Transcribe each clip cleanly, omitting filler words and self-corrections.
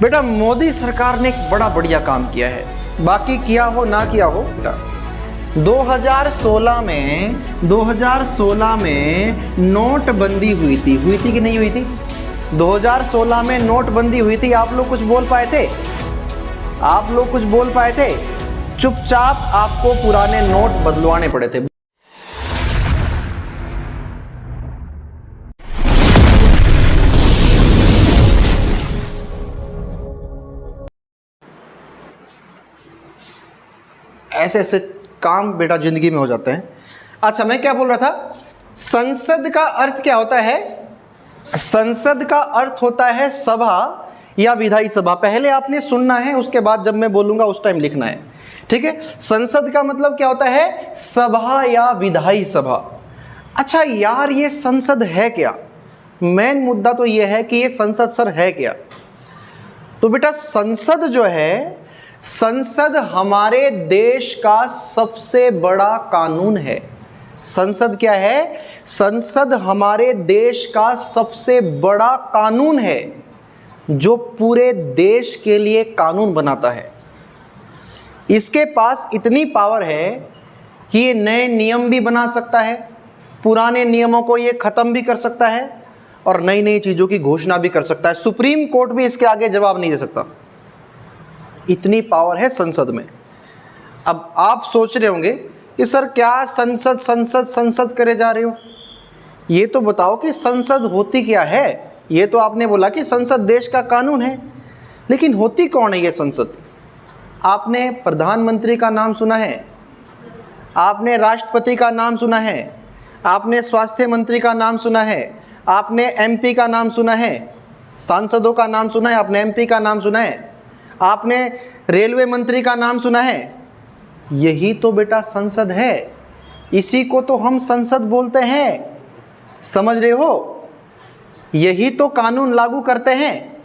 बेटा मोदी सरकार ने एक बड़ा बढ़िया काम किया है, बाकी किया हो ना किया हो बेटा। 2016 में नोटबंदी हुई थी कि नहीं हुई थी? 2016 में नोटबंदी हुई थी। आप लोग कुछ बोल पाए थे? आप लोग कुछ बोल पाए थे? चुपचाप आपको पुराने नोट बदलवाने पड़े थे। ऐसे ऐसे काम बेटा जिंदगी में हो जाते हैं। अच्छा, मैं क्या बोल रहा था? संसद का अर्थ क्या होता है? संसद का अर्थ होता है सभा या विधायी सभा। पहले आपने सुनना है, उसके बाद जब मैं बोलूंगा उस टाइम लिखना है, ठीक है? संसद का मतलब क्या होता है? सभा या विधायी सभा। अच्छा यार, ये संसद है क्या? मेन मुद्दा तो ये है कि ये संसद सर है क्या? तो बेटा संसद जो है, संसद हमारे देश का सबसे बड़ा कानून है। संसद क्या है? संसद हमारे देश का सबसे बड़ा कानून है, जो पूरे देश के लिए कानून बनाता है। इसके पास इतनी पावर है कि ये नए नियम भी बना सकता है, पुराने नियमों को ये खत्म भी कर सकता है और नई नई चीज़ों की घोषणा भी कर सकता है। सुप्रीम कोर्ट भी इसके आगे जवाब नहीं दे सकता, इतनी पावर है संसद में। अब आप सोच रहे होंगे कि सर क्या संसद संसद संसद करे जा रहे हो? ये तो बताओ कि संसद होती क्या है? ये तो आपने बोला कि संसद देश का कानून है, लेकिन होती कौन है ये संसद? आपने प्रधानमंत्री का नाम सुना है? आपने राष्ट्रपति का नाम सुना है? आपने स्वास्थ्य मंत्री का नाम सुना है? आपने एमपी का नाम सुना है? सांसदों का नाम सुना है? आपने एमपी का नाम सुना है? आपने रेलवे मंत्री का नाम सुना है? यही तो बेटा संसद है, इसी को तो हम संसद बोलते हैं। समझ रहे हो? यही तो कानून लागू करते हैं,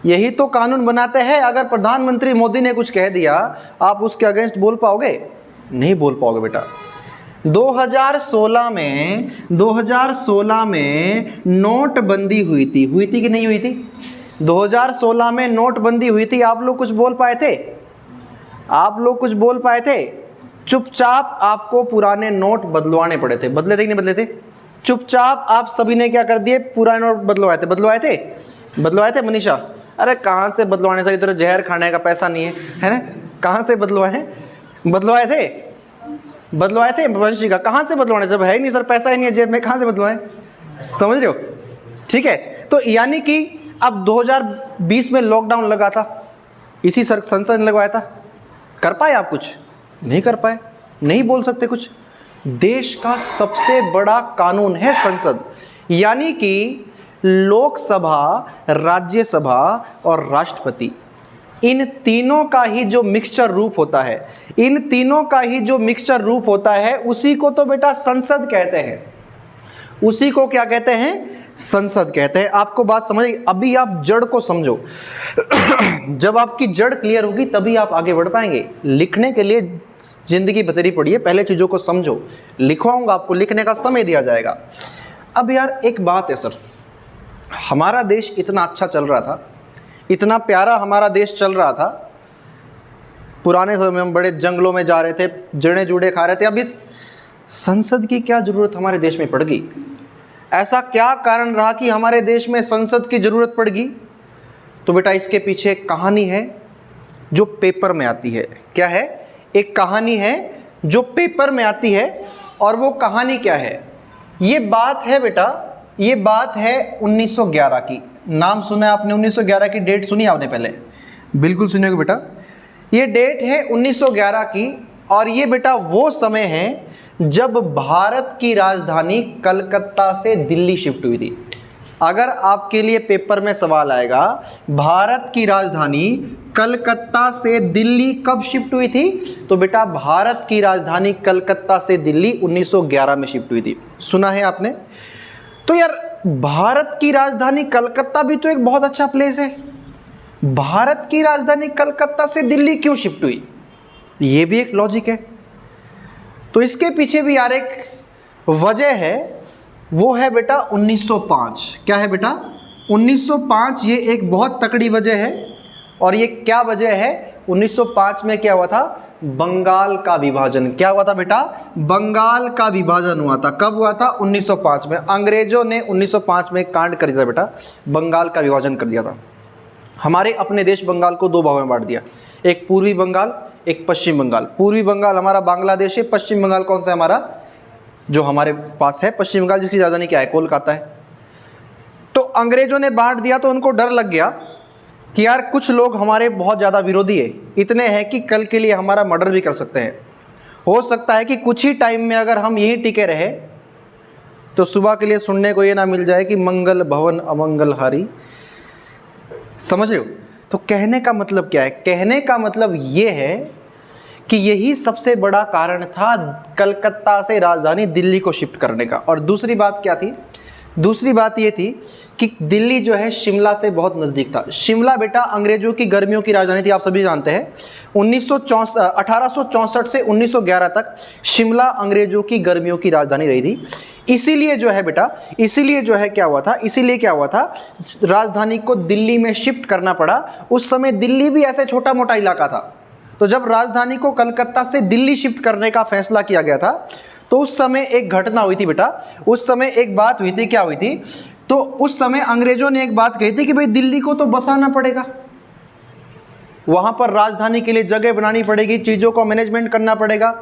यही तो कानून बनाते हैं। अगर प्रधानमंत्री मोदी ने कुछ कह दिया, आप उसके अगेंस्ट बोल पाओगे? नहीं बोल पाओगे बेटा। 2016 में नोटबंदी हुई थी कि नहीं हुई थी? 2016 में नोटबंदी हुई थी। आप लोग कुछ बोल पाए थे? आप लोग कुछ बोल पाए थे? चुपचाप आपको पुराने नोट बदलवाने पड़े थे। बदले थे कि नहीं बदले थे? चुपचाप आप सभी ने क्या कर दिए? पुराने नोट बदलवाए थे। बदलवाए थे मनीषा? अरे कहाँ से बदलवाने सर, इधर जहर खाने का पैसा नहीं है ना? कहाँ से बदलवाए? बदलवाए थे वंशी का। कहाँ से बदलवाने? जब है ही नहीं सर, पैसा ही नहीं है जेब में, कहाँ से बदलवाए? समझ रहे हो? ठीक है, तो यानी कि अब 2020 में लॉकडाउन लगा था, इसी संसद ने लगवाया था। कर पाए आप कुछ? नहीं कर पाए, नहीं बोल सकते कुछ। देश का सबसे बड़ा कानून है संसद, यानी कि लोकसभा, राज्यसभा और राष्ट्रपति, इन तीनों का ही जो मिक्सचर रूप होता है, उसी को तो बेटा संसद कहते हैं। उसी को क्या कहते हैं? संसद कहते हैं। आपको बात समझ? अभी आप जड़ को समझो। जब आपकी जड़ क्लियर होगी तभी आप आगे बढ़ पाएंगे। लिखने के लिए जिंदगी बतेरी पड़ी है, पहले चीज़ों को समझो। लिखवाऊंगा आपको, लिखने का समय दिया जाएगा। अब यार एक बात है सर, हमारा देश इतना अच्छा चल रहा था, इतना प्यारा हमारा देश चल रहा था। पुराने समय में हम बड़े जंगलों में जा रहे थे, जड़े जूड़े खा रहे थे। अब इस संसद की क्या ज़रूरत हमारे देश में पड़ गई? ऐसा क्या कारण रहा कि हमारे देश में संसद की ज़रूरत पड़ गई? तो बेटा इसके पीछे एक कहानी है जो पेपर में आती है। क्या है? एक कहानी है जो पेपर में आती है। और वो कहानी क्या है? ये बात है बेटा, ये बात है 1911 की। नाम सुना है आपने? 1911 की डेट सुनी आपने पहले? बिल्कुल सुनिएगा बेटा। ये डेट है 1911 की, और ये बेटा वो समय है जब भारत की राजधानी कलकत्ता से दिल्ली शिफ्ट हुई थी। अगर आपके लिए पेपर में सवाल आएगा, भारत की राजधानी कलकत्ता से दिल्ली कब शिफ्ट हुई थी, तो बेटा भारत की राजधानी कलकत्ता से दिल्ली 1911 में शिफ्ट हुई थी। सुना है आपने? तो यार भारत की राजधानी कलकत्ता भी तो एक बहुत अच्छा प्लेस है। भारत की राजधानी कलकत्ता से दिल्ली क्यों शिफ्ट हुई? ये भी एक लॉजिक है। तो इसके पीछे भी यार एक वजह है, वो है बेटा 1905। क्या है बेटा? 1905। ये एक बहुत तकड़ी वजह है। और ये क्या वजह है? 1905 में क्या हुआ था? बंगाल का विभाजन। क्या हुआ था बेटा? बंगाल का विभाजन हुआ था। कब हुआ था? 1905 में। अंग्रेजों ने 1905 में कांड कर दिया बेटा, बंगाल का विभाजन कर दिया था। हमारे अपने देश बंगाल को दो भागों में बांट दिया, एक पूर्वी बंगाल, एक पश्चिम बंगाल। पूर्वी बंगाल हमारा बांग्लादेश है, पश्चिम बंगाल कौन सा है हमारा? जो हमारे पास है पश्चिम बंगाल, जिसकी राजधानी क्या है? कोलकाता है। तो अंग्रेजों ने बांट दिया तो उनको डर लग गया कि यार कुछ लोग हमारे बहुत ज़्यादा विरोधी है, इतने हैं कि कल के लिए हमारा मर्डर भी कर सकते हैं। हो सकता है कि कुछ ही टाइम में अगर हम यहीं टिके रहे तो सुबह के लिए सुनने को ये ना मिल जाए कि मंगल भवन अमंगलहारी। समझ रहे हो? तो कहने का मतलब क्या है? कहने का मतलब ये है कि यही सबसे बड़ा कारण था कलकत्ता से राजधानी दिल्ली को शिफ्ट करने का। और दूसरी बात क्या थी? दूसरी बात ये थी कि दिल्ली जो है शिमला से बहुत नज़दीक था। शिमला बेटा अंग्रेजों की गर्मियों की राजधानी थी, आप सभी जानते हैं। 1864 से 1911 तक शिमला अंग्रेजों की गर्मियों की राजधानी रही थी। इसीलिए जो है बेटा, इसीलिए जो है क्या हुआ था, इसीलिए क्या हुआ था, राजधानी को दिल्ली में शिफ्ट करना पड़ा। उस समय दिल्ली भी ऐसे छोटा मोटा इलाका था। तो जब राजधानी को कलकत्ता से दिल्ली शिफ्ट करने का फैसला किया गया था तो उस समय एक घटना हुई थी बेटा, उस समय एक बात हुई थी। क्या हुई थी? तो उस समय अंग्रेजों ने एक बात कही थी कि भाई दिल्ली को तो बसाना पड़ेगा, वहां पर राजधानी के लिए जगह बनानी पड़ेगी, चीजों को मैनेजमेंट करना पड़ेगा।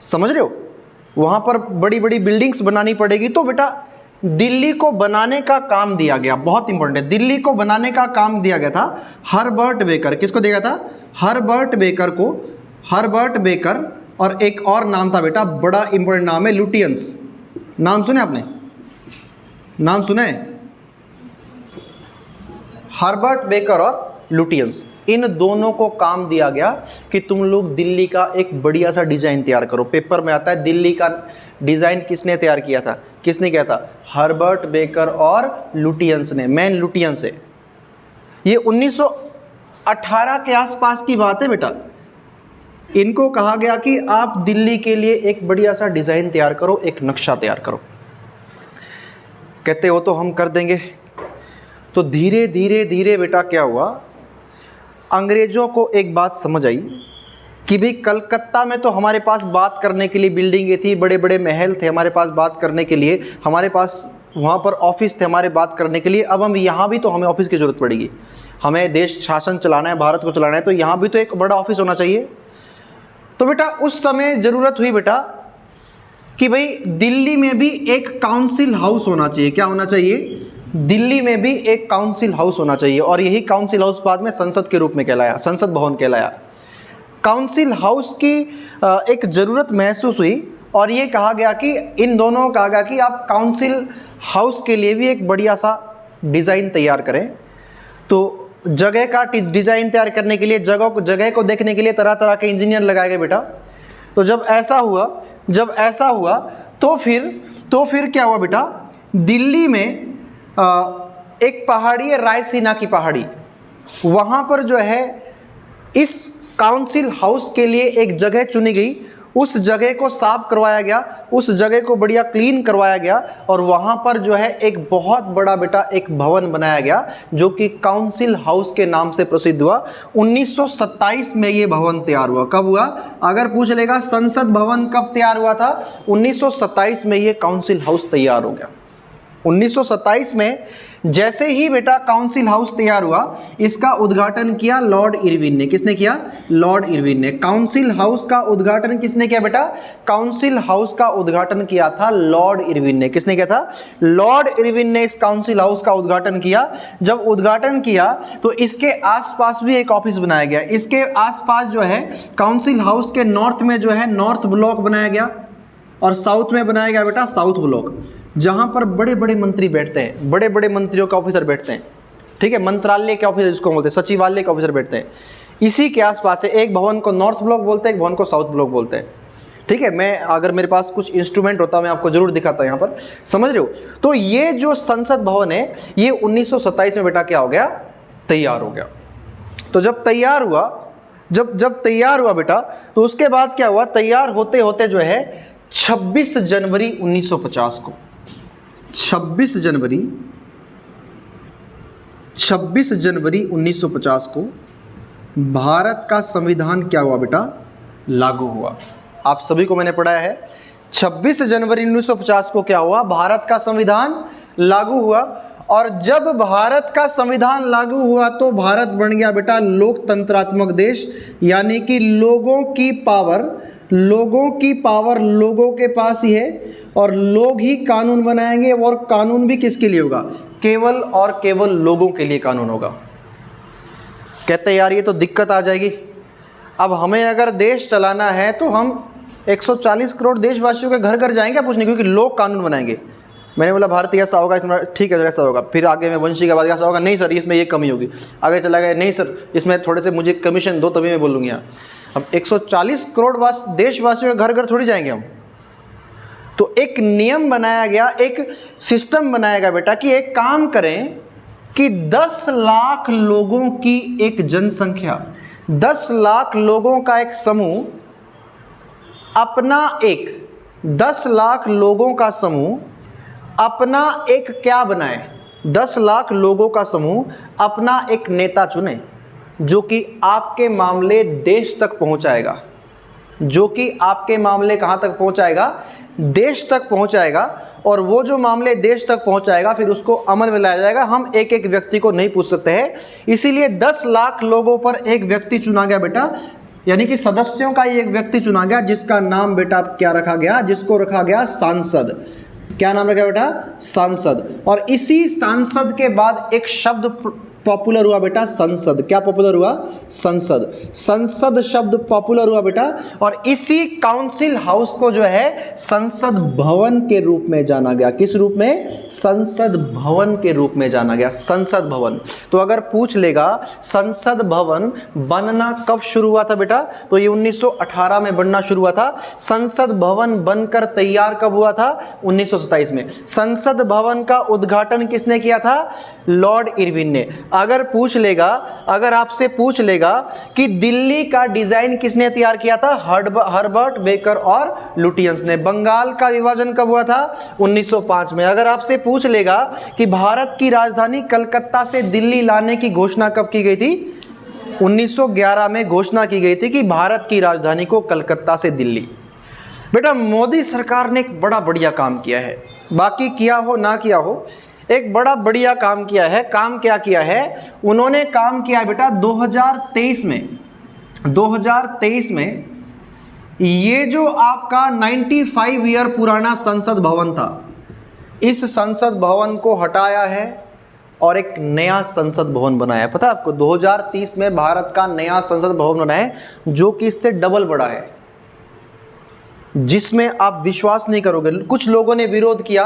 समझ रहे हो? वहां पर बड़ी बड़ी बिल्डिंग्स बनानी पड़ेगी। तो बेटा दिल्ली को बनाने का काम दिया गया, बहुत इंपॉर्टेंट है, दिल्ली को बनाने का काम दिया गया था हर्बर्ट बेकर। किसको दिया गया था? हर्बर्ट बेकर को। हर्बर्ट बेकर और एक और नाम था बेटा, बड़ा इंपॉर्टेंट नाम है, लुटियंस। नाम सुने आपने? नाम सुना है? हर्बर्ट बेकर और लुटियंस, इन दोनों को काम दिया गया कि तुम लोग दिल्ली का एक बढ़िया सा डिजाइन तैयार करो। पेपर में आता है दिल्ली का डिजाइन किसने तैयार किया था? किसने किया था? हर्बर्ट बेकर और लुटियंस ने। मैन लुटियंस है। ये 1918 के आसपास की बात है बेटा। इनको कहा गया कि आप दिल्ली के लिए एक बढ़िया सा डिजाइन तैयार करो, एक नक्शा तैयार करो। कहते हो तो हम कर देंगे। तो धीरे धीरे धीरे बेटा क्या हुआ, अंग्रेजों को एक बात समझ आई कि भाई कलकत्ता में तो हमारे पास बात करने के लिए बिल्डिंगें थी, बड़े बड़े महल थे हमारे पास बात करने के लिए, हमारे पास वहाँ पर ऑफिस थे हमारे बात करने के लिए। अब हम यहाँ भी तो हमें ऑफिस की ज़रूरत पड़ेगी, हमें देश शासन चलाना है, भारत को चलाना है, तो यहाँ भी तो एक बड़ा ऑफिस होना चाहिए। तो बेटा उस समय ज़रूरत हुई बेटा कि भाई दिल्ली में भी एक काउंसिल हाउस होना चाहिए। क्या होना चाहिए? दिल्ली में भी एक काउंसिल हाउस होना चाहिए। और यही काउंसिल हाउस बाद में संसद के रूप में कहलाया, संसद भवन कहलाया। काउंसिल हाउस की एक ज़रूरत महसूस हुई और ये कहा गया कि इन दोनों को कहा गया कि आप काउंसिल हाउस के लिए भी एक बढ़िया सा डिज़ाइन तैयार करें। तो जगह का डिज़ाइन तैयार करने के लिए, जगह को देखने के लिए तरह तरह के इंजीनियर लगाए गए बेटा। तो जब ऐसा हुआ तो फिर क्या हुआ बेटा, दिल्ली में एक पहाड़ी है रायसीना की पहाड़ी, वहाँ पर जो है इस काउंसिल हाउस के लिए एक जगह चुनी गई। उस जगह को साफ करवाया गया, उस जगह को बढ़िया क्लीन करवाया गया और वहाँ पर जो है एक बहुत बड़ा बेटा एक भवन बनाया गया जो कि काउंसिल हाउस के नाम से प्रसिद्ध हुआ। 1927 में ये भवन तैयार हुआ। कब हुआ? अगर पूछ लेगा संसद भवन कब तैयार हुआ था? 1927 में ये काउंसिल हाउस तैयार हो गया। 1927 में जैसे ही बेटा काउंसिल हाउस तैयार हुआ, इसका उद्घाटन किया लॉर्ड इरविन ने। किसने किया? लॉर्ड इरविन ने। काउंसिल हाउस का उद्घाटन किसने किया बेटा? काउंसिल हाउस का उद्घाटन किया था लॉर्ड इरविन ने। किसने किया था? लॉर्ड इरविन ने इस काउंसिल हाउस का उद्घाटन किया। जब उद्घाटन किया तो इसके आसपास भी एक ऑफिस बनाया गया। इसके आसपास जो है काउंसिल हाउस के नॉर्थ में जो है नॉर्थ ब्लॉक बनाया गया और साउथ में बनाया गया बेटा साउथ ब्लॉक, जहां पर बड़े बड़े मंत्री बैठते हैं, बड़े बड़े मंत्रियों के ऑफिसर बैठते हैं। ठीक है, मंत्रालय के ऑफिसर जिसको बोलते हैं, सचिवालय के ऑफिसर बैठते हैं। इसी के आसपास है। एक भवन को नॉर्थ ब्लॉक बोलते हैं, एक भवन को साउथ ब्लॉक बोलते हैं। ठीक है, मैं अगर मेरे पास कुछ इंस्ट्रूमेंट होता मैं आपको जरूर दिखाता यहाँ पर। समझ रहे हो? तो ये जो संसद भवन है ये 1927 में बेटा क्या हो गया? तैयार हो गया। तो जब तैयार हुआ बेटा, तो उसके बाद क्या हुआ? तैयार होते होते जो है 26 जनवरी 1950 को 26 जनवरी 1950 को भारत का संविधान क्या हुआ बेटा? लागू हुआ। आप सभी को मैंने पढ़ाया है 26 जनवरी 1950 को क्या हुआ? भारत का संविधान लागू हुआ। और जब भारत का संविधान लागू हुआ तो भारत बन गया बेटा लोकतंत्रात्मक देश, यानी कि लोगों की पावर लोगों के पास ही है और लोग ही कानून बनाएंगे। और कानून भी किसके लिए होगा? केवल और केवल लोगों के लिए कानून होगा। कहते यार ये तो दिक्कत आ जाएगी। अब हमें अगर देश चलाना है तो हम 140 करोड़ देशवासियों के घर घर जाएंगे पूछने, क्योंकि लोग कानून बनाएंगे। मैंने बोला भारत ऐसा होगा, इसमें ठीक है सर ऐसा होगा। फिर आगे में वंशी के बाद ऐसा होगा, नहीं सर इसमें ये कमी होगी। आगे चला गया, नहीं सर इसमें थोड़े से मुझे कमीशन दो तभी मैं बोलूँगी। यहाँ अब 140 करोड़ देशवासियों के घर घर थोड़ी जाएंगे हम। तो एक नियम बनाया गया, एक सिस्टम बनाया गया बेटा कि एक काम करें कि 10 लाख लोगों की एक जनसंख्या, 10 लाख लोगों का एक समूह अपना एक 10 लाख लोगों का समूह अपना एक क्या बनाए? 10 लाख लोगों का समूह अपना एक नेता चुने जो कि आपके मामले देश तक पहुंचाएगा, जो कि आपके मामले कहां तक पहुंचाएगा? देश तक पहुंचाएगा। और वो जो मामले देश तक पहुंचाएगा फिर उसको अमल में लाया जाएगा। हम एक एक व्यक्ति को नहीं पूछ सकते हैं, इसीलिए 10 लाख लोगों पर एक व्यक्ति चुना गया बेटा, यानी कि सदस्यों का एक व्यक्ति चुना गया जिसका नाम बेटा क्या रखा गया? जिसको रखा गया सांसद। क्या नाम रखा बेटा? सांसद। और इसी सांसद के बाद एक शब्द पॉपुलर हुआ बेटा, संसद। क्या पॉपुलर हुआ? संसद। संसद शब्द पॉपुलर हुआ बेटा। और इसी काउंसिल हाउस को जो है संसद भवन के रूप में जाना गया। किस रूप में? संसद भवन के रूप में जाना गया, संसद भवन। तो अगर पूछ लेगा संसद भवन बनना कब शुरू हुआ था बेटा, तो ये 1918 में बनना शुरू हुआ था। संसद भवन बनकर तैयार कब हुआ था? 1927 में। संसद भवन का उद्घाटन किसने किया था? लॉर्ड इरविन ने। अगर आपसे पूछ लेगा कि दिल्ली का डिजाइन किसने तैयार किया था? हर्बर्ट बेकर और लुटियंस ने। बंगाल का विभाजन कब हुआ था? 1905 में। अगर आपसे पूछ लेगा कि भारत की राजधानी कलकत्ता से दिल्ली लाने की घोषणा कब की गई थी? 1911 में घोषणा की गई थी कि भारत की राजधानी को कलकत्ता से दिल्ली। बेटा मोदी सरकार ने एक बड़ा बढ़िया काम किया है, बाकी किया हो ना किया हो, एक बड़ा बढ़िया काम किया है। काम क्या किया है? उन्होंने काम किया बेटा 2023 में ये जो आपका 95 ईयर पुराना संसद भवन था, इस संसद भवन को हटाया है और एक नया संसद भवन बनाया है। पता है आपको? 2030 में भारत का नया संसद भवन बना है जो कि इससे डबल बड़ा है, जिसमें आप विश्वास नहीं करोगे, कुछ लोगों ने विरोध किया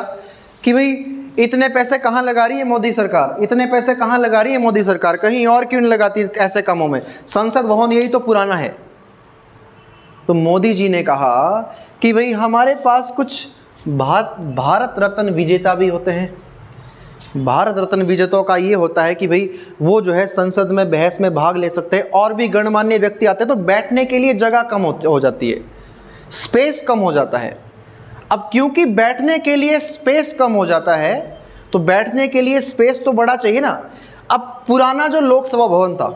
कि भाई इतने पैसे कहाँ लगा रही है मोदी सरकार, इतने पैसे कहाँ लगा रही है मोदी सरकार, कहीं और क्यों नहीं लगाती ऐसे कामों में? संसद भवन यही तो पुराना है। तो मोदी जी ने कहा कि भाई हमारे पास कुछ भारत रत्न विजेता भी होते हैं। भारत रत्न विजेताओं का ये होता है कि भाई वो जो है संसद में बहस में भाग ले सकते हैं, और भी गणमान्य व्यक्ति आते हैं तो बैठने के लिए जगह कम हो जाती है, स्पेस कम हो जाता है। अब क्योंकि बैठने के लिए स्पेस कम हो जाता है तो बैठने के लिए स्पेस तो बड़ा चाहिए ना। अब पुराना जो लोकसभा भवन था,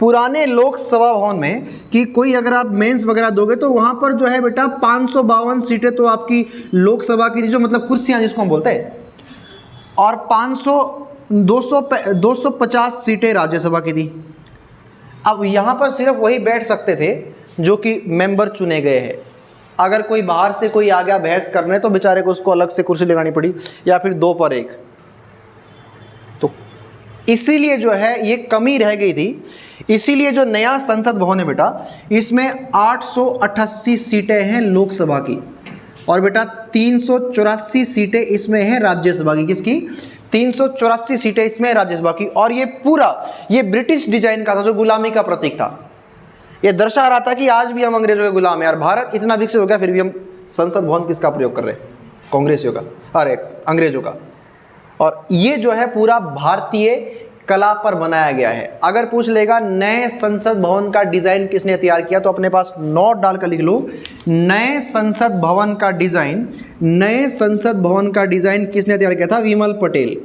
पुराने लोकसभा भवन में कि कोई अगर आप मेंस वगैरह दोगे तो वहाँ पर जो है बेटा 552 सीटें तो आपकी लोकसभा की थी, जो मतलब कुर्सियाँ जिसको हम बोलते हैं, और 250 सीटें राज्यसभा की थी। अब यहाँ पर सिर्फ वही बैठ सकते थे जो कि मेंबर चुने गए हैं। अगर कोई बाहर से कोई आ गया बहस करने तो बेचारे को उसको अलग से कुर्सी लगानी पड़ी, या फिर 2 पर 1। तो इसीलिए जो है ये कमी रह गई थी। इसीलिए जो नया संसद भवन है बेटा, इसमें 888 सीटें हैं लोकसभा की, और बेटा 384 सीटें इसमें हैं राज्यसभा की। किसकी? 384 सीटें इसमें राज्यसभा की। और ये पूरा ये ब्रिटिश डिजाइन का था, जो गुलामी का प्रतीक था। ये दर्शा रहा था कि आज भी हम अंग्रेजों के गुलाम हैं, और भारत इतना विकसित हो गया फिर भी हम संसद भवन किसका प्रयोग कर रहे हैं? कांग्रेसियों का, अरे अंग्रेजों का। और ये जो है पूरा भारतीय कला पर बनाया गया है। अगर पूछ लेगा नए संसद भवन का डिजाइन किसने तैयार किया, तो अपने पास नोट डालकर लिख लो, नए संसद भवन का डिजाइन, नए संसद भवन का डिजाइन किसने तैयार किया था? विमल पटेल।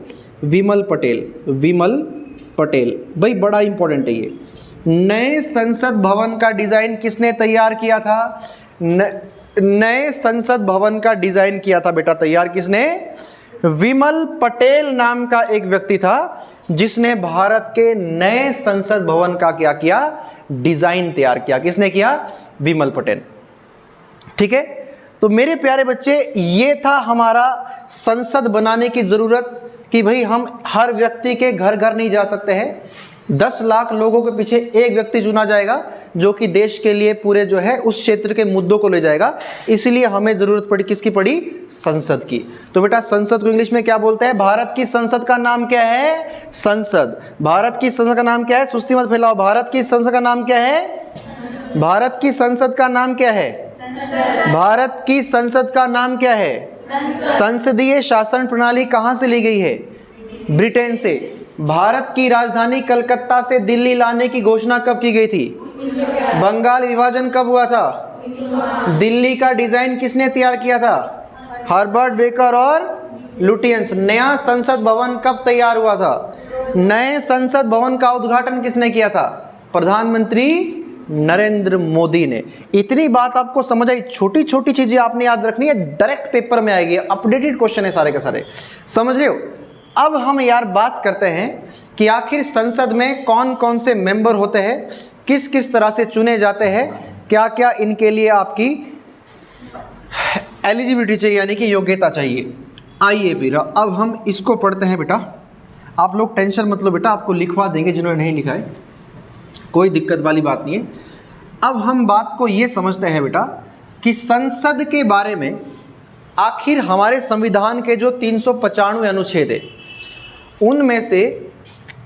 विमल पटेल, विमल पटेल। भाई बड़ा इंपॉर्टेंट है ये। नए संसद भवन का डिजाइन किसने तैयार किया था? नए संसद भवन का डिजाइन किया था बेटा, तैयार किसने? विमल पटेल नाम का एक व्यक्ति था जिसने भारत के नए संसद भवन का क्या किया? डिजाइन तैयार किया। किसने किया? विमल पटेल। ठीक है, तो मेरे प्यारे बच्चे ये था हमारा संसद बनाने की जरूरत कि भाई हम हर व्यक्ति के घर घर नहीं जा सकते हैं। 10 लाख लोगों के पीछे एक व्यक्ति चुना जाएगा जो कि देश के लिए पूरे जो है उस क्षेत्र के मुद्दों को ले जाएगा। इसलिए हमें जरूरत पड़ी किसकी? पड़ी संसद की। तो बेटा संसद को इंग्लिश में क्या बोलते हैं? भारत की संसद का नाम क्या है? संसद। भारत की संसद का नाम क्या है? सुस्ती मत फैलाओ। भारत की संसद का नाम क्या है? भारत की संसद का नाम क्या है? भारत की संसद का नाम क्या है? संसदीय शासन प्रणाली कहां से ली गई है? ब्रिटेन से। भारत की राजधानी कलकत्ता से दिल्ली लाने की घोषणा कब की गई थी? बंगाल विभाजन कब हुआ था? दिल्ली का डिजाइन किसने तैयार किया था? हर्बर्ट बेकर और लुटियंस। नया संसद भवन कब तैयार हुआ था? नए संसद भवन का उद्घाटन किसने किया था? प्रधानमंत्री नरेंद्र मोदी ने। इतनी बात आपको समझ आई। छोटी छोटी चीजें आपने याद रखनी है, डायरेक्ट पेपर में आएगी, अपडेटेड क्वेश्चन है सारे के सारे, समझ रहे हो। अब हम यार बात करते हैं कि आखिर संसद में कौन कौन से मेंबर होते हैं, किस किस तरह से चुने जाते हैं, क्या क्या इनके लिए आपकी एलिजिबिलिटी चाहिए यानी कि योग्यता चाहिए। आइए फिर अब हम इसको पढ़ते हैं बेटा। आप लोग टेंशन मत लो बेटा, आपको लिखवा देंगे जिन्होंने नहीं लिखा है, कोई दिक्कत वाली बात नहीं है। अब हम बात को ये समझते हैं बेटा कि संसद के बारे में आखिर हमारे संविधान के जो 395 अनुच्छेद है उनमें से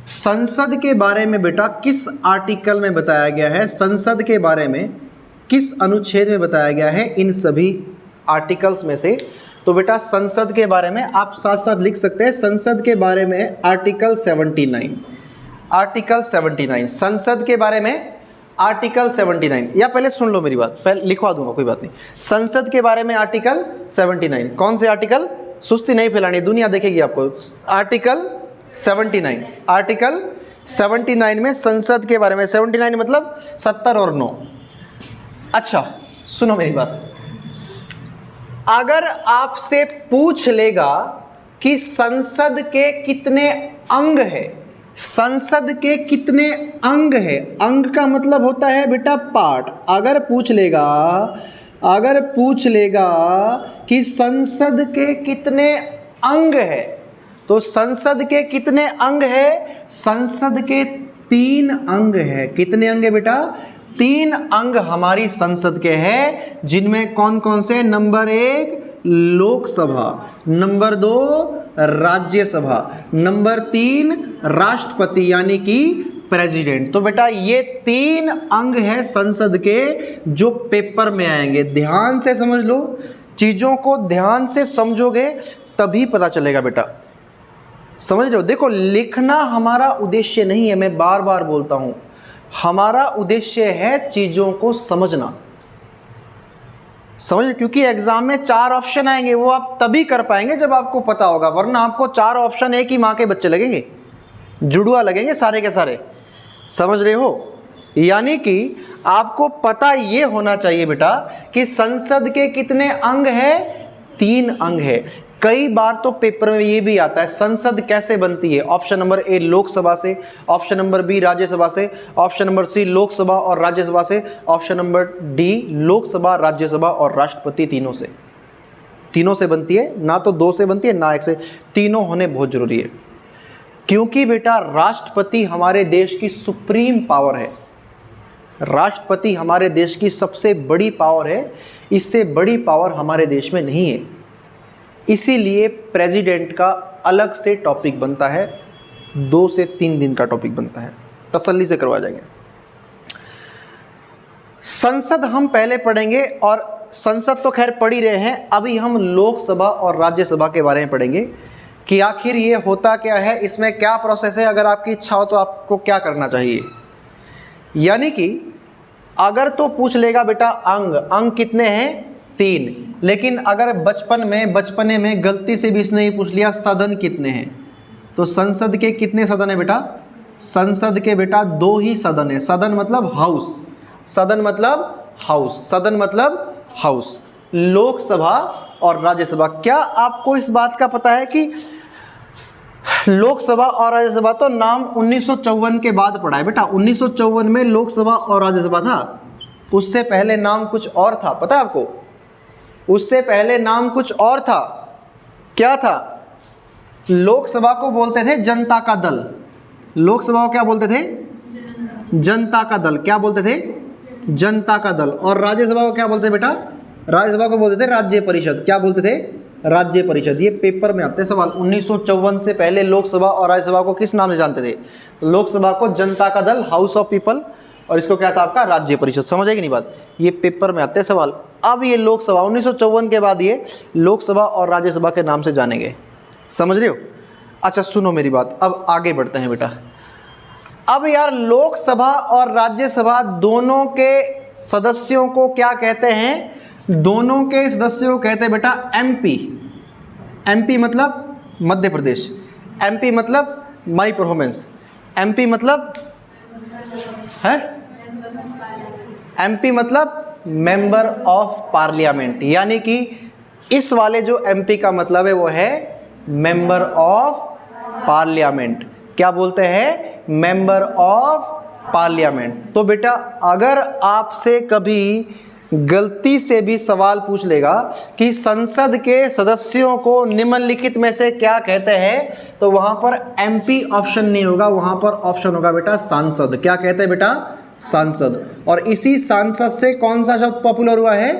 संसद के बारे में बेटा किस आर्टिकल में बताया गया है, संसद के बारे में किस अनुच्छेद में बताया गया है, इन सभी आर्टिकल्स में से। तो बेटा संसद के बारे में आप साथ साथ लिख सकते हैं, संसद के बारे में आर्टिकल 79, आर्टिकल 79 संसद के बारे में आर्टिकल 79। या पहले सुन लो मेरी बात, पहले लिखवा दूंगा कोई बात नहीं। संसद के बारे में आर्टिकल 79, कौन से आर्टिकल? सुस्ती नहीं फैलानी, दुनिया देखेगी आपको। आर्टिकल 79, आर्टिकल 79 में संसद के बारे में, 79 मतलब 70 और 9। अच्छा सुनो मेरी बात, अगर आपसे पूछ लेगा कि संसद के कितने अंग है, संसद के कितने अंग है, अंग का मतलब होता है बेटा पार्ट। अगर पूछ लेगा कि संसद के कितने अंग है, तो संसद के कितने अंग है? संसद के 3 अंग है। कितने अंग है बेटा? 3 अंग हमारी संसद के हैं, जिनमें कौन कौन से? Number 1 Lok Sabha, number 2 Rajya Sabha, number 3 राष्ट्रपति यानी कि प्रेसिडेंट। तो बेटा ये 3 अंग है संसद के जो पेपर में आएंगे। ध्यान से समझ लो, चीजों को ध्यान से समझोगे तभी पता चलेगा बेटा, समझ रहे हो। देखो लिखना हमारा उद्देश्य नहीं है, मैं बार बार बोलता हूं, हमारा उद्देश्य है चीजों को समझना, समझ, क्योंकि एग्जाम में 4 ऑप्शन आएंगे, वो आप तभी कर पाएंगे जब आपको पता होगा, वरना आपको 4 ऑप्शन एक ही माँ के बच्चे लगेंगे, जुड़वा लगेंगे सारे के सारे, समझ रहे हो। यानी कि आपको पता ये होना चाहिए बेटा कि संसद के कितने अंग है? 3 अंग है। कई बार तो पेपर में ये भी आता है संसद कैसे बनती है। ऑप्शन नंबर ए लोकसभा से, ऑप्शन नंबर बी राज्यसभा से, ऑप्शन नंबर सी लोकसभा और राज्यसभा से, option number D Lok Sabha, Rajya Sabha और राष्ट्रपति, तीनों से बनती है, ना तो 2 से बनती है ना 1 से, तीनों होने बहुत जरूरी है। क्योंकि बेटा राष्ट्रपति हमारे देश की सुप्रीम पावर है, राष्ट्रपति हमारे देश की सबसे बड़ी पावर है, इससे बड़ी पावर हमारे देश में नहीं है। इसीलिए प्रेसिडेंट का अलग से टॉपिक बनता है, 2 से 3 दिन का टॉपिक बनता है, तसल्ली से करवा जाएंगे। संसद हम पहले पढ़ेंगे, और संसद तो खैर पढ़ ही रहे हैं, अभी हम लोकसभा और राज्यसभा के बारे में पढ़ेंगे कि आखिर ये होता क्या है, इसमें क्या प्रोसेस है, अगर आपकी इच्छा हो तो आपको क्या करना चाहिए। यानी कि अगर तो पूछ लेगा बेटा अंग कितने हैं? 3। लेकिन अगर बचपने में गलती से भी इसने पूछ लिया सदन कितने हैं, तो संसद के कितने सदन है बेटा? संसद के बेटा दो ही सदन है। सदन मतलब हाउस, सदन मतलब हाउस, सदन मतलब हाउस, लोकसभा और राज्यसभा। क्या आपको इस बात का पता है कि लोकसभा और राज्यसभा तो नाम 1954 के बाद पड़ा है बेटा। 1954 में लोकसभा और राज्यसभा था, उससे पहले नाम कुछ और था, पता है आपको? उससे पहले नाम कुछ और था। क्या था? लोकसभा को बोलते थे जनता का दल। लोकसभा को क्या बोलते थे? जनता का दल। क्या बोलते थे? जनता का दल। और राज्यसभा को क्या बोलते थे बेटा? राज्यसभा को बोलते थे राज्य परिषद। क्या बोलते थे? राज्य परिषद। ये पेपर में आते सवाल। 1954 से पहले लोकसभा और राज्यसभा को किस नाम से जानते थे? तो लोकसभा को जनता का दल, हाउस ऑफ पीपल, और इसको क्या था आपका? राज्य परिषद। समझ आएगी नहीं बात? ये पेपर में आते हैं सवाल। अब ये लोकसभा 1954 के बाद ये लोकसभा और राज्यसभा के नाम से जाने गए। समझ रहे हो? अच्छा सुनो मेरी बात, अब आगे बढ़ते हैं बेटा। अब यार लोकसभा और राज्यसभा दोनों के सदस्यों को क्या कहते हैं? दोनों के सदस्यों को कहते हैं बेटा एमपी। एमपी मतलब मध्य प्रदेश, एमपी मतलब माई परफॉर्मेंस, एमपी मतलब है, एमपी मतलब मेंबर ऑफ पार्लियामेंट। यानी कि इस वाले जो एमपी का मतलब है वो है मेंबर ऑफ पार्लियामेंट। क्या बोलते हैं? Member of parliament. तो बेटा अगर आपसे कभी गलती से भी सवाल पूछ लेगा कि संसद के सदस्यों को निम्नलिखित में से क्या कहते हैं, तो वहां पर एमपी ऑप्शन नहीं होगा, वहां पर ऑप्शन होगा बेटा सांसद। क्या कहते हैं बेटा? सांसद। और इसी सांसद से कौन सा शब्द पॉपुलर हुआ है?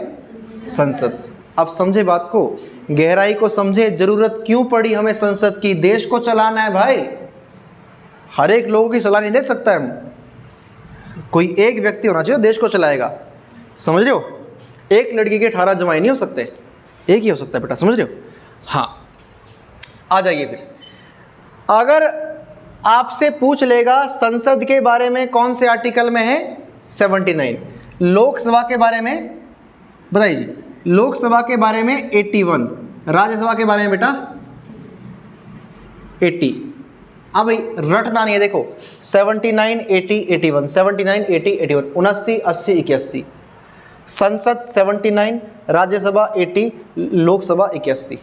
संसद। अब समझे बात को, गहराई को समझे। जरूरत क्यों पड़ी हमें संसद की? देश को चलाना है भाई, हर एक लोगों की सलाह नहीं दे सकता है हम। कोई एक व्यक्ति होना चाहिए देश को चलाएगा। समझ रहे हो? एक लड़की के 18 जवाई नहीं हो सकते, एक ही हो सकता है बेटा। समझ रहे हो? हाँ, आ जाइए फिर। अगर आपसे पूछ लेगा संसद के बारे में कौन से आर्टिकल में है? 79। लोकसभा के बारे में बताइए जी। लोकसभा के बारे में 81, राज्यसभा के बारे में बेटा 80। अब भाई रटना नहीं है, देखो 79, 80, 81, 79, 80, 81, 79, 80, 81। संसद 79, राज्यसभा 80, लोकसभा 81।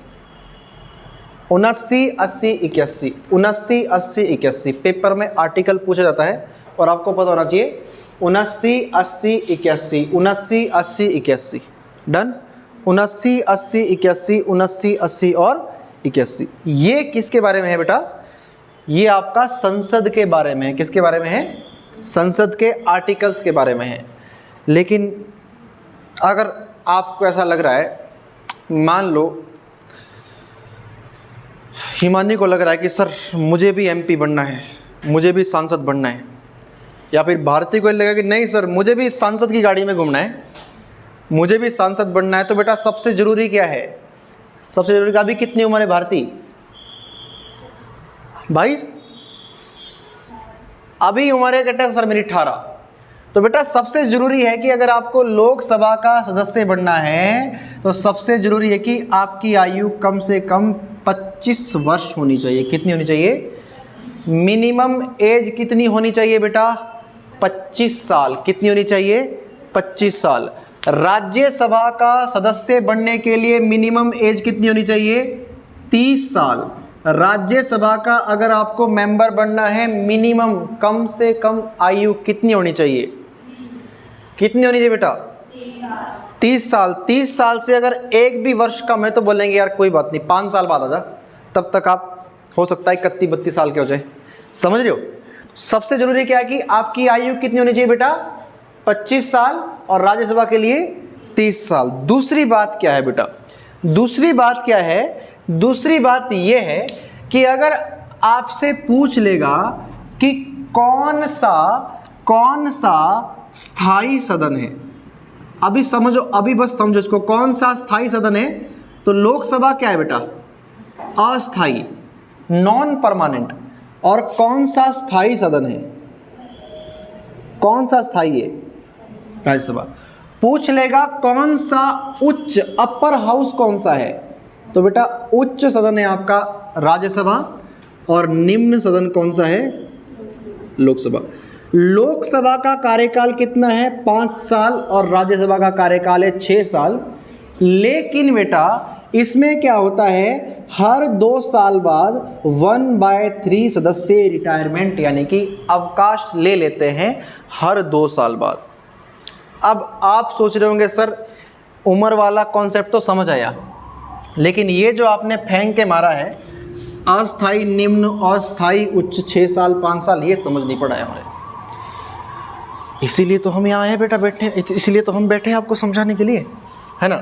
79, 80, 81, 79, 80, 81। पेपर में आर्टिकल पूछा जाता है और आपको पता होना चाहिए 79, 80, 81, 79, 80, 81। डन। 79, 80, 81, 79, 80 और 81। ये किसके बारे में है बेटा? ये आपका संसद के बारे में है। किसके बारे में है? संसद के आर्टिकल्स के बारे में है। लेकिन अगर आपको ऐसा लग रहा है, मान लो हिमानी को लग रहा है कि सर मुझे भी एमपी बनना है, मुझे भी सांसद बनना है, या फिर भारती को लगेगा कि नहीं सर मुझे भी सांसद की गाड़ी में घूमना है, मुझे भी सांसद बनना है, तो बेटा सबसे ज़रूरी क्या है? सबसे ज़रूरी का अभी कितनी उम्र है भारती? 22। अभी उम्र है कहते हैं सर मेरी 18। तो बेटा सबसे ज़रूरी है कि अगर आपको लोकसभा का सदस्य बनना है तो सबसे ज़रूरी है कि आपकी आयु कम से कम 25 वर्ष होनी चाहिए। कितनी होनी चाहिए? मिनिमम एज कितनी होनी चाहिए बेटा? 25 साल। कितनी होनी चाहिए? 25 साल। राज्यसभा का सदस्य बनने के लिए मिनिमम एज कितनी होनी चाहिए? 30 साल। राज्यसभा का अगर आपको मेंबर बनना है मिनिमम कम से कम आयु कितनी होनी चाहिए? कितनी होनी चाहिए बेटा? 30 साल। 30 साल से अगर एक भी वर्ष कम है तो बोलेंगे यार कोई बात नहीं 5 साल बाद आ जा, तब तक आप हो सकता है 31-32 साल के हो जाए। समझ रहे हो? सबसे जरूरी क्या है कि आपकी आयु कितनी होनी चाहिए बेटा? 25 साल। और राज्यसभा के लिए 30 साल। दूसरी बात क्या है बेटा? दूसरी बात क्या है? दूसरी बात यह है कि अगर आपसे पूछ लेगा कि कौन सा स्थायी सदन है, अभी समझो, अभी बस समझो इसको, कौन सा स्थायी सदन है? तो लोकसभा क्या है बेटा? अस्थाई, नॉन परमानेंट। और कौन सा स्थायी सदन है? कौन सा स्थायी है? राज्यसभा। पूछ लेगा कौन सा उच्च, अपर हाउस कौन सा है? तो बेटा उच्च सदन है आपका राज्यसभा, और निम्न सदन कौन सा है? लोकसभा। लोकसभा का कार्यकाल कितना है? 5 साल और राज्यसभा का कार्यकाल है 6 साल। लेकिन बेटा इसमें क्या होता है, हर 2 साल बाद 1/3 सदस्य रिटायरमेंट यानी कि अवकाश ले लेते हैं हर 2 साल बाद। अब आप सोच रहे होंगे सर उम्र वाला कॉन्सेप्ट तो समझ आया, लेकिन ये जो आपने फेंक के मारा है अस्थाई, निम्न, अस्थाई, उच्च 6 साल 5 साल, ये समझ नहीं पड़ा है हमारे। इसीलिए तो हम यहाँ हैं बेटा, बैठे, इसीलिए तो हम बैठे हैं आपको समझाने के लिए, है ना।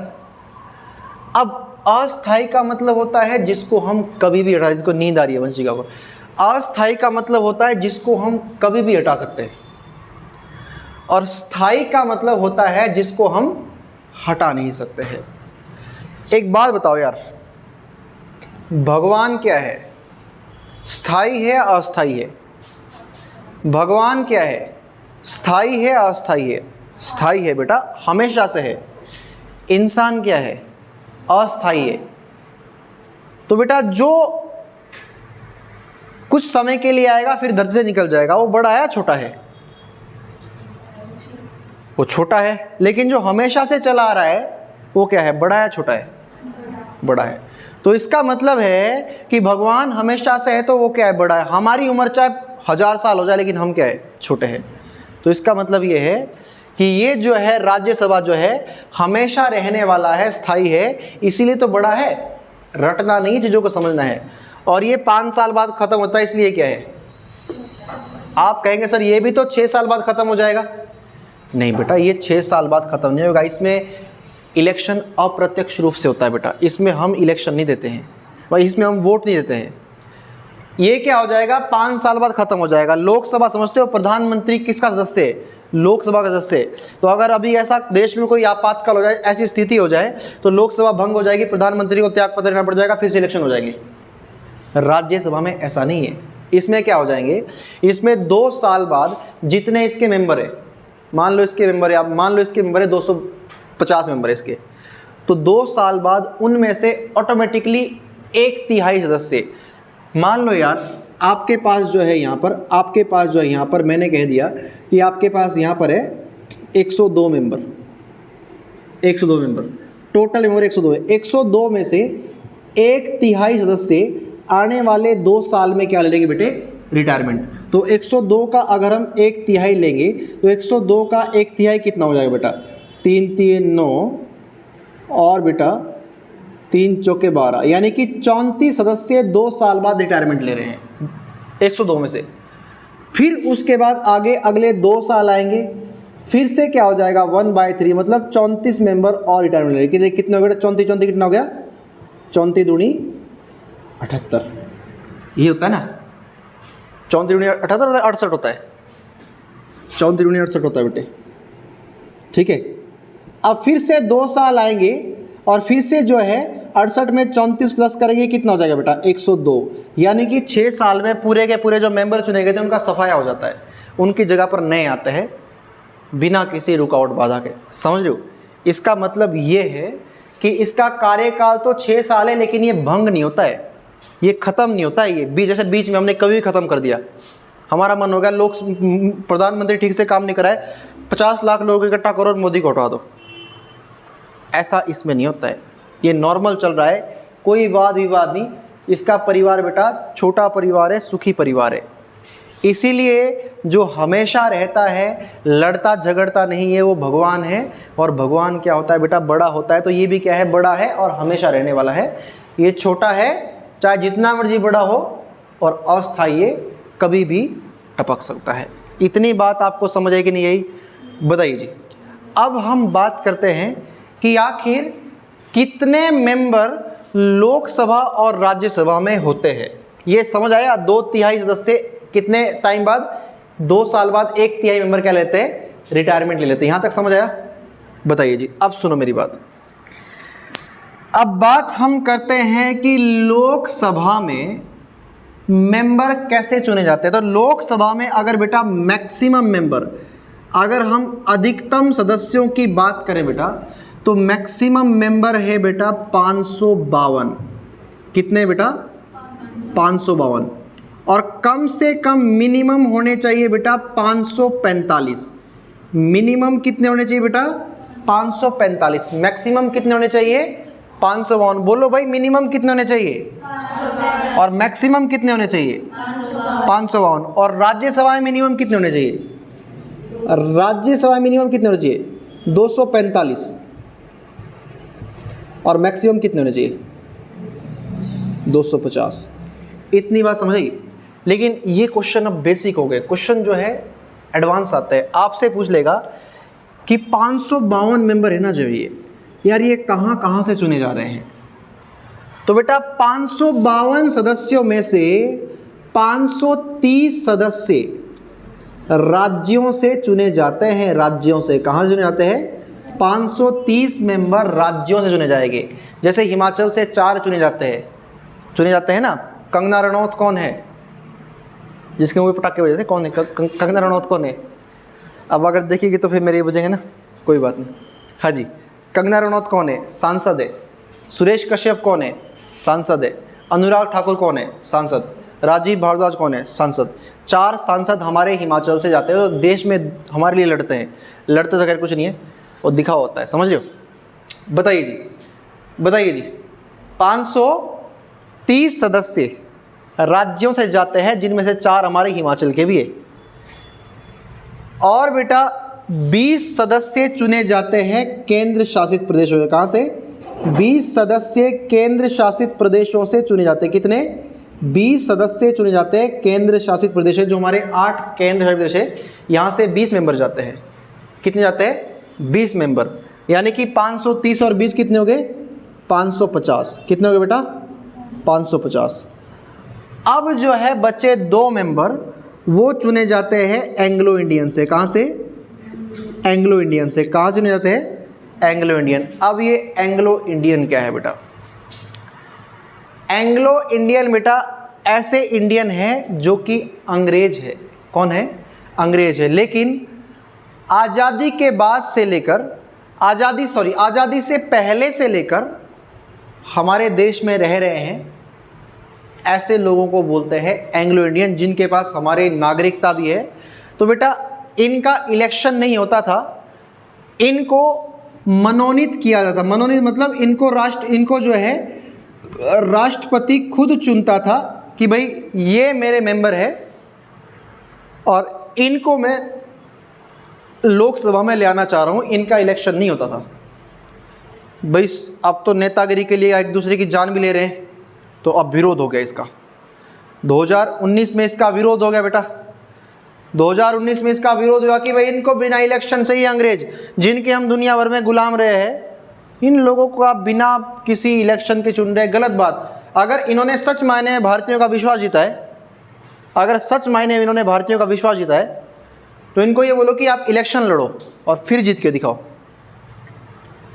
अब अस्थाई का मतलब होता है जिसको हम कभी भी हटा, जिसको नींद आ रही है वंशिका को। अस्थाई का मतलब होता है जिसको हम कभी भी हटा सकते हैं, और स्थाई का मतलब होता है जिसको हम हटा नहीं सकते हैं। एक बात बताओ यार, भगवान क्या है? स्थाई है अस्थाई है? भगवान क्या है? स्थाई है अस्थाई है? स्थाई है बेटा, हमेशा से है। इंसान क्या है? अस्थाई है। तो बेटा जो कुछ समय के लिए आएगा फिर धरती से निकल जाएगा, वो बड़ा है या छोटा है? वो छोटा है। लेकिन जो हमेशा से चला आ रहा है वो क्या है? बड़ा है छोटा है? बड़ा है। तो इसका मतलब है कि भगवान हमेशा से है तो वो क्या है? बड़ा है। हमारी उम्र चाहे 1000 साल हो जाए लेकिन हम क्या है? छोटे हैं। तो इसका मतलब ये है कि ये जो है राज्यसभा जो है हमेशा रहने वाला है, स्थायी है, इसीलिए तो बड़ा है। रटना नहीं, चीज़ों को समझना है। और ये 5 साल बाद खत्म होता है, इसलिए क्या है? आप कहेंगे सर ये भी तो 6 साल बाद खत्म हो जाएगा। नहीं बेटा, ये 6 साल बाद खत्म नहीं होगा। इसमें इलेक्शन अप्रत्यक्ष रूप से होता है बेटा, इसमें हम इलेक्शन नहीं देते हैं भाई, इसमें हम वोट नहीं देते हैं। ये क्या हो जाएगा? 5 साल बाद खत्म हो जाएगा। लोकसभा समझते हो, प्रधानमंत्री किसका सदस्य है? लोकसभा का सदस्य। तो अगर अभी ऐसा देश में कोई आपातकाल हो जाए, ऐसी स्थिति हो जाए, तो लोकसभा भंग हो जाएगी, प्रधानमंत्री को त्यागपत्र देना पड़ जाएगा, फिर से इलेक्शन हो जाएंगे। राज्यसभा में ऐसा नहीं है। इसमें क्या हो जाएंगे? इसमें 2 साल बाद जितने इसके मेंबर है, मान लो इसके मेंबर है, आप मान लो इसके मेंबर है 250 मेंबर है इसके, तो 2 साल बाद उनमें से ऑटोमेटिकली 1/3 सदस्य, मान लो यार आपके पास जो है यहाँ पर, आपके पास जो है यहाँ पर मैंने कह दिया कि आपके पास यहाँ पर है 102 मेंबर, 102 मेंबर, टोटल मेंबर 102 है। 102 में से 1/3 सदस्य आने वाले 2 साल में क्या ले लेंगे बेटे? रिटायरमेंट। तो 102 का अगर हम 1/3 लेंगे तो 102 का 1/3 कितना हो जाएगा बेटा? 3 3 9 और बेटा 3 चौके 12, यानी कि 34 सदस्य 2 साल बाद रिटायरमेंट ले रहे हैं 102 में से। फिर उसके बाद आगे अगले 2 साल आएंगे, फिर से क्या हो जाएगा? 1/3, मतलब 34 मेंबर और रिटायरमेंट ले रहे हैं। कितने हो गए? 34 34 कितना हो गया? 34 दूनी 78, ये होता है ना। 34 दूनी 78 होता है, 68 होता है। 34 दूनी 68 होता है बेटे, ठीक है। अब फिर से 2 साल आएंगे और फिर से जो है 68 में 34 प्लस करेंगे, कितना हो जाएगा बेटा? 102। यानी कि 6 साल में पूरे के पूरे जो मेंबर चुने गए थे उनका सफाया हो जाता है, उनकी जगह पर नए आते हैं बिना किसी रुकावट बाधा के। समझ रहे हो? इसका मतलब ये है कि इसका कार्यकाल तो 6 साल है, लेकिन ये भंग नहीं होता है, ये ख़त्म नहीं होता है। ये जैसे बीच में हमने कभी ख़त्म कर दिया, हमारा मन हो गया लोग प्रधानमंत्री ठीक से काम नहीं कराए, 50 लाख लोग इकट्ठा करो और मोदी को हटा दो, ऐसा इसमें नहीं होता है। ये नॉर्मल चल रहा है, कोई वाद विवाद नहीं। इसका परिवार बेटा छोटा परिवार है, सुखी परिवार है। इसीलिए जो हमेशा रहता है, लड़ता झगड़ता नहीं है, वो भगवान है। और भगवान क्या होता है बेटा? बड़ा होता है। तो ये भी क्या है? बड़ा है और हमेशा रहने वाला है। ये छोटा है, चाहे जितना मर्जी बड़ा हो, और अस्थायी है, कभी भी टपक सकता है। इतनी बात आपको समझ आई कि नहीं आई? बताइए जी। अब हम बात करते हैं कि आखिर कितने मेंबर लोकसभा और राज्यसभा में होते हैं। ये समझ आया? 2/3 सदस्य कितने टाइम बाद? 2 साल बाद 1/3 मेंबर क्या लेते हैं? रिटायरमेंट ले लेते हैं। यहाँ तक समझ आया? बताइए जी। अब सुनो मेरी बात। अब बात हम करते हैं कि लोकसभा में मेंबर कैसे चुने जाते हैं। तो लोकसभा में अगर बेटा मैक्सिमम मेंबर, अगर हम अधिकतम सदस्यों की बात करें बेटा, तो मैक्सिमम मेंबर है बेटा 552। कितने बेटा? 552। और कम से कम मिनिमम होने चाहिए बेटा 545। मिनिमम कितने होने चाहिए बेटा 545। मैक्सिमम कितने होने चाहिए 552। बोलो भाई मिनिमम कितने होने चाहिए और मैक्सिमम कितने होने चाहिए 552। और राज्यसभा में मिनिमम कितने होने चाहिए, राज्यसभा में मिनिमम कितने होने चाहिए 245 और मैक्सिमम कितने होने चाहिए 250। इतनी बात समझ आई। लेकिन ये क्वेश्चन अब बेसिक हो गए, क्वेश्चन जो है एडवांस आता है। आपसे पूछ लेगा कि 552 मेंबर है ना जो यार ये कहाँ कहाँ से चुने जा रहे हैं। तो बेटा 552 सदस्यों में से 530 सदस्य राज्यों से चुने जाते हैं। राज्यों से कहाँ चुने जाते हैं 530 मेंबर राज्यों से चुने जाएंगे। जैसे हिमाचल से 4 चुने जाते हैं ना। कंगना रनौत कौन है जिसके मुंह पे पटाखे बजे थे, कौन है कंगना रनौत कौन है। अब अगर देखिएगी तो फिर मेरे बजेंगे ना, कोई बात नहीं। हाँ जी, कंगना रनौत कौन है, सांसद है। सुरेश कश्यप कौन है, सांसद है। अनुराग ठाकुर कौन है, सांसद। राजीव भारद्वाज कौन है, सांसद। 4 सांसद हमारे हिमाचल से जाते हैं, तो देश में हमारे लिए लड़ते हैं। लड़ते तो खैर कुछ नहीं है, वो दिखावा होता है, समझ रहे हो। बताइए जी 530 सदस्य राज्यों से जाते हैं, जिनमें से 4 हमारे हिमाचल के भी है। और बेटा 20 सदस्य चुने जाते हैं केंद्र शासित प्रदेशों से। कहाँ से 20 सदस्य केंद्र शासित प्रदेशों से चुने जाते हैं। कितने 20 सदस्य चुने जाते हैं केंद्र शासित प्रदेश है। जो हमारे 8 केंद्र शासित प्रदेश है, यहाँ से 20 मेंबर जाते हैं। कितने जाते हैं 20 मेंबर, यानी कि 530 और 20 कितने हो गए 550। कितने हो गए बेटा 550। अब जो है बचे 2 मेंबर, वो चुने जाते हैं एंग्लो इंडियन से। कहाँ से एंग्लो इंडियन से। कहाँ चुने जाते हैं एंग्लो इंडियन। अब ये एंग्लो इंडियन क्या है बेटा, एंग्लो इंडियन बेटा ऐसे इंडियन है जो कि अंग्रेज है। कौन है, अंग्रेज है। लेकिन आज़ादी के बाद से लेकर आज़ादी से पहले से लेकर हमारे देश में रह रहे हैं, ऐसे लोगों को बोलते हैं एंग्लो इंडियन, जिनके पास हमारे नागरिकता भी है। तो बेटा इनका इलेक्शन नहीं होता था, इनको मनोनीत किया जाता। मनोनीत मतलब इनको जो है राष्ट्रपति खुद चुनता था कि भाई ये मेरे मेंबर है और इनको मैं लोकसभा में ले आना चाह रहा हूँ। इनका इलेक्शन नहीं होता था। भाई अब तो नेतागिरी के लिए एक दूसरे की जान भी ले रहे हैं, तो अब विरोध हो गया इसका। 2019 में इसका विरोध हो गया बेटा। 2019 में इसका विरोध हुआ कि भाई इनको बिना इलेक्शन से ही अंग्रेज, जिनके हम दुनिया भर में गुलाम रहे हैं, इन लोगों को आप बिना किसी इलेक्शन के चुन रहे। गलत बात। अगर इन्होंने सच मायने में भारतीयों का विश्वास जीता है, अगर सच मायने में इन्होंने भारतीयों का विश्वास जीता है, तो इनको ये बोलो कि आप इलेक्शन लड़ो और फिर जीत के दिखाओ।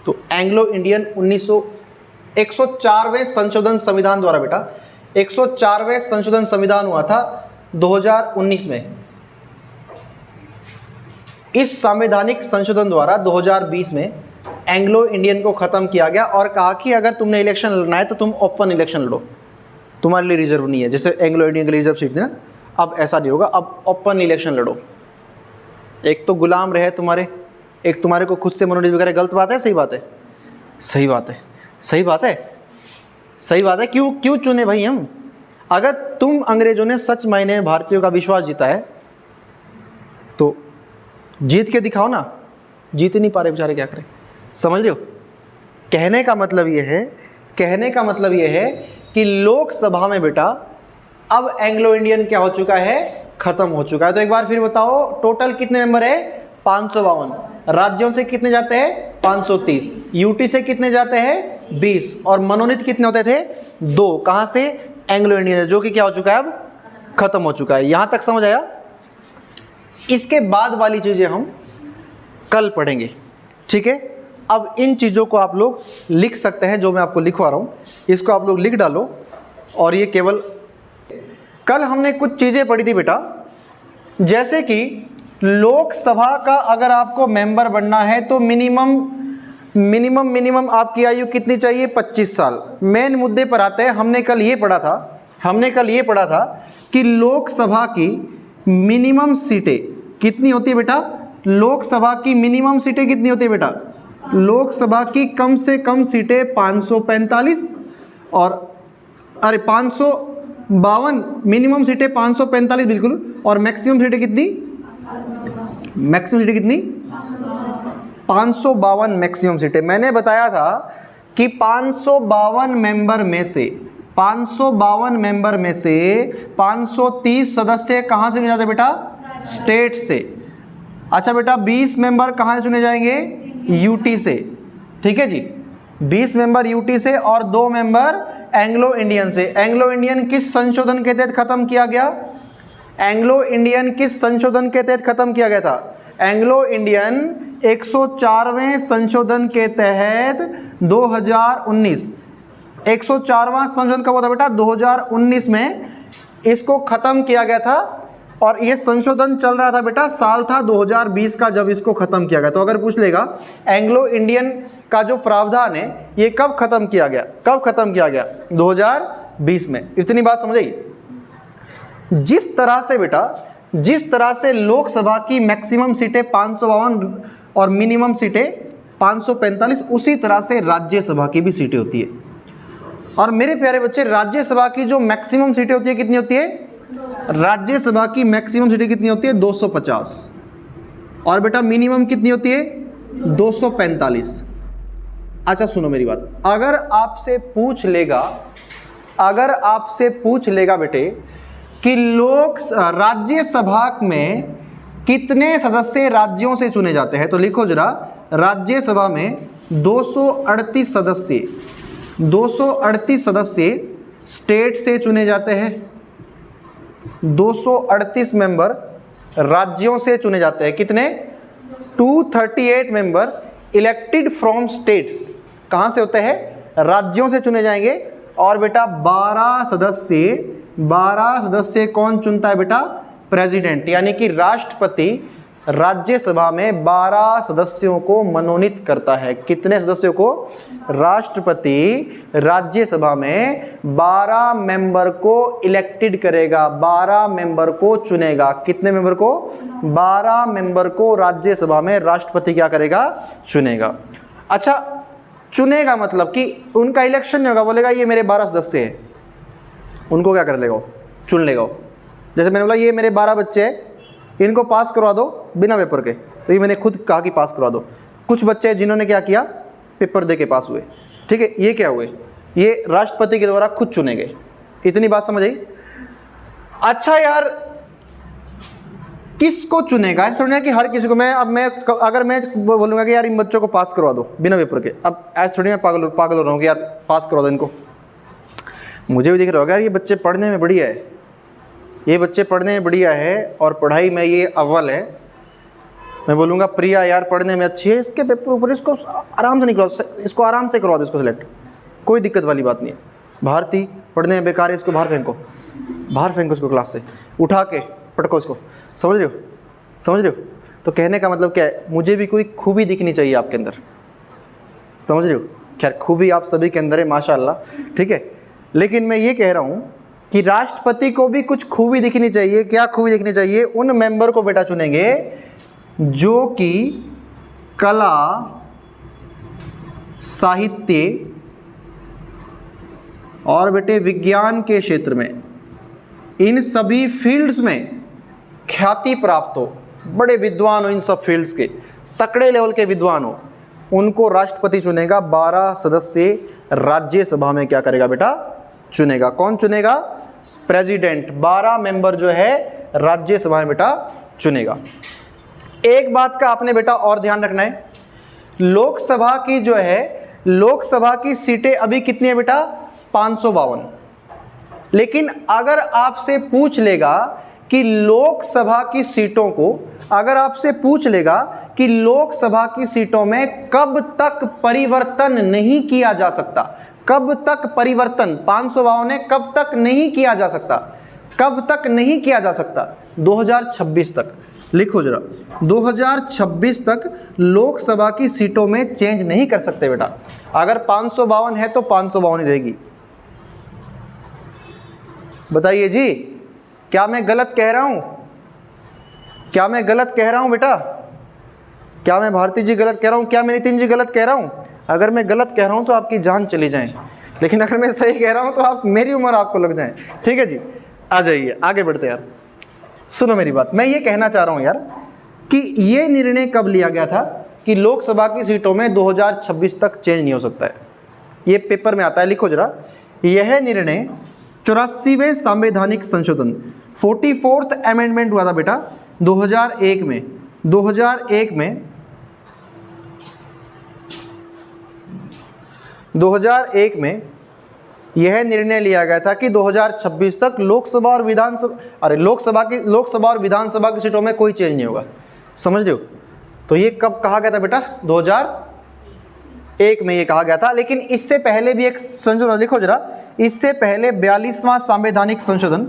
तो एंग्लो इंडियन 104वें संशोधन संविधान द्वारा बेटा 104वें संशोधन संविधान हुआ था 2019 में। इस संवैधानिक संशोधन द्वारा 2020 में एंग्लो इंडियन को ख़त्म किया गया और कहा कि अगर तुमने इलेक्शन लड़ना है तो तुम ओपन इलेक्शन लड़ो, तुम्हारे लिए रिजर्व नहीं है। जैसे एंग्लो इंडियन के रिजर्व सीट थी ना, अब ऐसा नहीं होगा, अब ओपन इलेक्शन लड़ो। एक तो गुलाम रहे तुम्हारे, एक तुम्हारे को खुद से मनोनीत वगैरह। गलत बात है सही बात है, सही बात है, सही बात है, सही बात है। क्यों चुने भाई हम? अगर तुम अंग्रेजों ने सच मायने में भारतीयों का विश्वास जीता है तो जीत के दिखाओ ना। जीत ही नहीं पा रहे बेचारे, क्या करें। समझ रहे हो? कहने का मतलब ये है कि लोकसभा में बेटा अब एंग्लो इंडियन क्या हो चुका है, खत्म हो चुका है। तो एक बार फिर बताओ, टोटल कितने मेंबर है 552। राज्यों से कितने जाते हैं 530, यूटी से कितने जाते हैं 20, और मनोनीत कितने होते थे 2। कहां से एंग्लो इंडियन से, जो कि क्या हो चुका है अब खत्म हो चुका है। यहां तक समझ आया? इसके बाद वाली चीजें हम कल पढ़ेंगे, ठीक है। अब इन चीज़ों को आप लोग लिख सकते हैं, जो मैं आपको लिखवा रहा हूँ इसको आप लोग लिख डालो। और ये केवल कल हमने कुछ चीज़ें पढ़ी थी बेटा, जैसे कि लोकसभा का अगर आपको मेंबर बनना है तो मिनिमम आपकी आयु कितनी चाहिए 25 साल। मेन मुद्दे पर आते हैं। हमने कल ये पढ़ा था कि लोकसभा की मिनिमम सीटें कितनी होती है बेटा? लोकसभा की मिनिमम सीटें कितनी होती है बेटा? लोकसभा की कम से कम सीटें 545 और 552, मिनिमम सीटें 545 बिल्कुल, और मैक्सिमम सीटें कितनी? मैक्सिमम सीटें कितनी? 552 मैक्सिमम सीटें। मैंने बताया था कि 552 मेंबर में से 530 सदस्य कहां से चुने जाते बेटा? स्टेट से। अच्छा बेटा, 20 मेंबर कहां से चुने जाएंगे? यूटी से। ठीक है जी, 20 मेंबर यूटी से और 2 मेंबर एंग्लो इंडियन से। एंग्लो इंडियन किस संशोधन के तहत खत्म किया गया? एंग्लो इंडियन किस संशोधन के तहत खत्म किया गया था? एंग्लो इंडियन 104वें संशोधन के तहत 2019, 104वां संशोधन कब हुआ था बेटा? 2019 में इसको खत्म किया गया था। और ये संशोधन चल रहा था बेटा, साल था 2020 का जब इसको खत्म किया गया। तो अगर पूछ लेगा एंग्लो इंडियन का जो प्रावधान है ये कब खत्म किया गया? कब खत्म किया गया? 2020 में। इतनी बात समझ आई? जिस तरह से बेटा, जिस तरह से लोकसभा की मैक्सिमम सीटें 552 और मिनिमम सीटें 545, उसी तरह से राज्यसभा की भी सीटें होती है। और मेरे प्यारे बच्चे, राज्यसभा की जो मैक्सिमम सीटें होती है कितनी होती है? राज्यसभा की मैक्सिमम सीटें कितनी होती है? 250। और बेटा मिनिमम कितनी होती है? 245। अच्छा सुनो मेरी बात, अगर आपसे पूछ लेगा बेटे कि राज्यसभा में कितने सदस्य राज्यों से चुने जाते हैं, तो लिखो जरा, राज्यसभा में 238 सदस्य स्टेट से चुने जाते हैं, 238 मेंबर राज्यों से चुने जाते हैं। कितने? 238 मेंबर इलेक्टेड फ्रॉम स्टेट्स, कहां से होते हैं? राज्यों से चुने जाएंगे। और बेटा 12 सदस्य कौन चुनता है बेटा? प्रेसिडेंट, यानी कि राष्ट्रपति राज्यसभा में 12 सदस्यों को मनोनीत करता है। कितने सदस्यों को? राष्ट्रपति राज्यसभा में 12 मेंबर को इलेक्टेड करेगा, 12 मेंबर को चुनेगा। कितने मेंबर को? 12 मेंबर को राज्यसभा में राष्ट्रपति क्या करेगा? चुनेगा। अच्छा, चुनेगा मतलब कि उनका इलेक्शन नहीं होगा, बोलेगा ये मेरे 12 सदस्य हैं, उनको क्या कर लेगा? चुन लेगा। जैसे मैंने बोला ये मेरे 12 बच्चे हैं, इनको पास करवा दो बिना पेपर के, तो ये मैंने खुद कहा कि पास करवा दो। कुछ बच्चे हैं जिन्होंने क्या किया? पेपर दे के पास हुए। ठीक है, ये क्या हुए? ये राष्ट्रपति के द्वारा खुद चुने गए। इतनी बात समझ आई? अच्छा यार, किसको चुनेगा? ऐसा थोड़ी ना कि हर किसी को। अगर मैं बोलूंगा कि यार इन बच्चों को पास करवा दो बिना पेपर के, अब ऐसा थोड़ी मैं पागल हो रहा हूँ कि यार पास करवा दो इनको। मुझे भी दिख रहा होगा यार ये बच्चे पढ़ने में बढ़िया है, ये बच्चे पढ़ने में बढ़िया है और पढ़ाई में ये अव्वल है। मैं बोलूँगा प्रिया यार पढ़ने में अच्छी है, इसके पेपर ऊपर इसको आराम से निकलवाओ, इसको आराम से करवा दो, इसको सिलेक्ट, कोई दिक्कत वाली बात नहीं है। भारती पढ़ने में बेकार है, इसको बाहर फेंको इसको क्लास से, उठा के पटको इसको। समझ रहे हो? तो कहने का मतलब क्या है? मुझे भी कोई खूबी दिखनी चाहिए आपके अंदर। समझ रहे हो? खैर खूबी आप सभी के अंदर है माशाल्लाह, ठीक है। लेकिन मैं ये कह रहा हूँ कि राष्ट्रपति को भी कुछ खूबी दिखनी चाहिए। क्या खूबी दिखनी चाहिए? उन मेंबर को बेटा चुनेंगे जो कि कला, साहित्य और बेटे विज्ञान के क्षेत्र में, इन सभी फील्ड्स में ख्याति प्राप्त हो, बड़े विद्वान हो, इन सब फील्ड्स के तकड़े लेवल के विद्वान हो, उनको राष्ट्रपति चुनेगा। 12 सदस्य राज्यसभा में क्या करेगा बेटा? चुनेगा। कौन चुनेगा? प्रेसिडेंट। 12 मेंबर जो है राज्यसभा में बेटा चुनेगा। एक बात का आपने बेटा और ध्यान रखना है, लोकसभा की जो है, लोकसभा की सीटें अभी कितनी है बेटा? 552। लेकिन अगर आपसे पूछ लेगा कि लोकसभा की सीटों को, अगर आपसे पूछ लेगा कि लोकसभा की सीटों में कब तक परिवर्तन नहीं किया जा सकता, कब तक परिवर्तन 552 है, कब तक नहीं किया जा सकता, कब तक नहीं किया जा सकता? 2026 तक। लिखो जरा, 2026 तक लोकसभा की सीटों में चेंज नहीं कर सकते बेटा। अगर 552 है तो 552 ही रहेगी। बताइए जी, क्या मैं गलत कह रहा हूं? क्या मैं गलत कह रहा हूं बेटा? क्या मैं भारती जी गलत कह रहा हूं? क्या मैं नितिन जी गलत कह रहा हूं? अगर मैं गलत कह रहा हूं तो आपकी जान चली जाए, लेकिन अगर मैं सही कह रहा हूं तो आप मेरी उम्र आपको लग जाए। ठीक है जी, आ जाइए आगे बढ़ते यार। सुनो मेरी बात, मैं ये कहना चाह रहा हूं यार कि ये निर्णय कब लिया गया था कि लोकसभा की सीटों में 2026 तक चेंज नहीं हो सकता है। ये पेपर में आता है, लिखो जरा। यह निर्णय 84वें संवैधानिक संशोधन 44th अमेंडमेंट हुआ था बेटा 2001 में। 2001 में यह निर्णय लिया गया था कि 2026 तक लोकसभा और विधानसभा की सीटों में कोई चेंज नहीं होगा। समझ रहे हो? तो ये कब कहा गया था बेटा? 2001 में ये कहा गया था। लेकिन इससे पहले भी एक संशोधन, लिखो जरा, इससे पहले 42वां संवैधानिक संशोधन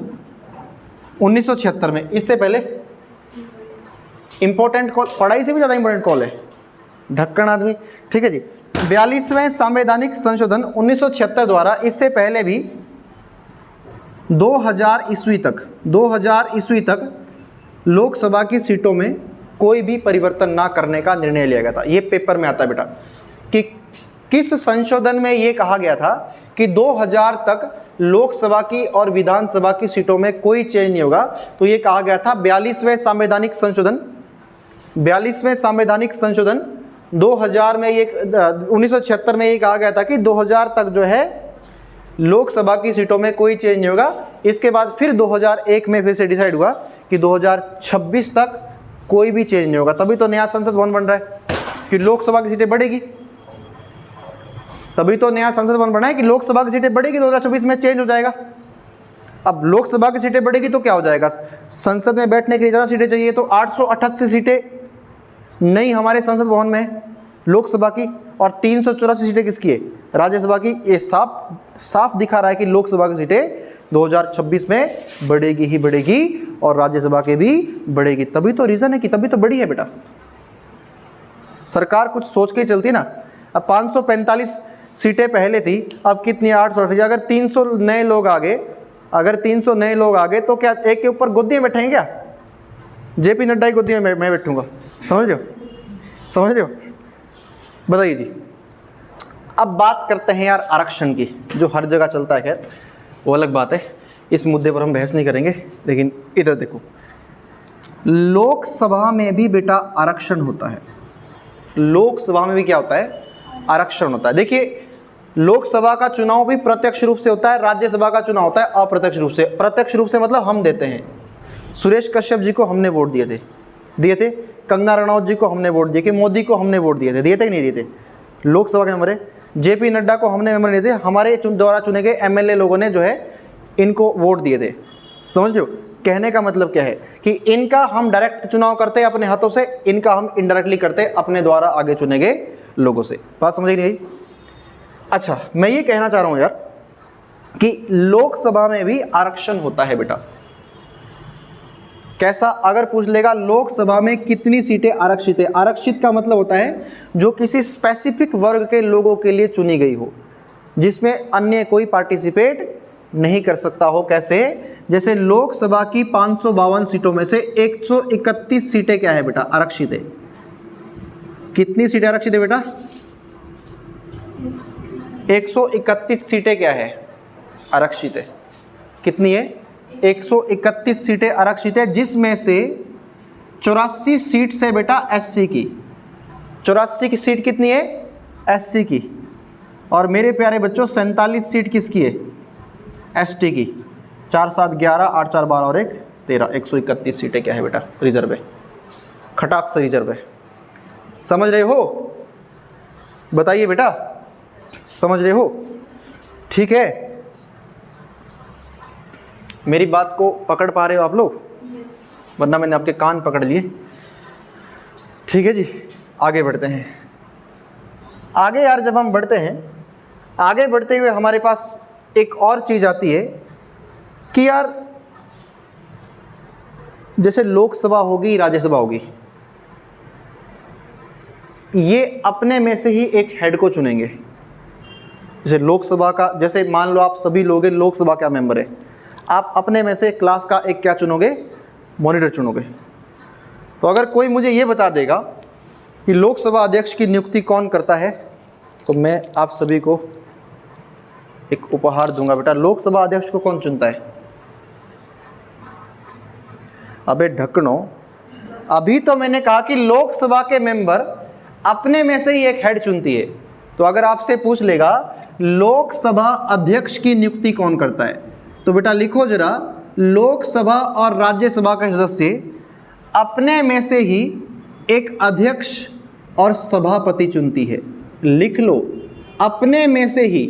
1976 में, इससे पहले इंपॉर्टेंट कॉल, पढ़ाई से भी ज़्यादा इंपॉर्टेंट कॉल है, ढक्कन आदमी। ठीक है जी, 42वें संवैधानिक संशोधन 1976 द्वारा इससे पहले भी 2000 ईस्वी तक लोकसभा की सीटों में कोई भी परिवर्तन ना करने का निर्णय लिया गया था। ये पेपर में आता है बेटा कि किस संशोधन में ये कहा गया था कि 2000 तक लोकसभा की और विधानसभा की सीटों में कोई चेंज नहीं होगा। तो ये कहा गया था 42वें संवैधानिक संशोधन 2000 में, ये 1976 में ये कहा गया था कि 2000 तक जो है लोकसभा की सीटों में कोई चेंज नहीं होगा। इसके बाद फिर 2001 में फिर से डिसाइड हुआ कि 2026 तक कोई भी चेंज नहीं होगा। तभी तो नया संसद भवन बन रहा है कि लोकसभा की सीटें बढ़ेगी। तभी तो नया संसद भवन बना है कि लोकसभा की सीटें बढ़ेगी, 2024 में चेंज हो जाएगा। अब लोकसभा की सीटें बढ़ेगी तो क्या हो जाएगा? संसद में बैठने के लिए ज़्यादा सीटें चाहिए, तो 888 सीटें नई हमारे संसद भवन में है लोकसभा की, और 384 सीटें किसकी है? राज्यसभा की। ये साफ दिखा रहा है कि लोकसभा की सीटें 2026 में बढ़ेगी ही बढ़ेगी और राज्यसभा के भी बढ़ेगी। तभी तो रीज़न है कि तभी तो बढ़ी है बेटा। सरकार कुछ सोच के ही चलती है ना। अब 545 सीटें पहले थी, अब कितनी? 800। अगर 300 नए लोग आ गए तो क्या एक के ऊपर गोदी में बैठेंगे क्या? जेपी नड्डा की गोदी में मैं बैठूंगा। समझ रहे हो? बताइए जी। अब बात करते हैं यार आरक्षण की, जो हर जगह चलता है। खैर वो अलग बात है, इस मुद्दे पर हम बहस नहीं करेंगे। लेकिन इधर देखो, लोकसभा में भी बेटा आरक्षण होता है। लोकसभा में भी क्या होता है? आरक्षण होता है। देखिए, लोकसभा का चुनाव भी प्रत्यक्ष रूप से होता है, राज्यसभा का चुनाव होता है अप्रत्यक्ष रूप से। प्रत्यक्ष रूप से मतलब हम देते हैं। सुरेश कश्यप जी को हमने वोट दिए थे, कंगना रनौत जी को हमने वोट दिए, कि मोदी को हमने वोट दिए थे कि नहीं दिए थे? लोकसभा के मेंबर है। जेपी नड्डा को हमने मेंबर दिए थे, हमारे द्वारा चुने गए एमएलए लोगों ने जो है इनको वोट दिए थे। समझ लो, कहने का मतलब क्या है कि इनका हम डायरेक्ट चुनाव करते हैं अपने हाथों से, इनका हम इनडायरेक्टली करते हैं अपने द्वारा आगे चुने गए लोगों से। बात समझ नहीं आई? अच्छा, मैं ये कहना चाह रहा हूं यार कि लोकसभा में भी आरक्षण होता है बेटा। कैसा? अगर पूछ लेगा लोकसभा में कितनी सीटें आरक्षित है? आरक्षित का मतलब होता है जो किसी स्पेसिफिक वर्ग के लोगों के लिए चुनी गई हो, जिसमें अन्य कोई पार्टिसिपेट नहीं कर सकता हो। कैसे? जैसे लोकसभा की 552 सीटों में से 131 सीटें क्या है बेटा? आरक्षित है। कितनी सीटें आरक्षित है बेटा? 131 सीटें क्या है? आरक्षित है। कितनी है? 131 सीटें आरक्षित है, जिसमें से 84 सीट है बेटा एससी की। 84 की सीट कितनी है? एससी की। और मेरे प्यारे बच्चों 47 सीट किसकी है? एसटी की। 4 7 11 8 4 12 और 1 13, 131 सीटें क्या है बेटा? रिजर्व है, खटाक से रिजर्व है। समझ रहे हो? बताइए बेटा, समझ रहे हो? ठीक है, मेरी बात को पकड़ पा रहे हो आप लोग? वरना मैंने आपके कान पकड़ लिए। ठीक है जी, आगे बढ़ते हैं। आगे यार जब हम बढ़ते हैं, आगे बढ़ते हुए हमारे पास एक और चीज़ आती है कि यार जैसे लोकसभा होगी, राज्यसभा होगी, ये अपने में से ही एक हेड को चुनेंगे। जैसे लोकसभा का, जैसे मान लो आप सभी लोग लोकसभा का मेंबर है, आप अपने में से क्लास का एक क्या चुनोगे, मॉनिटर चुनोगे। तो अगर कोई मुझे ये बता देगा कि लोकसभा अध्यक्ष की नियुक्ति कौन करता है, तो मैं आप सभी को एक उपहार दूंगा। बेटा लोकसभा अध्यक्ष को कौन चुनता है? अबे ढक्कनो, अभी तो मैंने कहा कि लोकसभा के मेंबर अपने में से ही एक हेड चुनती है। तो अगर आपसे पूछ लेगा लोकसभा अध्यक्ष की नियुक्ति कौन करता है, तो बेटा लिखो जरा, लोकसभा और राज्यसभा के सदस्य अपने में से ही एक अध्यक्ष और सभापति चुनती है। लिख लो, अपने में से ही।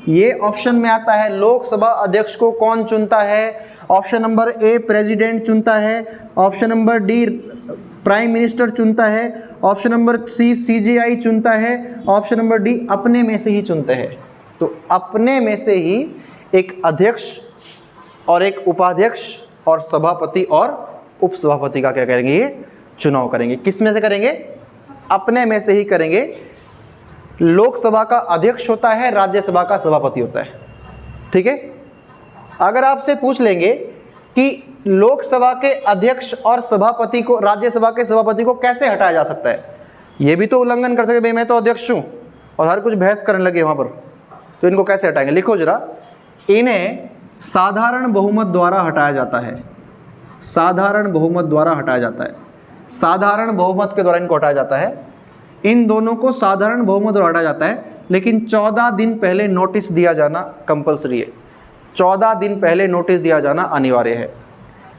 ये ऑप्शन में आता है लोकसभा अध्यक्ष को कौन चुनता है। ऑप्शन नंबर ए प्रेसिडेंट चुनता है, option number D prime minister चुनता है, ऑप्शन नंबर सी सीजीआई चुनता है, ऑप्शन नंबर डी अपने में से ही चुनते हैं। तो अपने में से ही एक अध्यक्ष और एक उपाध्यक्ष और सभापति और उपसभापति का क्या करेंगे, ये चुनाव करेंगे। किस में से करेंगे? अपने में से ही करेंगे। लोकसभा का अध्यक्ष होता है, राज्यसभा का सभापति होता है। ठीक है। अगर आपसे पूछ लेंगे कि लोकसभा के अध्यक्ष और सभापति को, राज्यसभा के सभापति को कैसे हटाया जा सकता है, ये भी तो उल्लंघन कर सके, भाई मैं तो अध्यक्ष हूँ और हर कुछ बहस करने लगे वहाँ पर, तो इनको कैसे हटाएंगे? लिखो जरा, इन्हें साधारण बहुमत द्वारा हटाया जाता है। साधारण बहुमत द्वारा हटाया जाता है। साधारण बहुमत के द्वारा इनको हटाया जाता है। इन दोनों को साधारण बहुमत द्वारा हटाया जाता है, लेकिन 14 दिन पहले नोटिस दिया जाना कंपलसरी है। 14 दिन पहले नोटिस दिया जाना अनिवार्य है।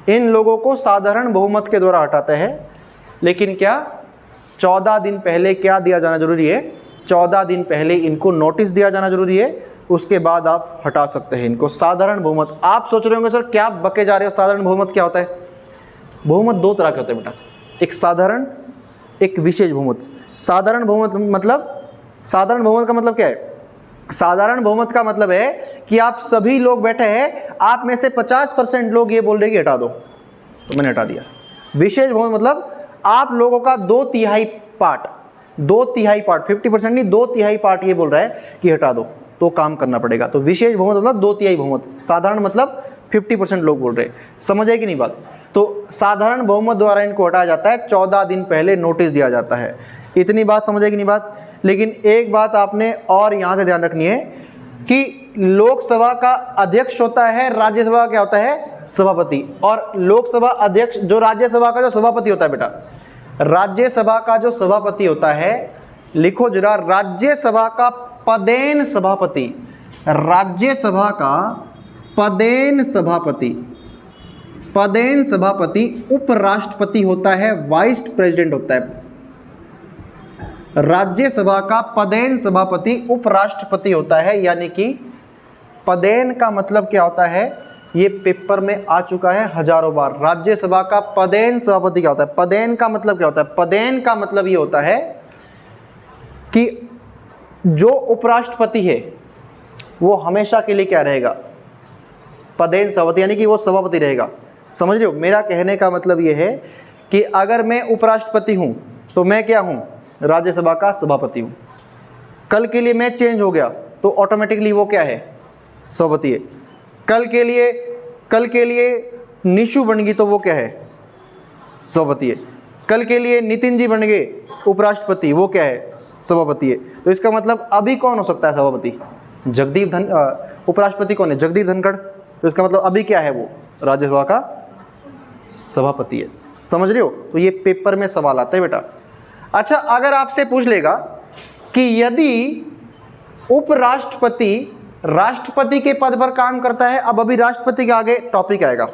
इन लोगों को साधारण बहुमत के द्वारा हटाते हैं, लेकिन क्या 14 दिन पहले क्या दिया जाना जरूरी है? 14 दिन पहले इनको नोटिस दिया जाना जरूरी है, उसके बाद आप हटा सकते हैं इनको। साधारण बहुमत, आप सोच रहे होंगे सर क्या बके जा रहे हो, साधारण बहुमत क्या होता है? बहुमत दो तरह के होते हैं बेटा, एक साधारण, एक विशेष बहुमत। साधारण बहुमत मतलब, साधारण बहुमत का मतलब क्या है? साधारण बहुमत का मतलब है कि आप सभी लोग बैठे हैं, आप में से 50% लोग ये बोल रहे कि हटा दो, तो मैंने हटा दिया। विशेष बहुमत मतलब आप लोगों का 2/3 पार्ट, 2/3 पार्ट, 50% नहीं, 2/3 पार्ट ये बोल रहा है कि हटा दो, तो काम करना पड़ेगा। तो विशेष बहुमत मतलब 2/3 बहुमत, साधारण मतलब 50% लोग बोल रहे हैं। समझ आए कि नहीं बात? तो साधारण बहुमत द्वारा इनको हटाया जाता है, 14 दिन पहले नोटिस दिया जाता है। इतनी बात समझ आए कि नहीं बात? लेकिन एक बात आपने और यहाँ से ध्यान रखनी है कि लोकसभा का अध्यक्ष होता है, राज्यसभा का क्या होता है? सभापति। और लोकसभा अध्यक्ष, जो राज्यसभा का जो सभापति होता है बेटा, राज्यसभा का जो सभापति होता है, लिखो जरा, राज्यसभा का पदेन सभापति, राज्यसभा का पदेन सभापति, पदेन सभापति उपराष्ट्रपति होता है, वाइस प्रेसिडेंट होता है। राज्यसभा का पदेन सभापति उपराष्ट्रपति होता है, यानी कि पदेन का मतलब क्या होता है, ये पेपर में आ चुका है हजारों बार। राज्यसभा का पदेन सभापति क्या होता है? पदेन का मतलब क्या होता है? पदेन का मतलब ये होता है कि जो उपराष्ट्रपति है वो हमेशा के लिए क्या रहेगा? पदेन सभापति, यानी कि वो सभापति रहेगा। समझ रहे हो? मेरा कहने का मतलब ये है कि अगर मैं उपराष्ट्रपति हूं तो मैं क्या हूं? राज्यसभा का सभापति हूं। कल के लिए मैं चेंज हो गया तो ऑटोमेटिकली वो क्या है? सभापति है। कल के लिए निशु बन गई तो वो क्या है? सभापति है। कल के लिए नितिन जी बन गए उपराष्ट्रपति, वो क्या है? सभापति है। तो इसका मतलब अभी कौन हो सकता है सभापति? उपराष्ट्रपति कौन है? जगदीप धनखड़। तो इसका मतलब अभी क्या है? वो राज्यसभा का सभापति है। समझ रहे हो? तो ये पेपर में सवाल आता है बेटा। अच्छा, अगर आपसे पूछ लेगा कि यदि उपराष्ट्रपति राष्ट्रपति के पद पर काम करता है, अब अभी राष्ट्रपति के आगे टॉपिक आएगा,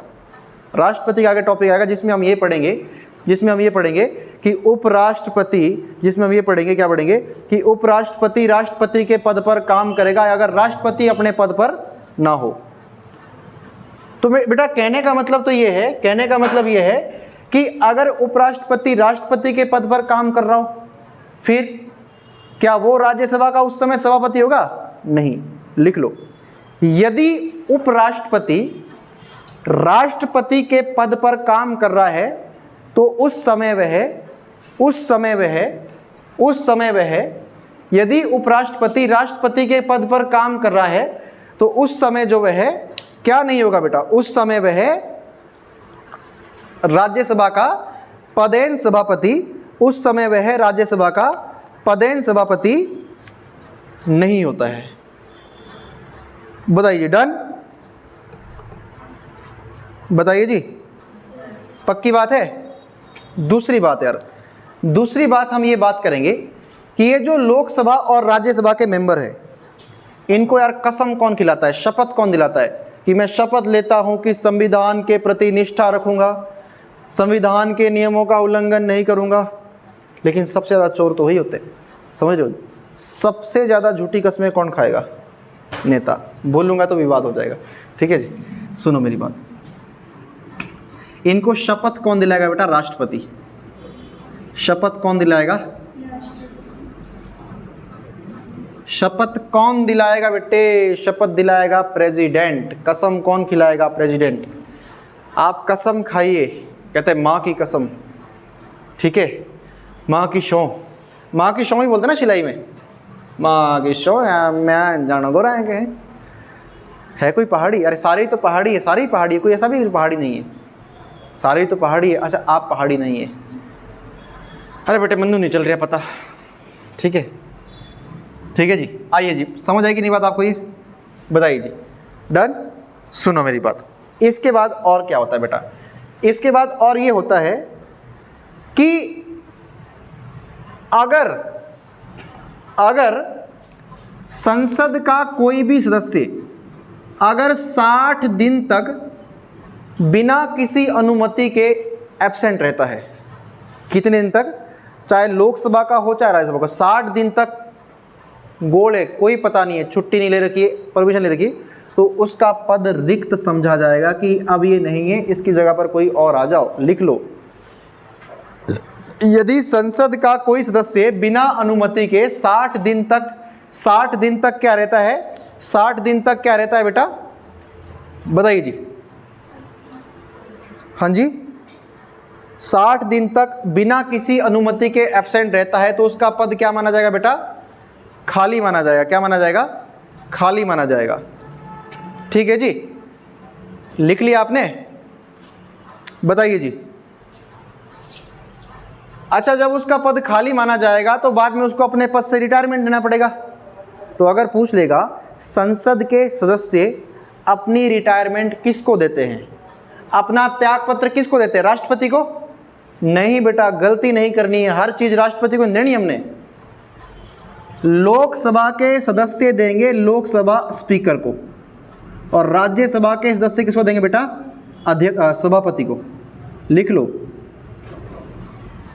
राष्ट्रपति के आगे टॉपिक आएगा जिसमें हम ये पढ़ेंगे कि उपराष्ट्रपति, जिसमें हम ये पढ़ेंगे, क्या पढ़ेंगे कि उपराष्ट्रपति राष्ट्रपति के पद पर काम करेगा अगर राष्ट्रपति अपने पद पर ना हो। तो बेटा कहने का मतलब तो ये है, कहने का मतलब ये है कि अगर उपराष्ट्रपति राष्ट्रपति के पद पर काम कर रहा हो, फिर क्या वो राज्यसभा का उस समय सभापति होगा? नहीं। लिख लो, यदि उपराष्ट्रपति राष्ट्रपति के पद पर काम कर रहा है तो उस समय वह यदि उपराष्ट्रपति राष्ट्रपति के पद पर काम कर रहा है तो उस समय जो वह क्या नहीं होगा बेटा, उस समय वह राज्यसभा का पदेन सभापति, उस समय वह राज्यसभा का पदेन सभापति नहीं होता है। बताइए, डन? बताइए जी, पक्की बात है? दूसरी बात यार, दूसरी बात हम ये बात करेंगे कि ये जो लोकसभा और राज्यसभा के मेंबर है, इनको यार कसम कौन खिलाता है, शपथ कौन दिलाता है कि मैं शपथ लेता हूं कि संविधान के प्रति निष्ठा रखूंगा, संविधान के नियमों का उल्लंघन नहीं करूंगा। लेकिन सबसे ज़्यादा चोर तो वही होते हैं, समझ रहे हो? सबसे ज़्यादा झूठी कस्में कौन खाएगा? नेता। बोलूँगा तो विवाद हो जाएगा, ठीक है जी? सुनो मेरी बात, इनको शपथ कौन दिलाएगा बेटा? राष्ट्रपति। शपथ कौन दिलाएगा? शपथ कौन दिलाएगा बेटे? शपथ दिलाएगा प्रेसिडेंट। कसम कौन खिलाएगा? प्रेसिडेंट। आप कसम खाइए, कहते हैं माँ की कसम, ठीक है? माँ की शौ, माँ की शौ ही बोलते ना सिलाई में, माँ की शौ। मैं जाना गो रहा है कोई पहाड़ी? अरे सारे ही तो पहाड़ी है, सारी ही पहाड़ी है, कोई ऐसा भी पहाड़ी नहीं है, सारे ही तो पहाड़ी है। अच्छा आप पहाड़ी नहीं है? अरे बेटे मन्नू नहीं चल रहा पता, ठीक है? ठीक है जी, आइए जी, समझ आएगी नहीं बात आपको? ये बताइए जी, डन? सुनो मेरी बात, इसके बाद और क्या होता है बेटा? इसके बाद और ये होता है कि अगर संसद का कोई भी सदस्य अगर 60 दिन तक बिना किसी अनुमति के एब्सेंट रहता है, कितने दिन तक? चाहे लोकसभा का हो चाहे राज्यसभा का, 60 दिन तक गोल है, कोई पता नहीं है, छुट्टी नहीं ले रखी है, परमिशन ले रखी है, तो उसका पद रिक्त समझा जाएगा कि अब ये नहीं है, इसकी जगह पर कोई और आ जाओ। लिख लो, यदि संसद का कोई सदस्य बिना अनुमति के 60 दिन तक क्या रहता है? 60 दिन तक क्या रहता है बेटा? बताइए जी। हाँ जी, 60 दिन तक बिना किसी अनुमति के एब्सेंट रहता है, तो उसका पद क्या माना जाएगा बेटा? खाली माना जाएगा। क्या माना जाएगा? खाली माना जाएगा। ठीक है जी, लिख लिया आपने? बताइए जी। अच्छा, जब उसका पद खाली माना जाएगा तो बाद में उसको अपने पद से रिटायरमेंट देना पड़ेगा। तो अगर पूछ लेगा संसद के सदस्य अपनी रिटायरमेंट किसको देते हैं, अपना त्याग पत्र किसको देते हैं? राष्ट्रपति को? नहीं बेटा, गलती नहीं करनी है, हर चीज राष्ट्रपति को देनी हमने। लोकसभा के सदस्य देंगे लोकसभा स्पीकर को, और राज्यसभा के सदस्य किसको देंगे बेटा? सभापति को। लिख लो,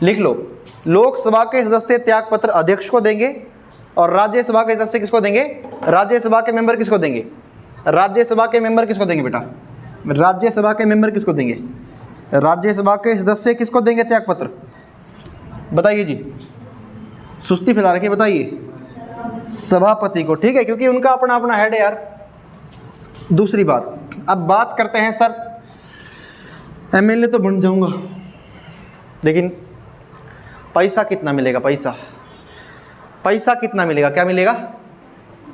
लिख लो, लोकसभा के सदस्य त्याग पत्र अध्यक्ष को देंगे, और राज्यसभा के सदस्य किसको देंगे? राज्यसभा के मेंबर किसको देंगे? राज्यसभा के मेंबर किसको देंगे बेटा? राज्यसभा के मेंबर किसको देंगे? राज्यसभा के सदस्य किसको देंगे त्याग पत्र? बताइए जी, सुस्ती फैला रखी, बताइए। सभापति को, ठीक है, क्योंकि उनका अपना अपना हेड है यार। दूसरी बात, अब बात करते हैं सर एमएलए तो बन जाऊंगा, लेकिन पैसा कितना मिलेगा? पैसा कितना मिलेगा? क्या मिलेगा?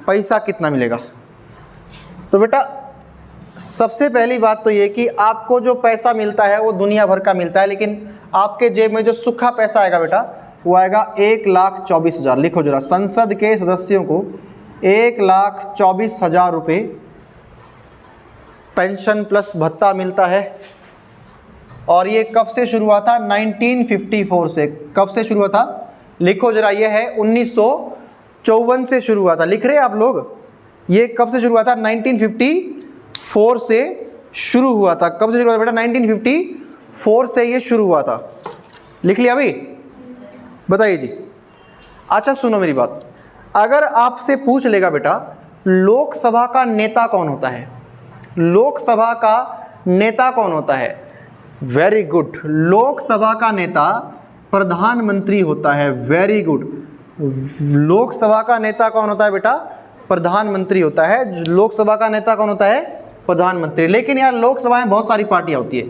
पैसा कितना मिलेगा? तो बेटा सबसे पहली बात तो ये कि आपको जो पैसा मिलता है वो दुनिया भर का मिलता है, लेकिन आपके जेब में जो सूखा पैसा आएगा बेटा वो आएगा 1,24,000। लिखो जरा, संसद के सदस्यों को 1,24,000 रुपये पेंशन प्लस भत्ता मिलता है। और ये कब से शुरू हुआ था? 1954 से। कब से शुरू हुआ था? लिखो जरा, ये है 1954 से शुरू हुआ था। लिख रहे हैं आप लोग? ये कब से शुरू हुआ था? 1954 से शुरू हुआ था। कब से शुरू हुआ था बेटा? 1954 से ये शुरू हुआ था। लिख लिया अभी? बताइए जी। अच्छा सुनो मेरी बात, अगर आपसे पूछ लेगा बेटा लोकसभा का नेता कौन होता है? लोकसभा का नेता कौन होता है? वेरी गुड, लोकसभा का नेता प्रधानमंत्री होता है। वेरी गुड, लोकसभा का नेता कौन होता है बेटा? प्रधानमंत्री होता है। लोकसभा का नेता कौन होता है? प्रधानमंत्री। लेकिन यार लोकसभा में बहुत सारी पार्टियां होती है,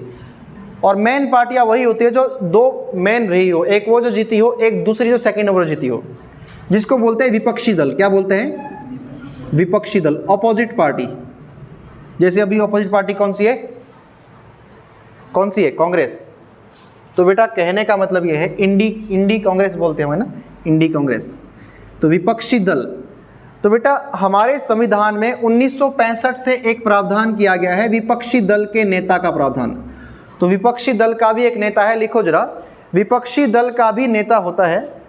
और मेन पार्टियां वही होती है जो दो मेन रही हो, एक वो जो जीती हो, एक दूसरी जो सेकंड नंबर जीती हो, जिसको बोलते हैं विपक्षी दल। क्या बोलते हैं? विपक्षी दल, अपोजिट पार्टी। जैसे अभी अपोजिट पार्टी कौन सी है, कौन सी है, कांग्रेस। तो बेटा कहने का मतलब ये है, इंडी कांग्रेस बोलते हैं हम, है ना, इंडी कांग्रेस। तो विपक्षी दल, तो बेटा हमारे संविधान में 1965 से एक प्रावधान किया गया है विपक्षी दल के नेता का प्रावधान। तो विपक्षी दल का भी एक नेता है, लिखो जरा, विपक्षी दल का भी नेता होता है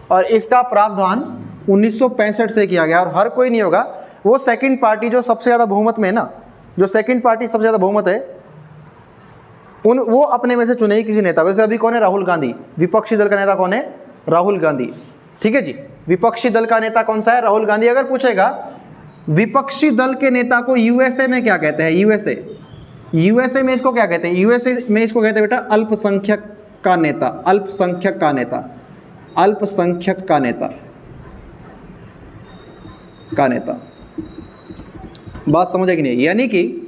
और इसका प्रावधान 1965 से किया गया। और हर कोई नहीं होगा, वो सेकंड पार्टी जो सबसे ज़्यादा बहुमत में है ना, जो सेकंड पार्टी सबसे ज़्यादा बहुमत है, वो अपने में से चुनेगी किसी नेता। वैसे अभी कौन है, राहुल गांधी। विपक्षी दल का नेता कौन है, राहुल गांधी। ठीक है जी, विपक्षी दल का नेता कौन सा है, राहुल गांधी। अगर पूछेगा विपक्षी दल के नेता को यूएसए में क्या कहते हैं, यूएसए में इसको क्या कहते हैं, यूएसए में इसको कहते हैं बेटा अल्पसंख्यक का नेता, अल्पसंख्यक का नेता, अल्पसंख्यक का नेता, का नेता। बात समझ कि नहीं? यानी कि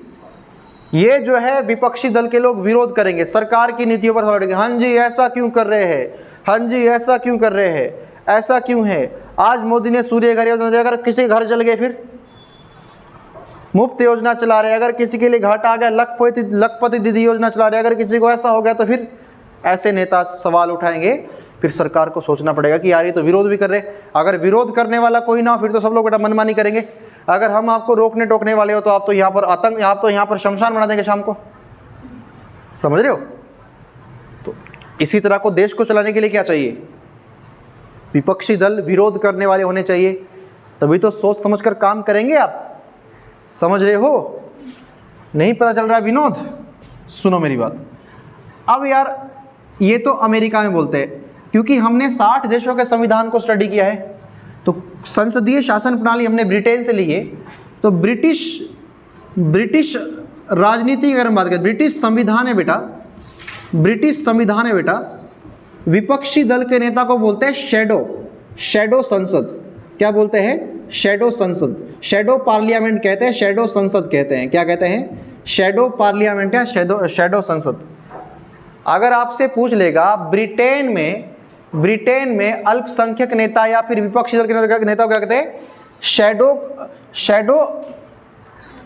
ये जो है विपक्षी दल के लोग विरोध करेंगे, सरकार की नीतियों पर सवाल उठाएंगे। हाँ जी ऐसा क्यों कर रहे हैं, हाँ जी ऐसा क्यों कर रहे हैं, ऐसा क्यों है। आज मोदी ने सूर्य घर योजना, अगर किसी के घर जल गए फिर मुफ्त योजना चला रहे हैं, अगर किसी के लिए घाटा आ गया लखपति दीदी योजना चला रहे हैं, अगर किसी को ऐसा हो गया तो फिर ऐसे नेता सवाल उठाएंगे। फिर सरकार को सोचना पड़ेगा कि यार ये तो विरोध भी कर रहे। अगर विरोध करने वाला कोई ना हो फिर तो सब लोग बेटा मनमानी करेंगे। अगर हम आपको रोकने टोकने वाले हो तो आप तो यहाँ पर आतंक, आप तो यहाँ पर शमशान बना देंगे शाम को, समझ रहे हो। तो इसी तरह को देश को चलाने के लिए क्या चाहिए, विपक्षी दल विरोध करने वाले होने चाहिए, तभी तो सोच समझकर काम करेंगे। आप समझ रहे हो, नहीं पता चल रहा है विनोद? सुनो मेरी बात। अब यार ये तो अमेरिका में बोलते हैं, क्योंकि हमने 60 देशों के संविधान को स्टडी किया है। तो संसदीय शासन प्रणाली हमने ब्रिटेन से ली है। तो ब्रिटिश राजनीति अगर हम बात करें, ब्रिटिश संविधान है बेटा, ब्रिटिश संविधान है बेटा, विपक्षी दल के नेता को बोलते हैं शैडो संसद। क्या बोलते हैं, शैडो संसद, शैडो पार्लियामेंट कहते हैं, शैडो संसद कहते हैं। क्या कहते हैं, शैडो पार्लियामेंट या शैडो संसद। अगर आपसे पूछ लेगा ब्रिटेन में अल्पसंख्यक नेता या फिर विपक्षी दल के नेता को क्या कहते हैं, शैडो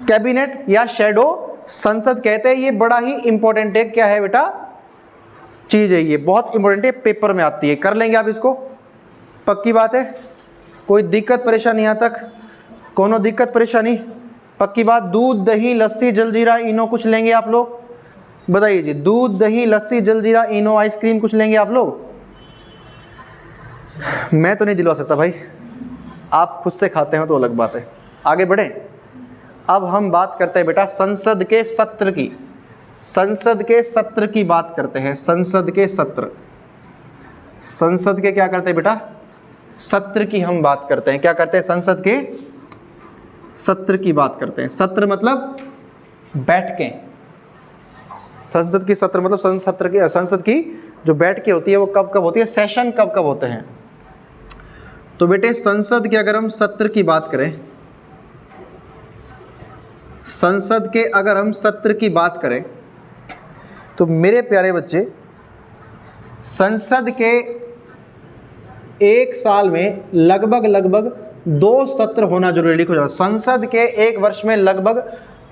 कैबिनेट या शैडो संसद कहते हैं। ये बड़ा ही इंपॉर्टेंट है, क्या है बेटा, चीज़ है, ये बहुत इंपॉर्टेंट है, पेपर में आती है। कर लेंगे आप इसको, पक्की बात है, कोई दिक्कत परेशानी यहाँ तक, कोनो दिक्कत परेशानी, पक्की बात। दूध दही लस्सी जलजीरा इनो कुछ लेंगे आप लोग, बताइए जी, दूध दही लस्सी जलजीरा इनो आइसक्रीम कुछ लेंगे आप लोग? मैं तो नहीं दिलवा सकता भाई, आप खुद से खाते हो तो अलग बात है। आगे बढ़ें। अब हम बात करते हैं बेटा संसद के सत्र की, संसद के सत्र की बात करते हैं। संसद के सत्र, संसद के क्या करते हैं बेटा, सत्र की हम बात करते हैं। क्या करते हैं, संसद के सत्र की बात करते हैं। सत्र मतलब बैठकें, संसद की सत्र मतलब संसद की जो बैठकें होती है वो कब कब होती है, सेशन कब कब होते हैं। तो बेटे संसद के अगर हम सत्र की बात करें, संसद के अगर हम सत्र की बात करें तो मेरे प्यारे बच्चे, संसद के एक साल में लगभग 2 सत्र होना जरूरी। लिखो जरा, संसद के एक वर्ष में लगभग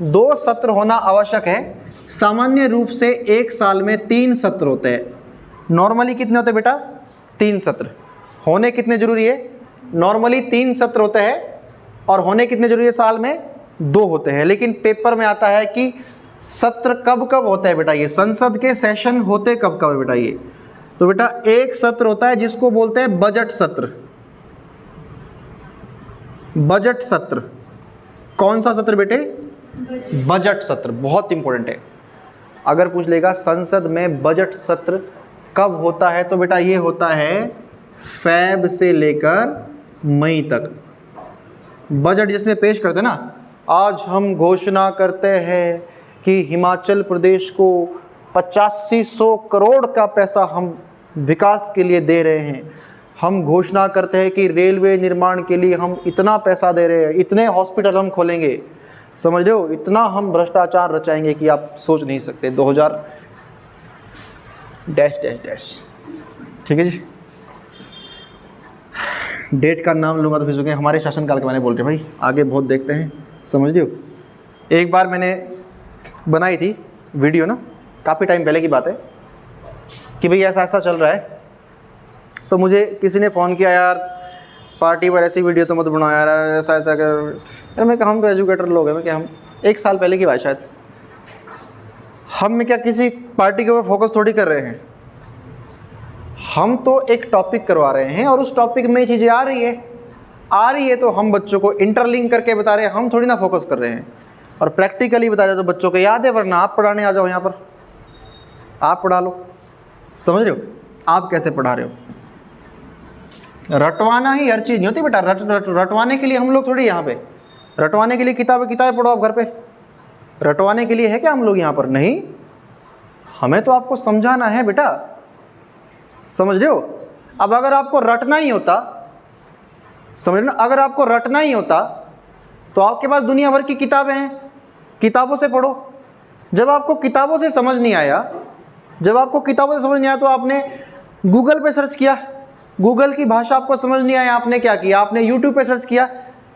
2 सत्र होना आवश्यक है। सामान्य रूप से एक साल में 3 सत्र होते हैं। नॉर्मली कितने होते हैं बेटा, 3 सत्र। होने कितने जरूरी है, नॉर्मली 3 सत्र होते हैं और होने कितने जरूरी है, साल में 2 होते हैं। लेकिन पेपर में आता है कि सत्र कब कब होता है बेटा, ये संसद के सेशन होते कब कब है बेटा ये। तो बेटा एक सत्र होता है जिसको बोलते हैं बजट सत्र। बजट सत्र, कौन सा सत्र बेटे, बजट सत्र, बहुत इंपॉर्टेंट है। अगर पूछ लेगा संसद में बजट सत्र कब होता है, तो बेटा ये होता है फैब से लेकर मई तक। बजट जिसमें पेश करते हैं ना, आज हम घोषणा करते हैं कि हिमाचल प्रदेश को 8500 करोड़ का पैसा हम विकास के लिए दे रहे हैं। हम घोषणा करते हैं कि रेलवे निर्माण के लिए हम इतना पैसा दे रहे हैं, इतने हॉस्पिटल हम खोलेंगे, समझ रहे हो, इतना हम भ्रष्टाचार रचाएंगे कि आप सोच नहीं सकते। 2000 डैश। ठीक है जी, डेट का नाम लूँगा तो फिर हमारे शासनकाल के बारे में बोल रहे भाई, आगे बहुत देखते हैं, समझ रहे हो। एक बार मैंने बनाई थी वीडियो ना, काफ़ी टाइम पहले की बात है, कि भाई ऐसा ऐसा चल रहा है। तो मुझे किसी ने फ़ोन किया, यार पार्टी पर ऐसी वीडियो तो मत बनाओ यार, ऐसा ऐसा कर। यार मैं कहा हम तो एजुकेटर लोग हैं, मैं क्या, हम 1 साल पहले की बात शायद, हम में क्या किसी पार्टी के ऊपर फोकस थोड़ी कर रहे हैं, हम तो एक टॉपिक करवा रहे हैं और उस टॉपिक में चीज़ें आ रही है तो हम बच्चों को इंटरलिंक करके बता रहे हैं, हम थोड़ी ना फोकस कर रहे हैं। और प्रैक्टिकली बता जाए तो बच्चों को याद है, वरना आप पढ़ाने आ जाओ यहाँ पर, आप पढ़ा लो। समझ रहे हो आप कैसे पढ़ा रहे हो? रटवाना ही हर चीज़ नहीं होती बेटा। रटवाने के लिए हम लोग थोड़ी यहाँ पे, रटवाने के लिए किताबें पढ़ो आप घर पे, रटवाने के लिए है क्या हम लोग यहाँ पर? नहीं, हमें तो आपको समझाना है बेटा, समझ रहे हो? अब अगर आपको रटना ही होता, समझ लो, अगर आपको रटना ही होता तो आपके पास दुनिया भर की किताबें हैं, किताबों से पढ़ो। जब आपको किताबों से समझ नहीं आया, तो आपने गूगल पे सर्च किया, गूगल की भाषा आपको समझ नहीं आया, आपने क्या किया, आपने यूट्यूब पे सर्च किया,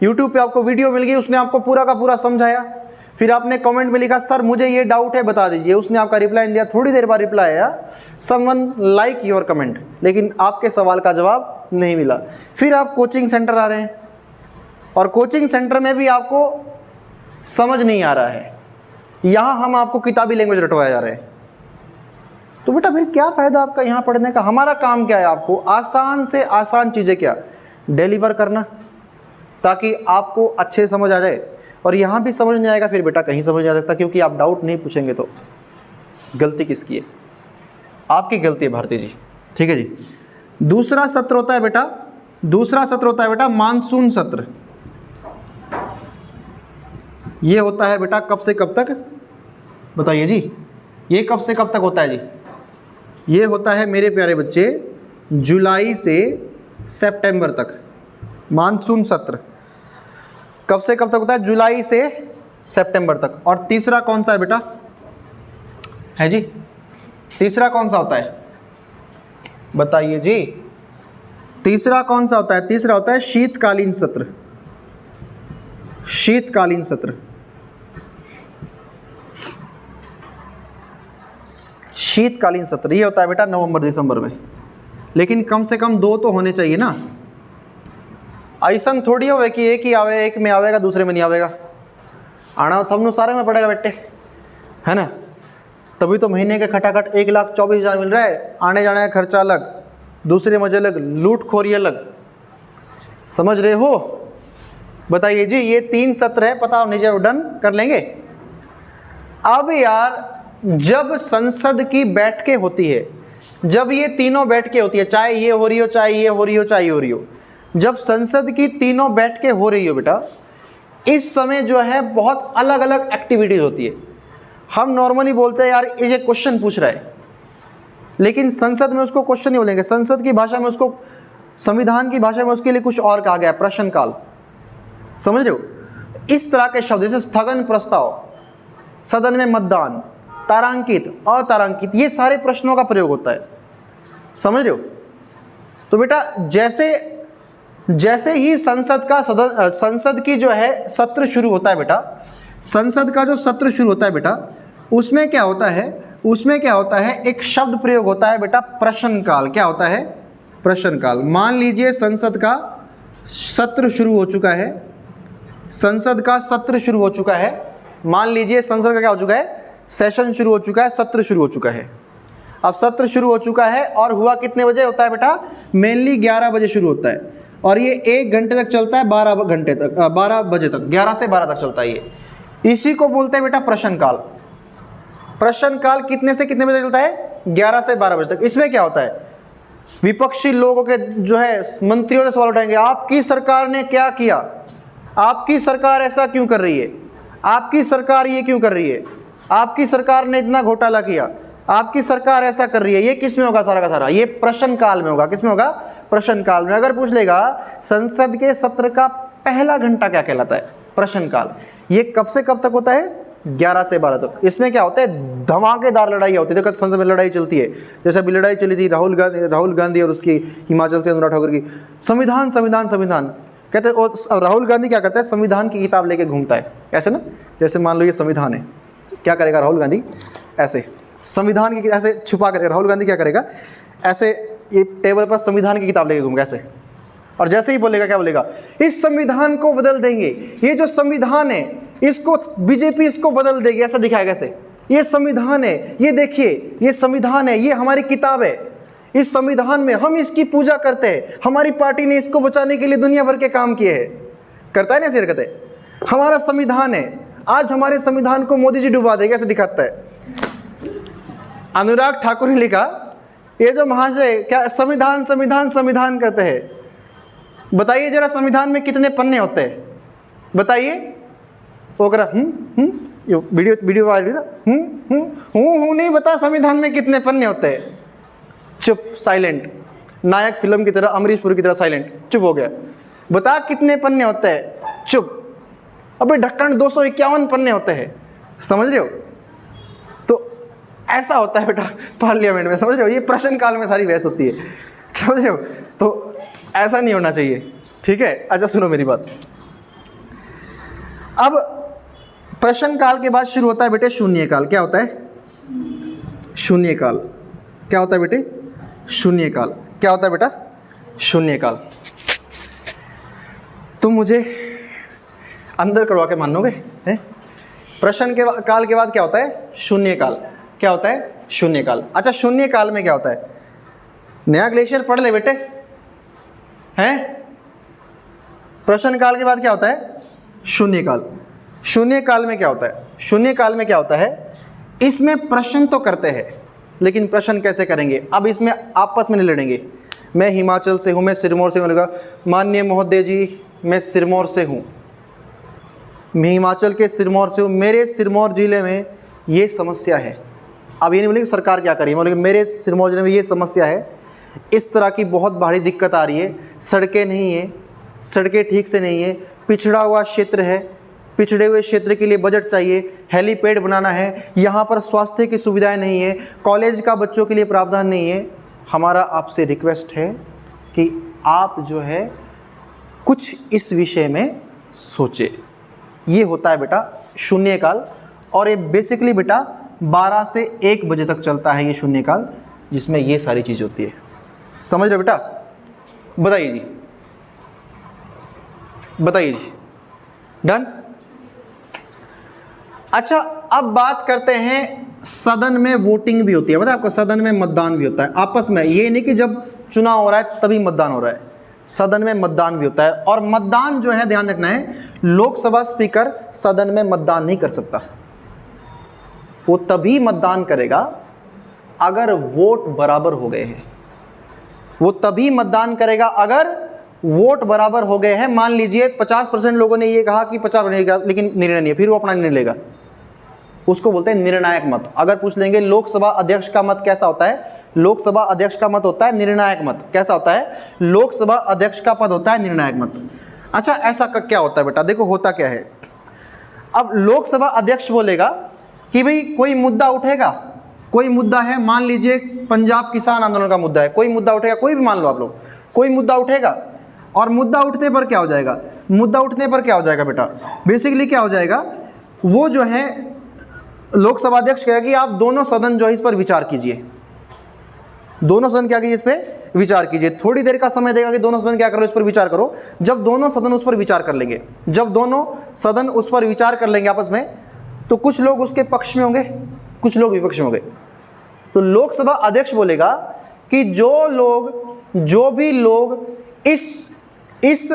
यूट्यूब पे आपको वीडियो मिल गई, उसने आपको पूरा का पूरा समझाया। फिर आपने कमेंट में लिखा सर मुझे ये डाउट है बता दीजिए, उसने आपका रिप्लाई दिया, थोड़ी देर बाद रिप्लाई आया समवन लाइक योर कमेंट, लेकिन आपके सवाल का जवाब नहीं मिला। फिर आप कोचिंग सेंटर आ रहे हैं और कोचिंग सेंटर में भी आपको समझ नहीं आ रहा है, यहाँ हम आपको किताबी लैंग्वेज रटवाए जा रहे हैं। तो बेटा फिर क्या फ़ायदा आपका यहाँ पढ़ने का? हमारा काम क्या है? आपको आसान से आसान चीज़ें क्या डिलीवर करना, ताकि आपको अच्छे समझ आ जाए। और यहाँ भी समझ नहीं आएगा फिर बेटा कहीं समझ नहीं आ सकता, क्योंकि आप डाउट नहीं पूछेंगे तो गलती किसकी है? आपकी गलती है भारती जी, ठीक है जी। दूसरा सत्र होता है बेटा मानसून सत्र। ये होता है बेटा कब से कब तक बताइए जी? ये कब से कब तक होता है जी? ये होता है मेरे प्यारे बच्चे जुलाई से सितंबर तक। मानसून सत्र कब से कब तक होता है? जुलाई से सितंबर तक। और तीसरा कौन सा है बेटा? है जी, तीसरा कौन सा होता है बताइए जी? तीसरा कौन सा होता है? तीसरा होता है शीतकालीन सत्र। शीतकालीन सत्र, शीतकालीन सत्र ये होता है बेटा नवंबर दिसंबर में। लेकिन कम से कम 2 तो होने चाहिए ना, ऐसा थोड़ी हो कि एक ही आवे, एक में आवेगा दूसरे में नहीं आवेगा। आना थमनु सारे में पड़ेगा बेटे, है ना? तभी तो महीने के खटाखट 1,24,000 मिल रहा है। आने जाने का खर्चा अलग, दूसरे मजे अलग, लूटखोरी अलग, समझ रहे हो? बताइए जी, ये 3 सत्र है, पता होने चाहिए, डन कर लेंगे। अब यार जब संसद की बैठकें होती है, जब ये तीनों बैठकें होती है, चाहे ये हो रही हो, चाहे ये हो रही हो, चाहे ये हो रही हो, जब संसद की तीनों बैठकें हो रही हो बेटा, इस समय जो है बहुत अलग अलग एक्टिविटीज होती है। हम नॉर्मली बोलते हैं यार ये क्वेश्चन पूछ रहा है, लेकिन संसद में उसको क्वेश्चन नहीं बोलेंगे, संसद की भाषा में उसको, संविधान की भाषा में उसके लिए कुछ और कहा गया है, प्रश्नकाल। समझ रहे हो? इस तरह के शब्द जैसे स्थगन प्रस्ताव, सदन में मतदान, तारांकित, अतारांकित, ये सारे प्रश्नों का प्रयोग होता है। समझ रहे हो? तो बेटा जैसे ही संसद की जो है सत्र शुरू होता है बेटा, संसद का जो सत्र शुरू होता है बेटा, उसमें क्या होता है? एक शब्द प्रयोग होता है बेटा, प्रश्नकाल। क्या होता है? प्रश्नकाल। मान लीजिए संसद का सत्र शुरू हो चुका है, संसद का सत्र शुरू हो चुका है, मान लीजिए संसद का क्या हो चुका है? सेशन शुरू हो चुका है, सत्र शुरू हो चुका है। अब सत्र शुरू हो चुका है और हुआ कितने बजे होता है बेटा? मेनली 11 बजे शुरू होता है और ये 1 घंटे तक चलता है, 12 घंटे तक, 12 बजे तक, 11 से 12 तक चलता है ये। इसी को बोलते हैं बेटा प्रश्नकाल। प्रश्नकाल कितने से कितने बजे चलता है? 11 से 12 बजे तक। इसमें क्या होता है? विपक्षी लोगों के जो है मंत्रियों से सवाल उठाएंगे, आपकी सरकार ने क्या किया, आपकी सरकार ऐसा क्यों कर रही है, आपकी सरकार ये क्यों कर रही है, आपकी सरकार ने इतना घोटाला किया, आपकी सरकार ऐसा कर रही है। ये किस में होगा? सारा का सारा ये प्रश्नकाल में होगा। किस में होगा? प्रश्नकाल में। अगर पूछ लेगा संसद के सत्र का पहला घंटा क्या कहलाता है? प्रश्नकाल। ये कब से कब तक होता है? 11 से 12 तक। इसमें क्या होता है? धमाकेदार लड़ाई होती है। देखो संसद में लड़ाई चलती है, जैसे अभी लड़ाई चली थी राहुल गांधी और उसकी हिमाचल से अनुराग ठाकुर की, संविधान संविधान संविधान कहते हैं। राहुल गांधी क्या करता है? संविधान की किताब लेके घूमता है, ऐसे ना, जैसे मान लो ये संविधान है, क्या करेगा राहुल गांधी, ऐसे संविधान की ऐसे छुपा करेगा। राहुल गांधी क्या करेगा, ऐसे ये टेबल पर संविधान की किताब लेके घूमेगा ऐसे, और जैसे ही बोलेगा क्या बोलेगा, इस संविधान को बदल देंगे, ये जो संविधान है इसको बीजेपी इसको बदल देगी, ऐसा दिखाएगा ऐसे, ये संविधान है, ये देखिए ये संविधान है, ये हमारी किताब है, इस संविधान में हम इसकी पूजा करते हैं, हमारी पार्टी ने इसको बचाने के लिए दुनिया भर के काम किए हैं। करता है ना ऐसी हरकतें, हमारा संविधान है, आज हमारे संविधान को मोदी जी डुबा देंगे, ऐसे दिखाता है। अनुराग ठाकुर ने लिखा, ये जो महाशय क्या संविधान संविधान संविधान कहते हैं, बताइए जरा संविधान में कितने पन्ने होते हैं, बताइए। वो करा वीडियो वायरल नहीं बता संविधान में कितने पन्ने होते हैं, चुप, साइलेंट, नायक फिल्म की तरह, अमरीश पुरी की तरह साइलेंट, चुप हो गया। बता कितने पन्ने होते हैं, चुप। अबे ढक्कन 251 पन्ने होते हैं, समझ रहे हो। तो ऐसा होता है बेटा पार्लियामेंट में, समझ रहे हो, ये प्रश्नकाल में सारी बहस होती है, समझ रहे हो। तो ऐसा नहीं होना चाहिए, ठीक है। अच्छा सुनो मेरी बात, अब प्रश्नकाल के बाद शुरू होता है बेटे शून्यकाल। क्या होता है शून्यकाल, क्या होता है बेटे शून्यकाल, क्या होता है बेटा शून्यकाल। तुम मुझे अंदर करवा के मानोगे हैं। प्रश्न के काल के बाद क्या होता है शून्यकाल, क्या होता है शून्यकाल। अच्छा शून्यकाल में क्या होता है, नया ग्लेशियर पढ़ ले बेटे हैं। प्रश्न काल के बाद क्या होता है शून्यकाल। शून्यकाल में क्या होता है, शून्यकाल में क्या होता है, इसमें प्रश्न तो करते हैं लेकिन प्रश्न कैसे करेंगे, अब इसमें आपस में नहीं लड़ेंगे। मैं हिमाचल से हूँ, मैं सिरमौर से हूँ, माननीय महोदय जी मैं सिरमौर से हूँ, मैं हिमाचल के सिरमौर से हूँ, मेरे सिरमौर ज़िले में ये समस्या है। अब ये नहीं बोलेंगे सरकार क्या करिए, बोलेंगे मेरे सिरमौर ज़िले में ये समस्या है, इस तरह की बहुत भारी दिक्कत आ रही है, सड़कें नहीं है, सड़कें ठीक से नहीं है, पिछड़ा हुआ क्षेत्र है, पिछड़े हुए क्षेत्र के लिए बजट चाहिए, हेलीपैड बनाना है, यहाँ पर स्वास्थ्य की सुविधाएं नहीं है, कॉलेज का बच्चों के लिए प्रावधान नहीं है। हमारा आपसे रिक्वेस्ट है कि आप जो है कुछ इस विषय में सोचें। ये होता है बेटा शून्यकाल, और ये बेसिकली बेटा 12 से 1 बजे तक चलता है ये शून्यकाल, जिसमें ये सारी चीज़ होती है। समझ रहे बेटा, बताइए जी, बताइए जी, डन। अच्छा अब बात करते हैं, सदन में वोटिंग भी होती है, पता है आपको, सदन में मतदान भी होता है आपस में। ये नहीं कि जब चुनाव हो रहा है तभी मतदान हो रहा है, सदन में मतदान भी होता है। और मतदान जो है ध्यान रखना है, लोकसभा स्पीकर सदन में मतदान नहीं कर सकता, वो तभी मतदान करेगा अगर वोट बराबर हो गए हैं, वो तभी मतदान करेगा अगर वोट बराबर हो गए हैं। मान लीजिए 50% लोगों ने ये कहा कि 50% लेकिन निर्णय नहीं है, फिर वो अपना निर्णय लेगा, उसको बोलते हैं निर्णायक मत। अगर पूछ लेंगे लोकसभा अध्यक्ष का मत कैसा होता है, लोकसभा अध्यक्ष का मत होता है निर्णायक मत। कैसा होता है, लोकसभा अध्यक्ष का पद होता है निर्णायक मत। अच्छा ऐसा क्या होता है बेटा, देखो होता क्या है। अब लोकसभा अध्यक्ष बोलेगा कि भाई कोई मुद्दा उठेगा, कोई मुद्दा है, मान लीजिए पंजाब किसान आंदोलन का मुद्दा है, कोई मुद्दा उठेगा, कोई भी मान लो आप लोग, कोई मुद्दा उठेगा, और मुद्दा उठने पर क्या हो जाएगा, मुद्दा उठने पर क्या हो जाएगा बेटा, बेसिकली क्या हो जाएगा, वो जो है लोकसभा अध्यक्ष कहेगा कि आप दोनों सदन जो है इस पर विचार कीजिए, दोनों सदन क्या कीजिए, इस पर विचार कीजिए। थोड़ी देर का समय देगा कि दोनों सदन क्या करो, इस पर विचार करो। जब दोनों सदन उस पर विचार कर लेंगे, जब दोनों सदन उस पर विचार कर लेंगे आपस में, तो कुछ लोग उसके पक्ष में होंगे, कुछ लोग विपक्ष में होंगे। तो लोकसभा अध्यक्ष बोलेगा कि जो भी लोग इस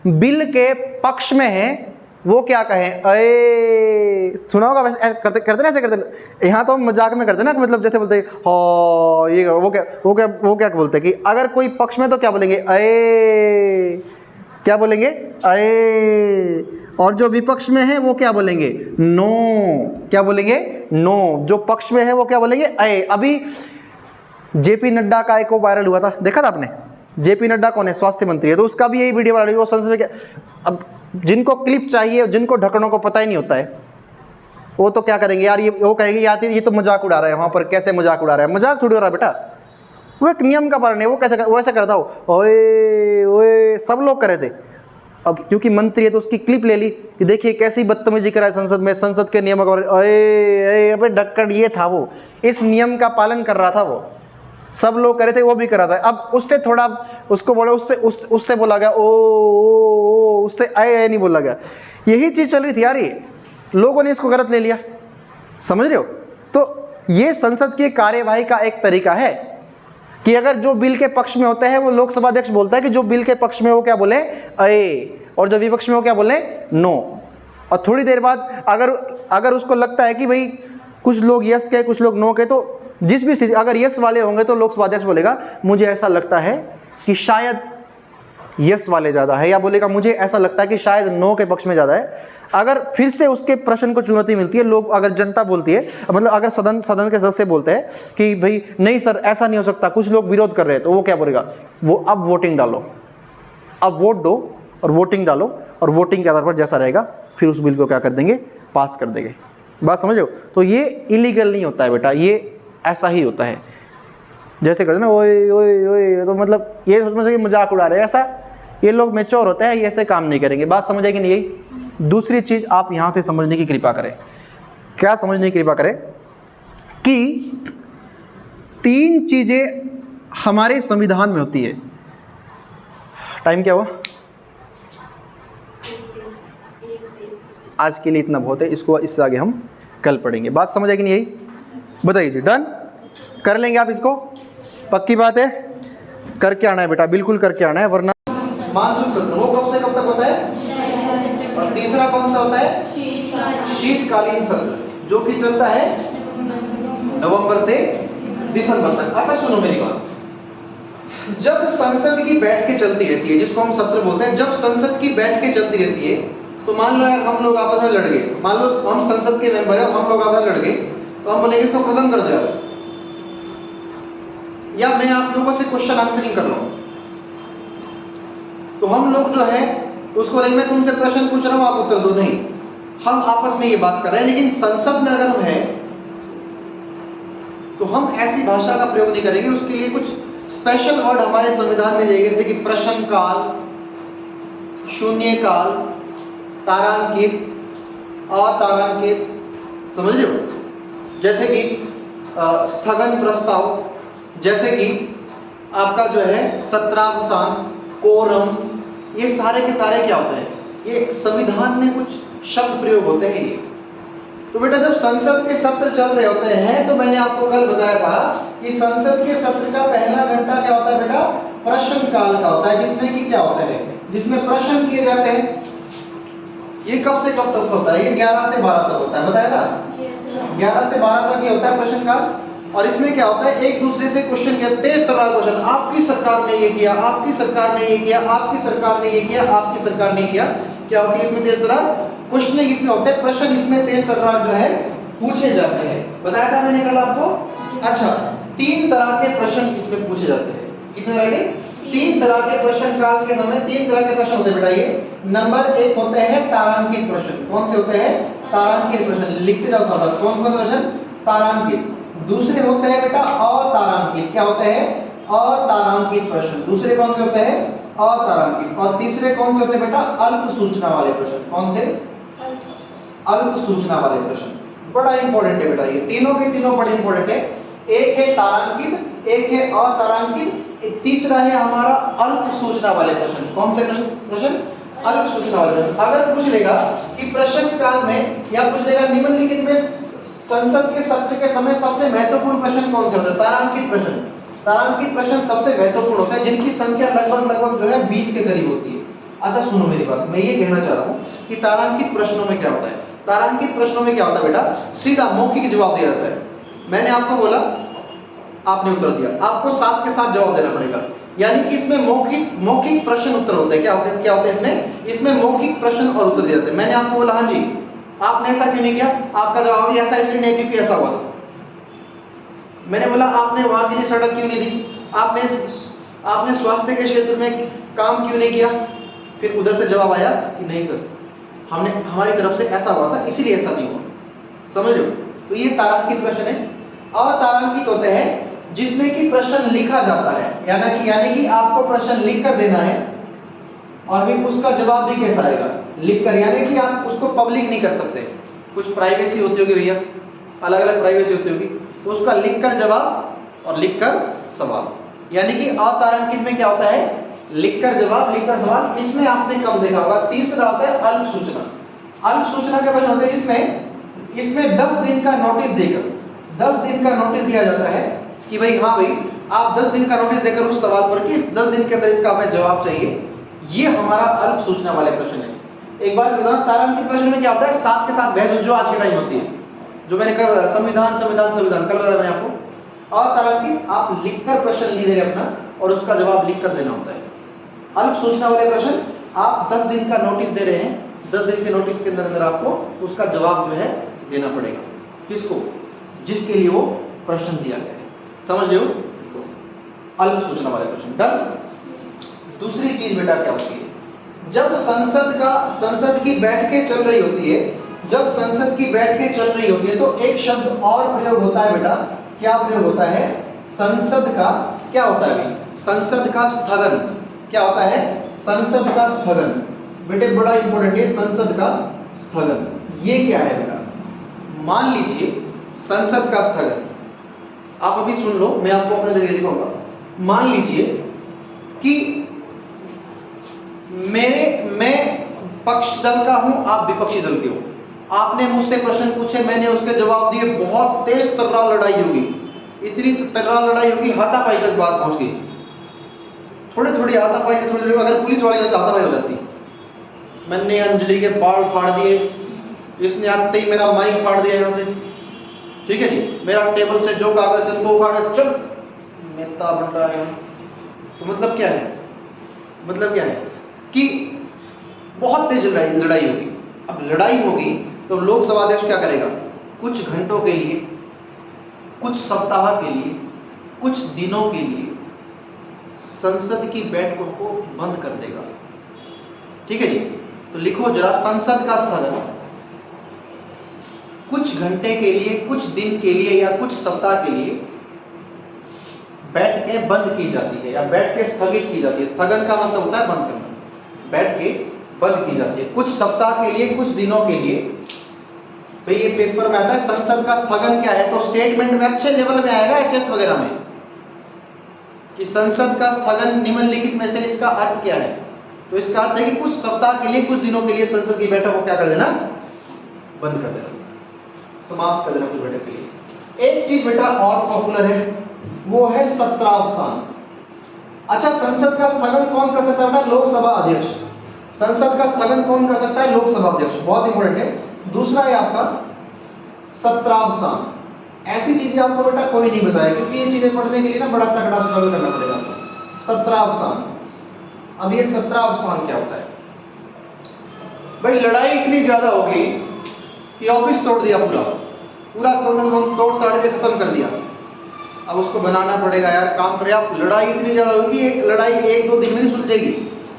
बिल के पक्ष में हैं वो क्या कहें। अरे सुना होगा वैसे करते ना, ऐसे करते। यहाँ तो हम मजाक में करते ना, मतलब जैसे बोलते हैं हो ये वो क्या बोलते हैं कि अगर कोई पक्ष में तो क्या बोलेंगे, अरे क्या बोलेंगे, अरे। और जो विपक्ष में है वो क्या बोलेंगे, नो। क्या बोलेंगे, नो। जो पक्ष में है वो क्या बोलेंगे, अरे। अभी जेपी नड्डा का एक वायरल हुआ था, देखा था आपने। जेपी नड्डा कौन है, स्वास्थ्य मंत्री है, तो उसका भी यही वीडियो वायरल हुई। वो संसद में क्या, अब जिनको क्लिप चाहिए, जिनको ढक्कनों को पता ही नहीं होता है, वो तो क्या करेंगे यार, ये वो कहेंगे यार ये तो मजाक उड़ा रहा है, वहाँ पर कैसे मजाक उड़ा रहा है। मजाक थोड़ी हो रहा है बेटा, वो एक नियम का पालन है। वो कैसे, वो ऐसा करता हो, ओए ओए, सब लोग करे थे, अब क्योंकि मंत्री है तो उसकी क्लिप ले ली कि देखिए कैसी बदतमीजी करा है संसद में, संसद के नियम और अरे ढक्कन ये था, वो इस नियम का पालन कर रहा था, वो सब लोग करे थे, वो भी कर रहा था। अब उससे थोड़ा उसको बोला, उससे बोला गया ओ, उससे आए नहीं बोला गया। यही चीज़ चल रही थी यार, ये लोगों ने इसको गलत ले लिया, समझ रहे हो। तो ये संसद की कार्यवाही का एक तरीका है कि अगर जो बिल के पक्ष में होता है वो लोकसभा अध्यक्ष बोलता है कि जो बिल के पक्ष में वो क्या बोले अये, और जो विपक्ष में वो क्या बोले नो। और थोड़ी देर बाद अगर उसको लगता है कि भाई कुछ लोग यस कहे कुछ लोग नो कहे, तो जिस भी स्थिति अगर यस वाले होंगे तो लोकसभा अध्यक्ष बोलेगा मुझे ऐसा लगता है कि शायद यस वाले ज़्यादा है, या बोलेगा मुझे ऐसा लगता है कि शायद नो के पक्ष में ज़्यादा है। अगर फिर से उसके प्रश्न को चुनौती मिलती है, लोग अगर जनता बोलती है, मतलब अगर सदन के सदस्य बोलते हैं कि भाई नहीं सर ऐसा नहीं हो सकता, कुछ लोग विरोध कर रहे हैं, तो वो क्या बोलेगा, वो अब वोटिंग डालो, अब वोट दो और वोटिंग डालो, और वोटिंग के आधार पर जैसा रहेगा फिर उस बिल को क्या कर देंगे, पास कर देंगे। बात समझो। तो ये इलीगल नहीं होता है बेटा, ये ऐसा ही होता है। जैसे करते ना ओए ओए ओए, तो मतलब ये सोचना चाहिए मजाक उड़ा रहे हैं, ऐसा ये लोग मैच्योर होते हैं, ये ऐसे काम नहीं करेंगे। बात समझ आएगी नहीं। यही दूसरी चीज़ आप यहाँ से समझने की कृपा करें। क्या समझने की कृपा करें कि 3 चीज़ें हमारे संविधान में होती है। टाइम क्या हुआ? आज के लिए इतना बहुत है, इसको इससे आगे हम कल पढ़ेंगे। बात समझ आएगी नहीं? यही बताइए जी। डन कर लेंगे आप इसको? पक्की बात है, करके आना है बेटा, बिल्कुल करके आना है, वरना मानसून सत्र वो कब से कब तक होता है? और तीसरा कौन सा होता है? शीतकालीन सत्र, जो कि चलता है नवंबर से दिसंबर तक। अच्छा सुनो मेरी बात, जब संसद की बैठकें चलती रहती है, जिसको हम सत्र बोलते हैं, जब संसद की बैठकें चलती रहती है, तो मान लो यार हम लोग आपस में लड़ गए, मान लो हम संसद के मेंबर हैं, हम लोग आपस में लड़ गए, तो हम बोलेंगे इसको खत्म कर दो, या मैं आप लोगों से क्वेश्चन आंसरिंग कर रहा हूं, तो हम लोग जो है उसको बोलेंगे मैं तुमसे प्रश्न पूछ रहा हूं आप उत्तर दो। नहीं, हम आपस में ये बात कर रहे हैं। लेकिन संसद में अगर हम हैं तो हम ऐसी भाषा का प्रयोग नहीं करेंगे, उसके लिए कुछ स्पेशल वर्ड हमारे संविधान में दिए, जैसे कि प्रश्न काल, शून्य काल, तारांकित, अतारांकित, समझ रहे हो, जैसे कि स्थगन प्रस्ताव, जैसे कि आपका जो है सत्रावसान, कोरम, ये सारे के सारे क्या होते हैं, ये संविधान में कुछ शब्द प्रयोग होते हैं ये। तो बेटा जब संसद के सत्र चल रहे होते हैं, तो मैंने आपको कल बताया था कि संसद के सत्र का पहला घंटा क्या होता है बेटा, प्रश्न काल का होता है, जिसमें कि क्या होता है, जिसमें प्रश्न किए जाते हैं। ये कब से कब तक होता है? ये 11 से 12 तक होता है, बताया था 11 से 12 तक ये होता है प्रश्न काल। और इसमें क्या होता है, एक दूसरे से क्वेश्चन किया, तेज तर्रार क्वेश्चन, आपकी सरकार ने ये किया, आपकी सरकार ने ये किया, आपकी सरकार ने ये किया, आपकी सरकार ने किया। क्या होती है इसमें तेज तर्रार क्वेश्चन, इसमें होते हैं प्रश्न, इसमें तेज तर्रार जो है पूछे जाते हैं, बताया था मैंने कल आपको। अच्छा, 3 तरह के प्रश्न इसमें पूछे जाते हैं। कितने तरह के? 3 तरह के प्रश्न काल के समय 3 तरह के प्रश्न होते हैं बेटा। ये नंबर 1 होते हैं तारांकित प्रश्न। कौन से होते हैं? तारांकित प्रश्न। लिखते जाओ साथ, कौन कौन से प्रश्न? तारांकित। दूसरे होते हैं बेटा अतारांकित। क्या होते हैं? अतारांकित प्रश्न। दूसरे कौन से होते हैं? अतारांकित। और तीसरे कौन से होते हैं बेटा? अल्प सूचना वाले प्रश्न। कौन से? अल्प सूचना वाले प्रश्न। बड़ा इंपॉर्टेंट है बेटा, ये तीनों के तीनों बड़े इंपॉर्टेंट है। एक है तारांकित, एक है अतारांकित, तीसरा है हमारा अल्प सूचना वाले प्रश्न। कौन से प्रश्न? अल्प सूचना वाले प्रश्न। अगर पूछ लेगा कि प्रश्न काल में, या पूछ लेगा निम्नलिखित में संसद के सत्र के समय सबसे महत्वपूर्ण प्रश्न कौन से होते हैं? तारांकित प्रश्न। तारांकित प्रश्न सबसे महत्वपूर्ण होते हैं, जिनकी संख्या लगभग जो है 20 के करीब होती है। अच्छा सुनो मेरी बात, मैं ये कहना चाह रहा हूँ कि तारांकित प्रश्नों में क्या होता है। तारांकित प्रश्नों में क्या होता है बेटा? सीधा मौखिक जवाब दिया जाता है। मैंने आपको बोला, आपने उत्तर दिया, आपको साथ के साथ जवाब देना पड़ेगा। यानी कि इसमें मौखिक प्रश्न उत्तर होते हैं। क्या होते हैं इसमें? इसमें मौखिक प्रश्न और उत्तर दिए जाते हैं। मैंने आपको बोला हाँ जी, आपने ऐसा क्यों नहीं किया? आपका जवाब ऐसा इसलिए नहीं क्योंकि ऐसा हुआ। मैंने बोला आपने वहां के लिए सड़क क्यों नहीं दी? आपने स्वास्थ्य के क्षेत्र में काम क्यों नहीं किया? फिर उधर से जवाब आया कि नहीं सर, हमने हमारी तरफ से ऐसा हुआ था इसलिए ऐसा नहीं हुआ। समझ लो? तो ये तारांकित प्रश्न है। अतारांकित होते हैं जिसमें कि प्रश्न लिखा जाता है, यानी कि आपको प्रश्न लिख कर देना है, और भी उसका जवाब भी कैसा आएगा, लिख कर। यानी कि आप उसको पब्लिक नहीं कर सकते, कुछ प्राइवेसी होती होगी भैया, अलग अलग प्राइवेसी होती होगी, तो उसका लिख कर जवाब और लिख कर सवाल। यानी कि अतारांकित में क्या होता है, लिख कर जवाब, लिख कर सवाल। इसमें आपने कम देखा होगा। तीसरा होता है अल्प सूचना। अल्प सूचना के प्रश्न होते हैं इसमें 10 दिन का नोटिस देकर, 10 दिन का नोटिस दिया जाता है कि भाई हाँ भाई आप 10 दिन का नोटिस देकर उस सवाल पर कि 10 दिन के अंदर इसका हमें जवाब चाहिए। ये हमारा अल्प सूचना वाले प्रश्न है। एक बार तारांकित प्रश्न में क्या होता है, साथ के साथ बहस जो आज के टाइम होती है, जो मैंने कल संविधान संविधान संविधान कल बताया मैंने आपको। और तारांकित आप लिखकर प्रश्न लिख दे रहे अपना और उसका जवाब लिख कर देना होता है। अल्प सूचना वाले प्रश्न आप 10 दिन का नोटिस दे रहे हैं, 10 दिन के नोटिस के अंदर आपको उसका जवाब जो है देना पड़ेगा। किसको, जिसके लिए वो प्रश्न दिया गया है। समझ रहे हो, अल्प सूचना वाले प्रश्न। डन। दूसरी चीज बेटा क्या होती है, जब संसद की बैठकें चल रही होती है, जब संसद की बैठकें चल रही होती है तो एक शब्द और प्रयोग होता है बेटा। क्या प्रयोग होता है, संसद का क्या होता है भाई, संसद का स्थगन। क्या होता है, संसद का स्थगन। बेटे बड़ा इंपॉर्टेंट है संसद का स्थगन। ये क्या है बेटा, मान लीजिए संसद का स्थगन, आप अभी सुन लो, मैं आपको अपने जरिए लिखूंगा। मान लीजिए कि मैं पक्ष दल का हूं, आप विपक्षी दल के हो, आपने मुझसे प्रश्न पूछे, मैंने उसके जवाब दिए, बहुत तेज तर्रार लड़ाई होगी, इतनी तर्रार लड़ाई होगी हाथापाई तक बात पहुंच गई। थोड़ी हाथापाई, थोड़ी अगर पुलिस वाले तो हाथापाई हो जाती। मैंने अंजलि के बाल फाड़ दिए, इसने आते ही मेरा माइक फाड़ दिया यहाँ से, ठीक है जी, मेरा टेबल से जो कागज है उनको उखाड़ चल, नेता बन रहा है। तो मतलब क्या है, मतलब क्या है कि बहुत तेज लड़ाई होगी। अब लड़ाई होगी तो लोकसभा अध्यक्ष क्या करेगा, कुछ घंटों के लिए, कुछ सप्ताह के लिए, कुछ दिनों के लिए संसद की बैठकों को बंद कर देगा। ठीक है जी, तो लिखो जरा, संसद का स्थगन कुछ घंटे के लिए, कुछ दिन के लिए या कुछ सप्ताह के लिए बैठकें बंद की जाती है या बैठकें स्थगित की जाती है। स्थगन का मतलब होता है बंद करना, बैठकें बंद की जाती है कुछ सप्ताह के लिए, कुछ दिनों के लिए। भाई ये पेपर में आता है संसद का स्थगन क्या है, तो स्टेटमेंट में अच्छे लेवल में आएगा एचएस वगैरह में कि संसद का स्थगन निम्नलिखित में से इसका अर्थ क्या है। तो इसका अर्थ है कि कुछ सप्ताह के लिए, कुछ दिनों के लिए संसद की बैठक को क्या कर देना, बंद कर देना, समाप्त कर देना कुछ बैठक के लिए। एक चीज बेटा और पॉपुलर है, वो है सत्रावसान। अच्छा, संसद का स्थगन कौन कर सकता है बेटा, लोकसभा अध्यक्ष। संसद का स्थगन कौन कर सकता है, लोकसभा अध्यक्ष, बहुत इंपॉर्टेंट है। दूसरा है आपका सत्रावसान। ऐसी चीजें आपको बेटा कोई नहीं बताया, क्योंकि ये चीजें पढ़ने के लिए ना बड़ा तगड़ा स्ट्रगल करना पड़ेगा आपको। सत्रावसान, अब ये सत्रावसान क्या होता है भाई, लड़ाई इतनी ज्यादा होगी कि ऑफिस तोड़ दिया, पूरा संसद तोड़ ताड़ के खत्म कर दिया। अब उसको बनाना पड़ेगा यार, काम करें आप। लड़ाई इतनी ज्यादा होगी, लड़ाई 1-2 दिन में नहीं सुलझेगी।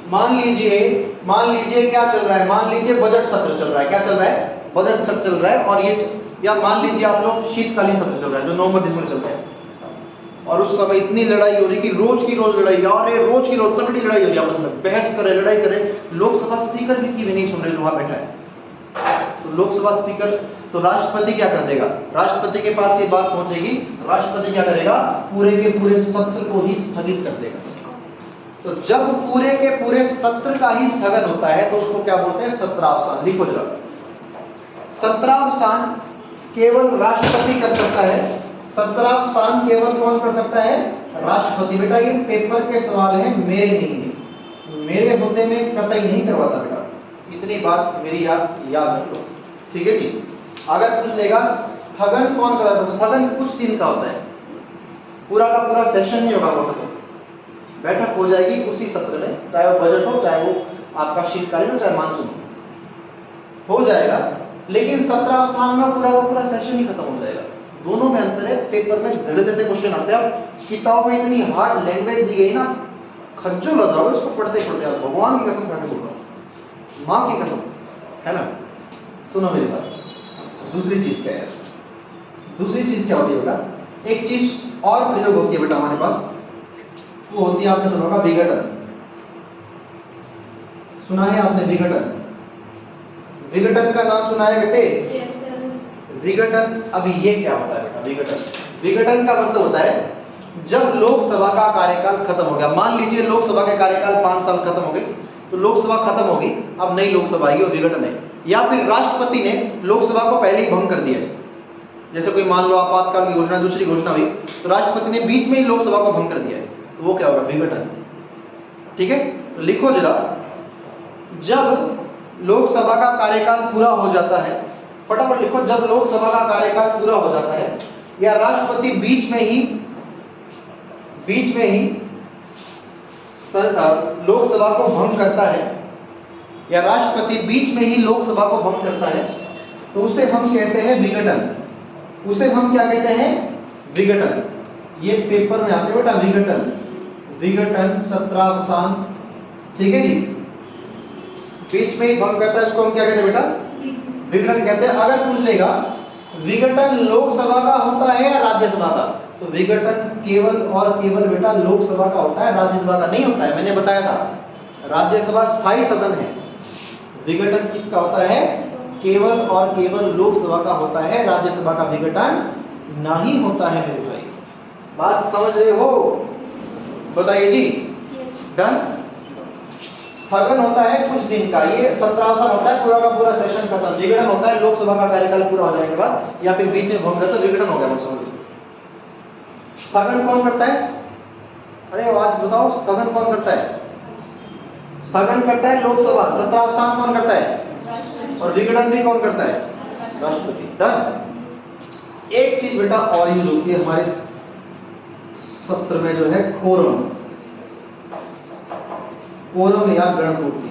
मान लीजिए क्या चल रहा है, मान लीजिए बजट सत्र चल रहा है। क्या चल रहा है, बजट सत्र चल रहा है। और ये, या मान लीजिए आप लोग शीतकालीन सत्र चल रहा है जो नवंबर-दिसंबर चलता है, और उस समय इतनी लड़ाई हो रही कि रोज की रोज लड़ाई, यार ये रोज की रोज तगड़ी लड़ाई हो रही है आपस में, बहस करे, लड़ाई करे। लोकसभा स्पीकर की भी नहीं सुन रहे जो वहां बैठा है। तो लोकसभा स्पीकर, तो राष्ट्रपति क्या कर देगा, राष्ट्रपति के पास ये बात पहुंचेगी, राष्ट्रपति क्या करेगा, पूरे के पूरे सत्र को ही स्थगित कर देगा। तो जब पूरे के पूरे सत्र का ही स्थगन होता है तो उसको क्या बोलते हैं, सत्रावसान। लिखो जरा, सत्रावसान केवल राष्ट्रपति कर सकता है। सत्रावसान केवल कौन कर सकता है, राष्ट्रपति। बेटा ये पेपर के सवाल है, मेरे नहीं है, मेरे होते में कतई नहीं करवाता बेटा, इतनी बात मेरी याद रख लो, ठीक है जी। अगर पूछ लेगा स्थगन कौन करता है, स्थगन कुछ दिन का होता है, पूरा का पूरा सेशन नहीं होगा, वो बैठक हो जाएगी उसी सत्र में, चाहे वो बजट हो, चाहे वो आपका शीतकालीन हो, चाहे मानसून हो जाएगा। लेकिन सत्रावसान में पूरा का पूरा सेशन ही खत्म हो जाएगा। दोनों में अंतर है, पेपर में धड़े जैसे क्वेश्चन आते हैं, किताब में इतनी हार्ड लैंग्वेज दी गई ना, खज्जो लग जाओ इसको पढ़ते पढ़ते। आप भगवान की कसम खाके बोल रहा हूँ, माँ की कसम, है ना। सुनो मेरी बात, दूसरी चीज क्या है, दूसरी चीज क्या होती है बेटा, एक चीज और प्रयोग होती है बेटा हमारे पास, वो होती है, आपने सुना होगा विघटन। सुना है आपने विघटन? विघटन का नाम सुना है बेटे? विघटन। अभी ये क्या होता है बेटा विघटन? विघटन का मतलब होता है जब लोकसभा का कार्यकाल खत्म हो गया, मान लीजिए लोकसभा के कार्यकाल 5 साल खत्म हो गए, तो लोकसभा खत्म होगी, अब नई लोकसभा आई, वो विघटन है। या फिर राष्ट्रपति ने लोकसभा को पहले ही भंग कर दिया है, जैसे कोई मान लो आपातकाल की घोषणा, दूसरी घोषणा हुई, तो राष्ट्रपति ने बीच में ही लोकसभा को भंग कर दिया है, तो वो क्या होगा? विघटन। ठीक है, तो लिखो जरा, जब लोकसभा का कार्यकाल पूरा हो जाता है, फटाफट लिखो, जब लोकसभा का कार्यकाल पूरा हो जाता है या राष्ट्रपति बीच में ही लोकसभा को भंग करता है, या राष्ट्रपति बीच में ही लोकसभा को भंग करता है, तो उसे हम कहते हैं विघटन। उसे हम क्या कहते हैं? विघटन। ये पेपर में आते हैं बेटा विघटन, विघटन, सत्रावसान। ठीक है जी, बीच में ही भंग करता है, इसको हम क्या कहते हैं बेटा? विघटन कहते हैं। अगर पूछ लेगा विघटन लोकसभा का होता है या राज्यसभा का, तो विघटन केवल और केवल बेटा लोकसभा का होता है, राज्यसभा का नहीं होता है। मैंने बताया था राज्यसभा स्थायी सदन है, विघटन किसका होता है? केवल और केवल लोकसभा का होता है, राज्यसभा का विघटन नहीं होता है मेरे भाई। बात समझ रहे हो? बताइए जी। डन। स्थगन होता है कुछ दिन का, ये सत्रावसान होता है पूरा का पूरा सेशन खत्म। विघटन होता है लोकसभा का कार्यकाल पूरा हो जाने के बाद, या फिर बीच में भंग करता, विघटन हो गया। बस समझ लो। स्थगन कौन करता है? अरे आवाज बताओ, स्थगन कौन करता है? स्थगन करता है लोकसभा, सत्रावसान कौन करता है? और विघटन भी कौन करता है? राष्ट्रपति। डन। एक चीज बेटा और यूज होती है हमारे सत्र में, जो है कोरम, कोरम या गणपूर्ति,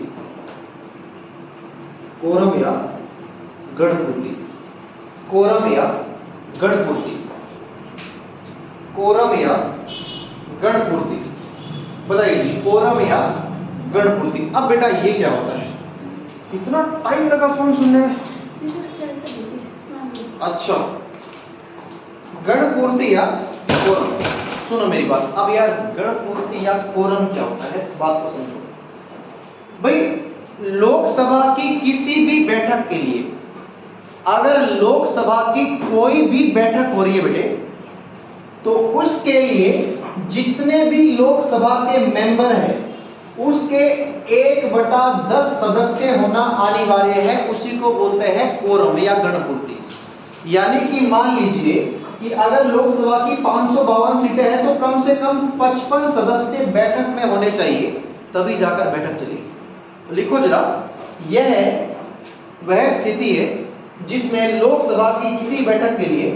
कोरम या गणपूर्ति, कोरम या गणपूर्ति, कोरम या गणपूर्ति। बताइए जी, कोरम या गणपूर्ति। अब बेटा ये क्या होता है? इतना टाइम लगा फोन सुनने में? अच्छा, गणपूर्ति या कोरम। सुनो मेरी बात, अब यार गणपूर्ति या कोरम क्या होता है, बात को समझो भाई। लोकसभा की किसी भी बैठक के लिए, अगर लोकसभा की कोई भी बैठक हो रही है बेटे, तो उसके लिए जितने भी लोकसभा के मेंबर हैं, उसके 1/10 सदस्य होना अनिवार्य है, उसी को बोलते हैं कोरम या गणपूर्ति। यानी कि मान लीजिए कि अगर लोकसभा की 552 सीटें हैं, तो कम से कम 55 सदस्य बैठक में होने चाहिए, तभी जाकर बैठक चलेगी। तो लिखो जरा, यह वह स्थिति है जिसमें लोकसभा की किसी बैठक के लिए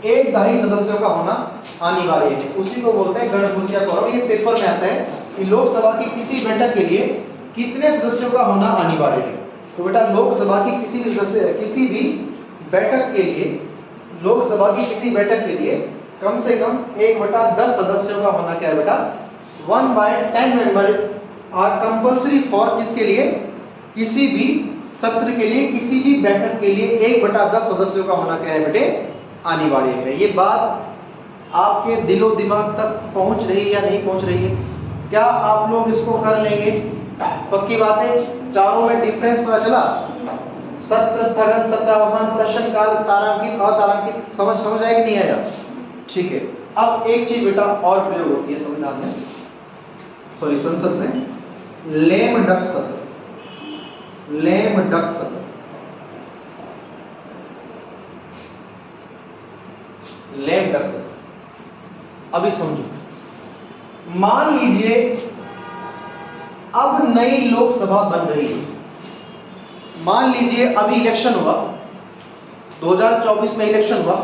1/2 सदस्यों का होना अनिवार्य है, उसी को बोलते हैं गणपूर्ति या कोरम। ये पेपर में आता है कि लोकसभा की किसी बैठक के लिए कितने सदस्यों का होना अनिवार्य है। तो बेटा लोकसभा की किसी भी बैठक के लिए, लोकसभा की किसी बैठक के लिए कम से कम 1/10 सदस्यों का होना क्या है बेटा? 1/10 मेंबर आर कंपल्सरी फॉर, किसके लिए? किसी भी सत्र के लिए, किसी भी बैठक के लिए 1/10 सदस्यों का होना क्या है बेटे? अनिवार्य है। ये बात आपके दिलो दिमाग तक पहुंच रही है या नहीं पहुंच रही है? क्या आप लोग इसको कर लेंगे? पक्की बात है। चारों में डिफरेंस पता चला? सत्र स्थगन, सत्रावसान, प्रश्नकाल, तारांकित, अतारांकित, समझ आया कि नहीं आया? ठीक है। अब एक चीज बेटा और प्रयोग होती है संविधान में, सॉरी संसद में, लेम डक सत्र। लेम डक सत्र, लेम डक सत्र। अभी समझो, मान लीजिए अब नई लोकसभा बन रही है, मान लीजिए अभी इलेक्शन हुआ, 2024 में इलेक्शन हुआ,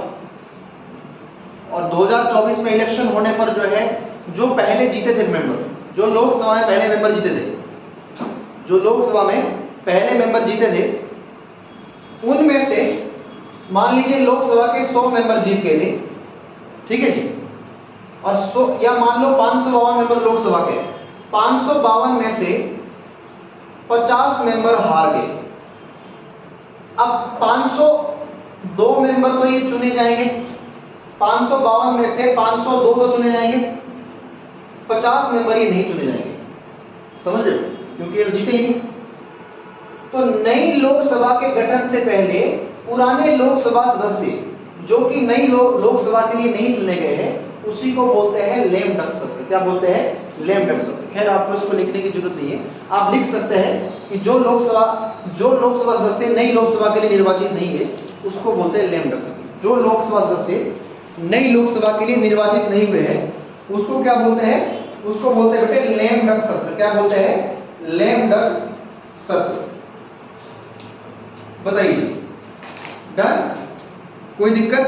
और 2024 में इलेक्शन होने पर जो है, जो पहले जीते थे मेंबर, जो लोकसभा में पहले मेंबर जीते थे, जो लोकसभा में पहले मेंबर जीते थे, उनमें से मान लीजिए लोकसभा के 100 मेंबर जीत गए थे, ठीक है जी, और 100 या मान लो 552 मेंबर लोकसभा के, 552 में से 50 मेंबर हार गए। अब 502 मेंबर तो ये चुने जाएंगे, 552 में से 502 तो चुने जाएंगे, 50 मेंबर ये नहीं चुने जाएंगे। समझ रहे हो? क्योंकि ये जीते ही नहीं। तो नई लोकसभा के गठन से पहले पुराने लोकसभा सदस्य जो कि नई लोकसभा के लिए नहीं चुने गए हैं उसी को बोलते हैं लेम डक सत्र। क्या बोलते हैं? लेम डक सत्र। खैर आपको इसको लिखने की जरूरत नहीं है, आप लिख सकते हैं कि जो लोकसभा सदस्य नई लोकसभा के लिए निर्वाचित नहीं है उसको बोलते हैं लेम डक सत्र। जो लोकसभा सदस्य नई लोकसभा के लिए निर्वाचित नहीं हुए हैं उसको क्या बोलते हैं? उसको बोलते हैं बेटे लेम डक सत्र। क्या बोलते हैं? लेम डक सत्र। बताइए, डन? कोई दिक्कत?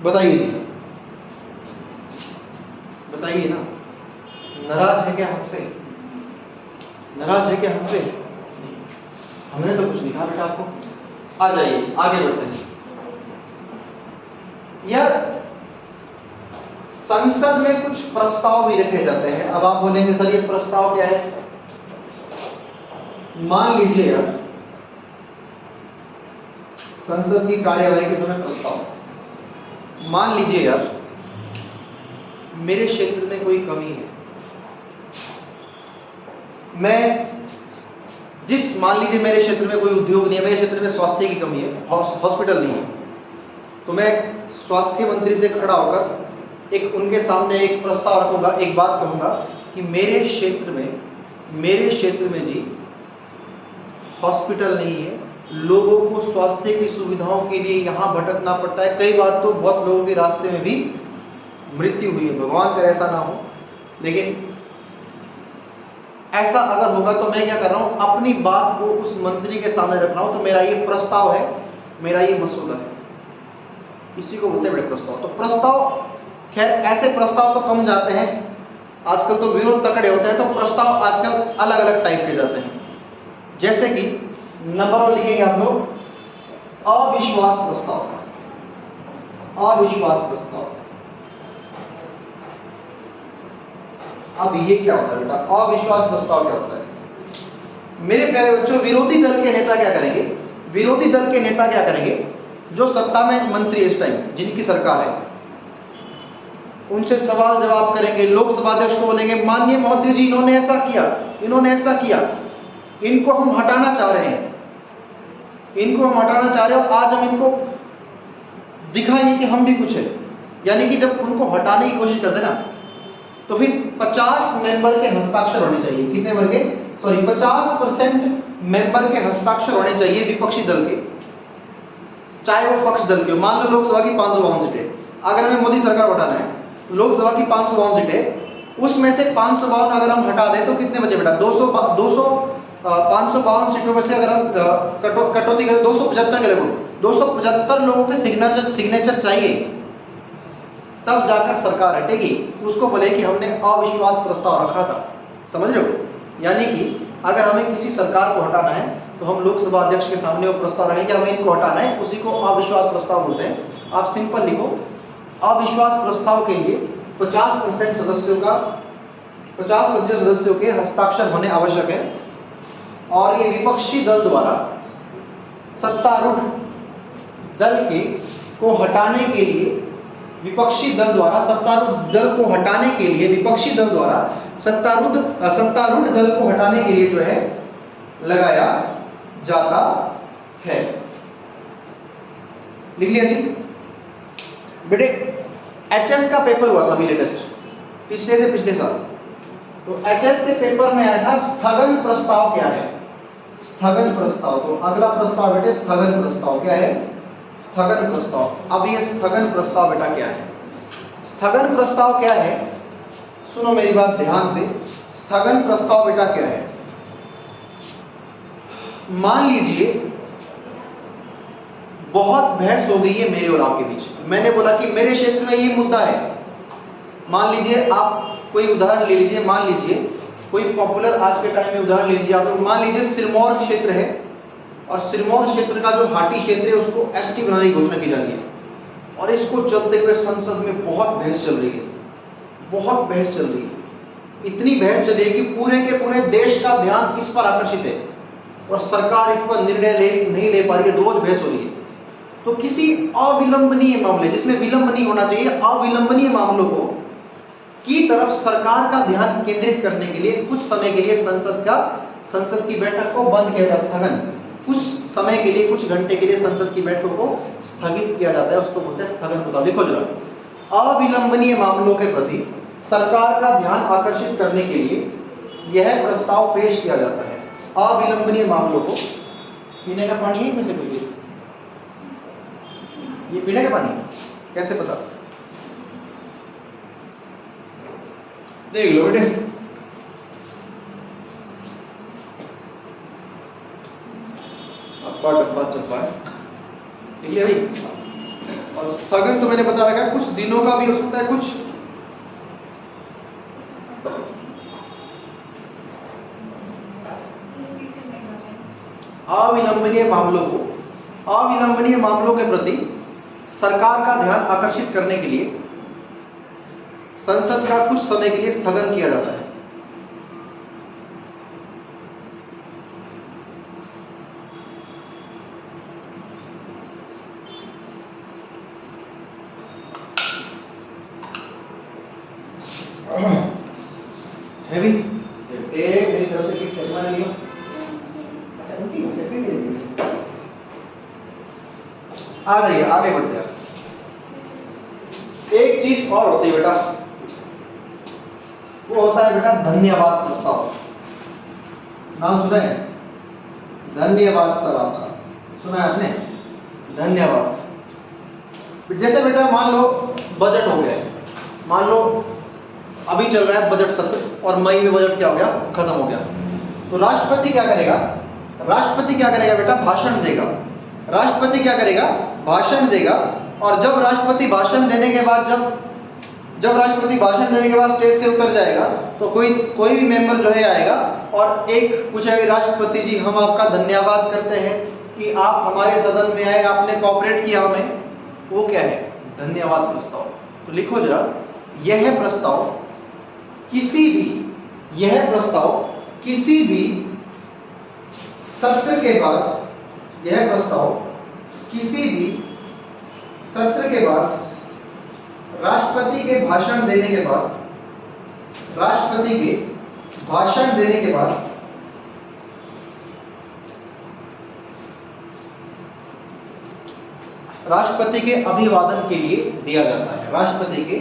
बताइए, बताइए ना। नाराज है क्या हमसे? नाराज है क्या हमसे? हमने तो कुछ लिखा बेटा आपको। आ जाइए आगे बढ़ते हैं। यार संसद में कुछ प्रस्ताव भी रखे जाते हैं। अब आप बोलेंगे सर ये प्रस्ताव क्या है? मान लीजिए यार संसद की कार्यवाही के समय प्रस्ताव, मान लीजिए यार मेरे क्षेत्र में कोई कमी है, मान लीजिए मेरे क्षेत्र में कोई उद्योग नहीं है, मेरे क्षेत्र में स्वास्थ्य की कमी है, हॉस्पिटल नहीं है, तो मैं स्वास्थ्य मंत्री से खड़ा होकर उनके सामने एक प्रस्ताव रखूंगा, एक बात कहूंगा कि मेरे क्षेत्र में जी हॉस्पिटल नहीं है, लोगों को स्वास्थ्य की सुविधाओं के लिए यहाँ भटकना पड़ता है, कई बार तो बहुत लोगों के रास्ते में भी मृत्यु हुई है, भगवान करे ऐसा ना हो, लेकिन ऐसा अगर होगा तो मैं क्या कर रहा हूं, अपनी बात को उस मंत्री के सामने रख रहा हूं। तो मेरा ये प्रस्ताव है, मेरा ये मसौदा है, इसी को बोलते हैं बड़े प्रस्ताव। तो प्रस्ताव, खैर ऐसे प्रस्ताव तो कम जाते हैं, आजकल तो विरोध तकड़े होते हैं, तो प्रस्ताव आजकल अलग अलग टाइप के जाते हैं। जैसे कि नंबर लिखेंगे आप लोग, अविश्वास प्रस्ताव। अविश्वास प्रस्ताव, अब ये क्या होता है बेटा? अविश्वास प्रस्ताव क्या होता है? मेरे प्यारे बच्चों, विरोधी दल के नेता क्या करेंगे? विरोधी दल के नेता क्या करेंगे? जो सत्ता में मंत्री इस टाइम, जिनकी सरकार है, उनसे सवाल जवाब करेंगे। लोकसभा अध्यक्ष को बोलेंगे माननीय महोदय जी इन्होंने ऐसा किया, इन्होंने ऐसा किया, इनको हम हटाना चाह रहे हैं, इनको हम हटाना चाह रहे हो, आज हम इनको दिखाएंगे कि हम भी कुछ है। यानी कि जब उनको हटाने की कोशिश करते ना, तो फिर 50 मेंबर के हस्ताक्षर होने चाहिए। कितने वर्ग के? 50% मेंबर के हस्ताक्षर होने चाहिए विपक्षी दल के, चाहे वो पक्ष दल के। मान लो लोकसभा की 552 सीटें, अगर हमें मोदी सरकार हटाना है, लोकसभा की 552 सीटें, उसमें से 552 अगर हम हटा दें तो कितने बचे बेटा? 552 सीटों में से अगर हम कटौती करें 275 के लगभग, 275 लोगों के सिग्नेचर चाहिए, तब जाकर सरकार हटेगी। उसको बोले कि हमने अविश्वास प्रस्ताव रखा था। समझ रहे हो? यानी कि अगर हमें किसी सरकार को हटाना है तो हम लोकसभा अध्यक्ष के सामने वो प्रस्ताव रखेंगे, हमें इनको हटाना है, उसी को अविश्वास प्रस्ताव बोलते हैं। आप सिंपल लिखो, अविश्वास प्रस्ताव के लिए 50% सदस्यों के हस्ताक्षर होने आवश्यक है, और ये विपक्षी दल द्वारा सत्तारूढ़ दल को हटाने के लिए, विपक्षी दल द्वारा सत्तारूढ़ दल को हटाने के लिए, विपक्षी दल द्वारा सत्तारूढ़ दल को हटाने के लिए जो है लगाया जाता है। लिख लिया जी बेटे? एचएस का पेपर हुआ था अभी लेटेस्ट, पिछले साल। तो एचएस के पेपर में आया था स्थगन प्रस्ताव क्या है? स्थगन प्रस्ताव। तो अगला प्रस्ताव बेटे स्थगन प्रस्ताव क्या है? स्थगन प्रस्ताव। अब ये स्थगन प्रस्ताव बेटा क्या है? स्थगन प्रस्ताव क्या है? सुनो मेरी बात ध्यान से। स्थगन प्रस्ताव बेटा क्या है? मान लीजिए बहुत बहस हो गई है मेरे और आपके बीच, मैंने बोला कि मेरे क्षेत्र में ये मुद्दा है। मान लीजिए आप कोई उदाहरण ले लीजिए, मान लीजिए कोई पॉपुलर आज के टाइम में उदाहरण ले लीजिए आप लोग। मान लीजिए सिरमौर क्षेत्र है, और सिरमौर क्षेत्र का जो हाटी क्षेत्र है उसको एसटी बनाने की घोषणा की जा रही है, और इसको चलते हुए संसद में बहुत बहस चल रही है, बहुत बहस चल रही है। इतनी बहस चल रही है कि पूरे के पूरे देश का ध्यान इस पर आकर्षित है, और सरकार इस पर निर्णय नहीं ले पा रही है, रोज बहस हो रही है। तो किसी अविलंबनीय मामले, जिसमें विलंब नहीं होना चाहिए, अविलंबनीय मामलों की तरफ सरकार का ध्यान केंद्रित करने के लिए कुछ समय के लिए संसद का संसद की बैठक को बंद किया जाता है, स्थगन, कुछ समय के लिए, कुछ घंटे के लिए संसद की बैठकों को स्थगित किया जाता है, उसको बोलते हैं स्थगन प्रस्ताव। लिखो जरा, अविलंबनीय मामलों के प्रति सरकार का ध्यान आकर्षित करने के लिए यह प्रस्ताव पेश किया जाता है। अविलंबनीय मामलों को, पीने का पानी है में से कोई, ये पीने का पानी कैसे पता, देख लो बेटे, डब्बा चब्बा है, ठीक है भाई। और स्थगन तो मैंने बता रखा है, कुछ दिनों का भी हो सकता है, कुछ अविलंबनीय मामलों के प्रति सरकार का ध्यान आकर्षित करने के लिए संसद का कुछ समय के लिए स्थगन किया जाता है। हैवी मेरी तरफ से किट कैसा लियो, अच्छा उनकी आ जाइए, आगे बढ़ते हैं। एक चीज और होती है बेटा, वो होता है बेटा धन्यवाद प्रस्ताव। नाम सुना है? धन्यवाद सर, आपका सुना है आपने? धन्यवाद। जैसे बेटा मान लो बजट हो गया, मान लो अभी चल रहा है बजट सत्र और मई में बजट क्या हो गया, खत्म हो गया, तो राष्ट्रपति क्या करेगा? राष्ट्रपति क्या करेगा बेटा? भाषण देगा। राष्ट्रपति क्या करेगा? भाषण देगा। और जब राष्ट्रपति भाषण देने के बाद राष्ट्रपति भाषण देने के बाद स्टेज से उतर जाएगा तो कोई भी मेंबर जो है आएगा और एक पूछेगा, राष्ट्रपति जी हम आपका धन्यवाद करते हैं कि आप हमारे सदन में आए, आपने कोऑपरेट किया हमें। वो क्या है? धन्यवाद प्रस्ताव। तो लिखो जरा, यह प्रस्ताव किसी भी सत्र के बाद, यह प्रस्ताव किसी भी सत्र के बाद राष्ट्रपति के भाषण देने के बाद, राष्ट्रपति के अभिवादन के लिए दिया जाता है। राष्ट्रपति के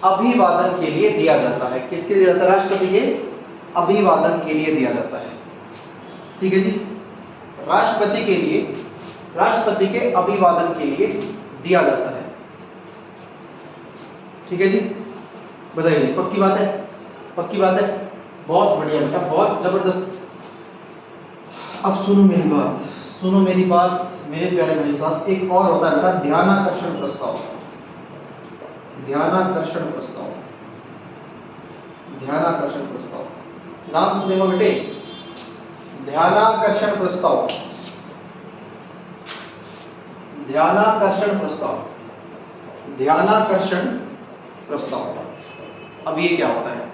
अभिवादन के लिए दिया जाता है। किसके लिए दिया जाता है? राष्ट्रपति के अभिवादन के लिए दिया जाता है। ठीक है जी, राष्ट्रपति के अभिवादन के लिए दिया जाता है। ठीक है जी, बताइए, पक्की बात है? पक्की बात है, बहुत बढ़िया बेटा, बहुत जबरदस्त। अब सुनो मेरी बात मेरे प्यारे भाई साहब। एक और होता है बेटा ध्यानाकर्षण प्रस्ताव। नाम सुने हो बेटे? ध्यानाकर्षण प्रस्ताव। अब ये क्या होता है?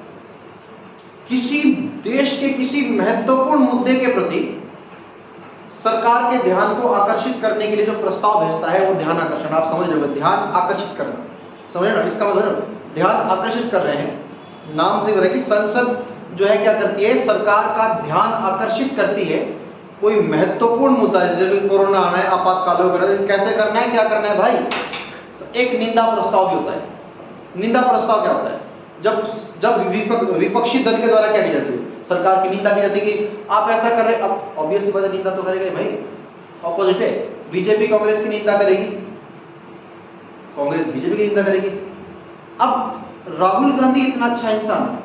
किसी देश के किसी महत्वपूर्ण मुद्दे के प्रति सरकार के ध्यान को आकर्षित करने के लिए जो प्रस्ताव भेजता है वो ध्यानाकर्षण। आप समझ रहे हो? ध्यान आकर्षित करना, समझ रहे हो? इसका मतलब ध्यान आकर्षित कर रहे हैं। नाम से कि संसद जो है क्या करती है? सरकार का ध्यान आकर्षित करती है। कोई महत्वपूर्ण मुद्दा जैसे कोरोना आना है, आपातकाल वगैरह, कैसे करना है, क्या करना है भाई? एक निंदा प्रस्ताव भी होता है। निंदा प्रस्ताव क्या होता है? जब विपक्षी दल के द्वारा क्या की जाती है? सरकार की निंदा की जाती है कि आप ऐसा कर रहे। अब ऑब्वियस सी बात है, निंदा तो करेगा भाई, ऑपोजिट है। बीजेपी कांग्रेस की निंदा करेगी, कांग्रेस बीजेपी की निंदा करेगी। अब राहुल गांधी इतना अच्छा इंसान है,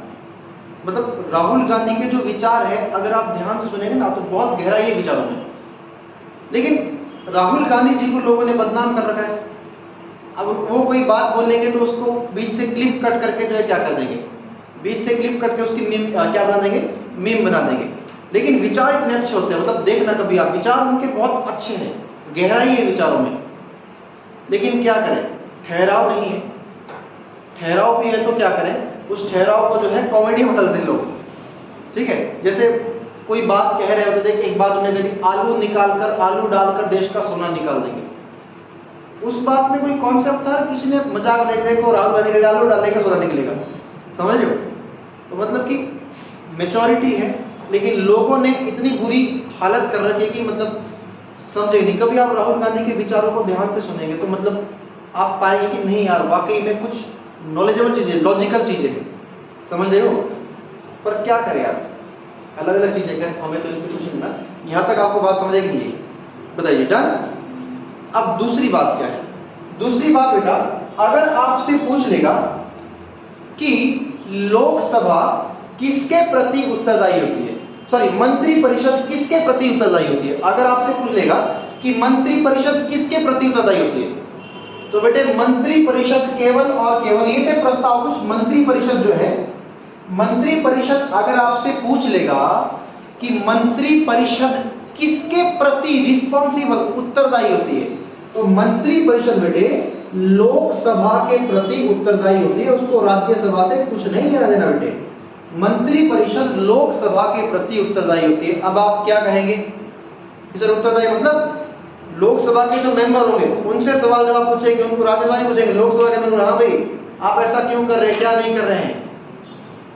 मतलब राहुल गांधी के जो विचार है अगर आप ध्यान से सुनेंगे ना तो बहुत गहराई है विचारों में, लेकिन राहुल गांधी जी को लोगों ने बदनाम कर रखा है। अब वो कोई बात बोलेंगे तो उसको बीच से क्लिप कट करके जो है क्या कर देंगे? बीच से क्लिप कट के उसकी मीम क्या बना देंगे? मीम बना देंगे। लेकिन विचार इतने अच्छे होते हैं, मतलब देखना कभी आप, विचार उनके बहुत अच्छे हैं, गहराई है विचारों में। लेकिन क्या करें, ठहराव नहीं है। ठहराव भी है तो क्या करें, उस ठहराव को जो है कॉमेडी में बदल दें लोग। ठीक है, जैसे कोई बात कह रहे होते थे, एक बात उन्होंने कही, आलू डालकर देश का सोना निकाल देंगे। उस बात में कोई कॉन्सेप्ट था, किसी ने मजाक ले देखो राहुल गांधी आलू डालने का सोना निकलेगा, समझ लो। तो मतलब कि मेच्योरिटी है, लेकिन लोगों ने इतनी बुरी हालत कर रखी है कि मतलब समझे नहीं। कभी आप राहुल गांधी के विचारों को ध्यान से सुनेंगे तो मतलब आप पाएंगे कि नहीं यार, वाकई में कुछ नॉलेजेबल चीजें, लॉजिकल चीजें हैं, समझ रहे हो। पर क्या करें यार, अलग अलग चीजें हैं, हमें तो इससे कुछ नहीं ना। यहाँ तक आपको बात समझ आएगी, बताइए, डन। अब दूसरी बात क्या है? दूसरी बात बेटा, अगर आपसे पूछ लेगा कि लोकसभा किसके प्रति उत्तरदायी होती है, सॉरी मंत्री परिषद किसके प्रति उत्तरदायी होती है, अगर आपसे पूछ लेगा कि मंत्री परिषद किसके प्रति उत्तरदायी होती है, तो बेटे मंत्री परिषद केवल और केवल, ये थे प्रस्ताव कुछ, मंत्री परिषद जो है, मंत्री परिषद अगर आपसे पूछ लेगा कि मंत्री परिषद किसके प्रति रिस्पॉन्सिबल उत्तरदायी होती है, तो मंत्री परिषद बेटे लोकसभा के प्रति उत्तरदायी होती है, उसको राज्यसभा से कुछ नहीं लेना देना बेटे। मंत्री परिषद लोकसभा के प्रति उत्तरदायी होती है। अब आप क्या कहेंगे कि सर उत्तरदायी मतलब लोकसभा के जो मेंबर होंगे उनसे सवाल जवाब पूछेंगे, उनको राज्यसभा नहीं पूछेंगे, लोकसभा के मेंबर, हाँ भाई आप ऐसा क्यों कर रहे हैं, क्या नहीं कर रहे हैं,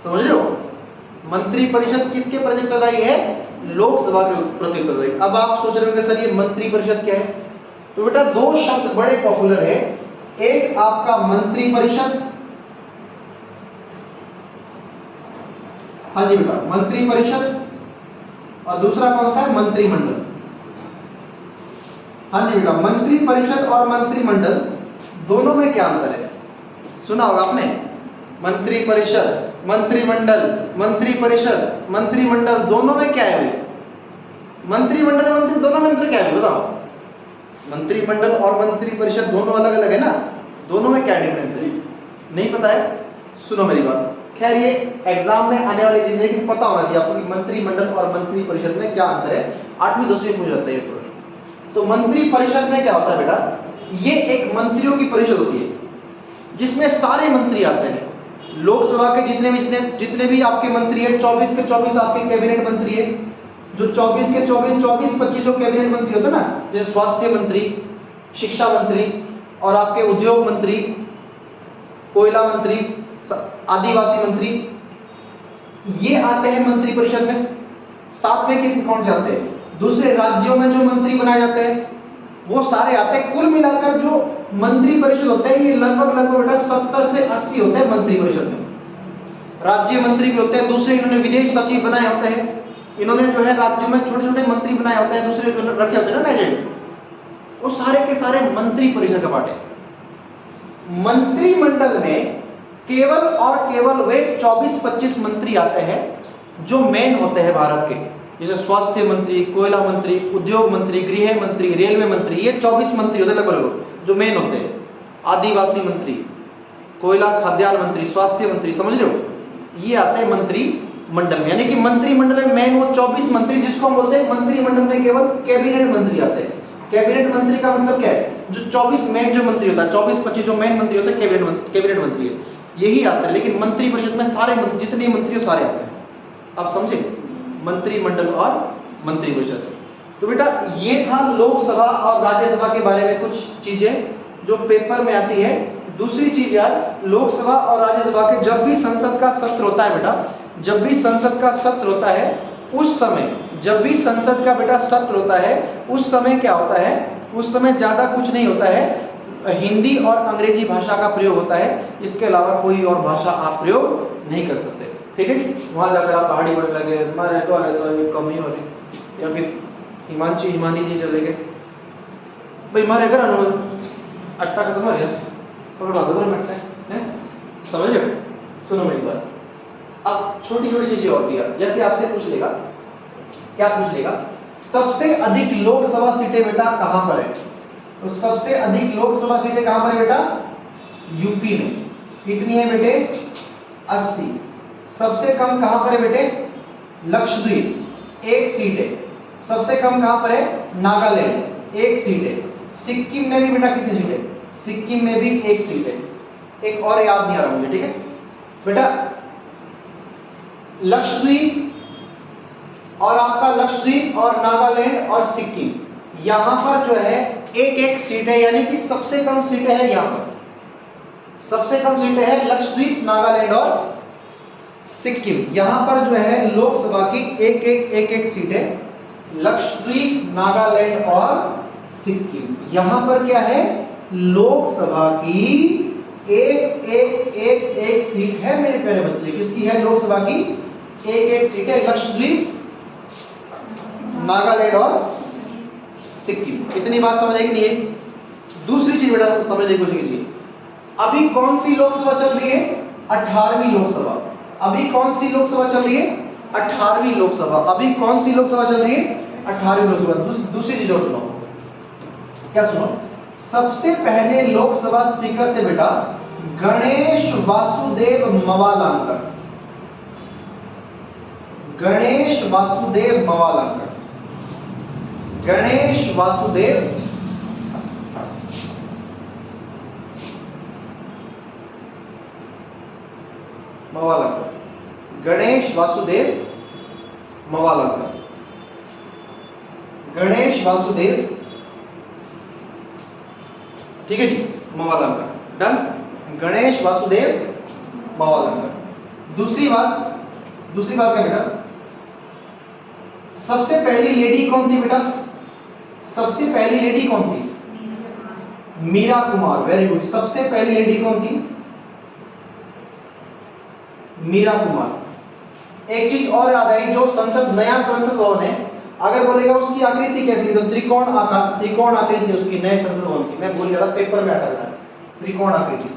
समझ रहे हो। मंत्री परिषद किसके प्रति उत्तरदायी है? लोकसभा के प्रति उत्तरदायी। अब आप सोच रहे होंगे सर ये मंत्री परिषद क्या है, तो बेटा दो शब्द बड़े पॉपुलर है, एक आपका मंत्री परिषद, हाँ जी बेटा मंत्री परिषद, और दूसरा कौन सा है? मंत्रिमंडल। हाँ जी बेटा, मंत्री परिषद और मंत्रिमंडल दोनों में क्या अंतर है? सुना होगा आपने, मंत्री परिषद, मंत्रिमंडल, मंत्री परिषद, मंत्रिमंडल, दोनों में क्या है? मंत्रिमंडल और मंत्री दोनों में अंतर क्या है बताओ? मंत्रिमंडल और मंत्री परिषद दोनों अलग अलग है ना, दोनों में क्या डिफरेंस है? नहीं पता है? सुनो मेरी बात। खैर ये एग्जाम में आने वाली चीज है, लेकिन पता होना चाहिए आपको कि मंत्रिमंडल और मंत्री परिषद में क्या अंतर है। 8वीं 10वीं पूछ जाते हैं। तो मंत्री परिषद में क्या होता है बेटा, ये एक मंत्रियों की परिषद होती है जिसमें सारे मंत्री आते हैं। लोकसभा के जितने भी आपके मंत्री है, 24 के 24 आपके कैबिनेट मंत्री है। जो 24 के 24-25 जो कैबिनेट मंत्री होते हैं ना, जैसे स्वास्थ्य मंत्री, शिक्षा मंत्री और आपके उद्योग मंत्री, कोयला मंत्री, आदिवासी मंत्री, ये आते हैं मंत्री परिषद में। साथ में कितने कौन से आते हैं? दूसरे राज्यों में जो मंत्री बनाए जाते हैं वो सारे आते हैं। कुल मिलाकर जो मंत्री परिषद होते हैं ये लगभग बेटा 70 से 80 होते हैं मंत्री परिषद में। राज्य मंत्री भी होते हैं, दूसरे इन्होंने विदेश सचिव बनाए होते हैं, इन्होंने जो है राज्यों में छोटे छोटे मंत्री बनाए होते हैं, दूसरे जो रखे होते हैं ना एजेंट, वो सारे के सारे मंत्री परिषद का पार्ट है। मंत्रिमंडल में केवल और केवल वे 24-25 मंत्री आते हैं जो मेन होते हैं भारत के, जैसे स्वास्थ्य मंत्री, कोयला मंत्री, उद्योग मंत्री, गृह मंत्री, रेलवे मंत्री, ये 24 मंत्री होते हैं लगभग जो मेन होते हैं। आदिवासी मंत्री, कोयला खाद्यान्न मंत्री, स्वास्थ्य मंत्री, समझ रहे हो, ये आते हैं मंत्री मंडल में। यानी कि मंत्रिमंडल में मेन वो 24 मंत्री जिसको हम बोलते हैं मंत्रिमंडल में केवल कैबिनेट मंत्री आते हैं। कैबिनेट मंत्री का मतलब क्या है? जो 24 मेन जो मंत्री होता है, 24-25 जो मेन मंत्री होते हैं कैबिनेट मंत्री है, यही आते हैं। लेकिन मंत्री परिषद में सारे जितने मंत्री हो सारे आते हैं। आप समझे, मंत्रिमंडल और मंत्री परिषद। तो बेटा ये था लोकसभा और राज्यसभा के बारे में कुछ चीजें जो पेपर में आती है। दूसरी चीज यार, लोकसभा और राज्यसभा के जब भी संसद का सत्र होता है बेटा, जब भी संसद का सत्र होता है उस समय, जब भी संसद का बेटा सत्र होता है उस समय क्या होता है, उस समय ज्यादा कुछ नहीं होता है, हिंदी और अंग्रेजी भाषा का प्रयोग होता है, इसके अलावा कोई और भाषा आप प्रयोग नहीं कर सकते। ठीक है जी। वहां जाकर आप पहाड़ी बोलने लगे, मारे तो कमी हो रही, या फिर हिमानी जी चले गए भाई, मारे कर अट्टा खत्म हो गया, पकड़ा दो मिनट है, समझ लो। सुनो मेरी बात, अब छोटी छोटी चीजें और भी है। जैसे आपसे पूछ लेगा, क्या पूछ लेगा, सबसे अधिक लोकसभा सीटें बेटा कहां पर है? तो सबसे अधिक लोकसभा सीटें कहां पर है बेटा? यूपी में। कितनी है बेटे? 80। सबसे कम कहां पर है बेटे? लक्षद्वीप, 1 सीट है। सबसे कम कहां पर है? नागालैंड, 1 सीट है। सिक्किम में भी बेटा कितनी सीट है? सिक्किम में भी 1 सीट है। एक और याद नहीं आ रहा मुझे, ठीक है बेटा, लक्षद्वीप और आपका लक्षद्वीप और नागालैंड और सिक्किम, यहां पर जो है 1-1 सीट है, यानी कि सबसे कम सीटें है यहां पर। सबसे कम सीटें है लक्षद्वीप, नागालैंड और सिक्किम, यहां पर जो है लोकसभा की एक सीट है। लक्षद्वीप, नागालैंड और सिक्किम, यहां पर क्या है, लोकसभा की एक सीट है मेरे प्यारे बच्चे। किसकी है? लोकसभा की एक सीट है। लक्षद्वीप, नागालैंड और सिक्किम। इतनी बात समझ आई कि नहीं है? दूसरी चीज बेटा समझने की कोशिश कीजिए, अभी कौन सी लोकसभा चल रही है? 18वीं लोकसभा। अभी कौन सी लोकसभा चल रही है? 18वीं लोकसभा। अभी कौन सी लोकसभा चल रही है? 18वीं लोकसभा। दूसरी चीज और सुनो, क्या सुनो, सबसे पहले लोकसभा स्पीकर थे बेटा गणेश वासुदेव मवालांकर। गणेश वासुदेव मवालांकर। गणेश वासुदेव मवालांकर। गणेश वासुदेव मवालांकर। गणेश वासुदेव, ठीक है जी, मवालांकर, डन। गणेश वासुदेव मवालांकर। दूसरी बात क्या बेटा, सबसे पहली लेडी कौन थी बेटा? सबसे पहली लेडी कौन थी? मीरा कुमार। Very good. सबसे पहली लेडी कौन थी? मीरा कुमार। एक चीज और याद आई, जो संसद, नया संसद भवन है, अगर बोलेगा उसकी आकृति कैसी, तो त्रिकोण आकृति उसकी, नए संसद भवन की। मैं भूल गया था, पेपर में आता था त्रिकोण आकृति।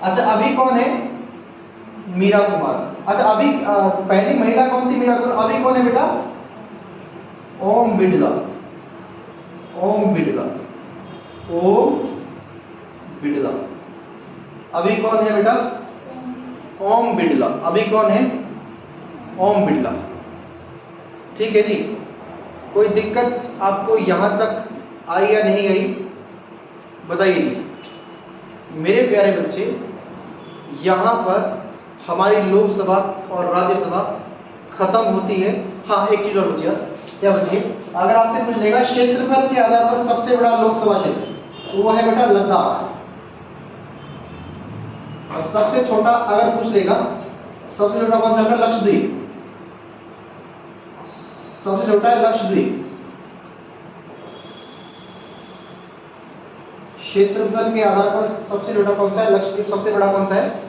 अच्छा, अभी कौन है? मीरा कुमार। अच्छा, अभी पहली महिला कौन थी? मीरा कुमार। अभी कौन है बेटा? ओम बिड़ला। ओम बिड़ला। ओम बिड़ला। अभी कौन है बेटा? ओम बिड़ला। अभी कौन है? ओम बिड़ला। ठीक है जी। कोई दिक्कत आपको यहां तक आई या नहीं आई, बताइए जी मेरे प्यारे बच्चे। यहां पर हमारी लोकसभा और राज्यसभा खत्म होती है। हाँ, एक चीज और बचिए। क्या बचिए? अगर आपसे पूछ लेगा क्षेत्रफल के आधार पर सबसे बड़ा लोकसभा क्षेत्र, तो वो है बेटा लद्दाख। और सबसे छोटा अगर पूछ लेगा, सबसे छोटा कौन सा बेटा? लक्षद्वीप। सबसे छोटा है लक्षद्वीप। क्षेत्रफल के आधार पर सबसे छोटा कौन सा है? लक्षद्वीप। सबसे बड़ा कौन सा है?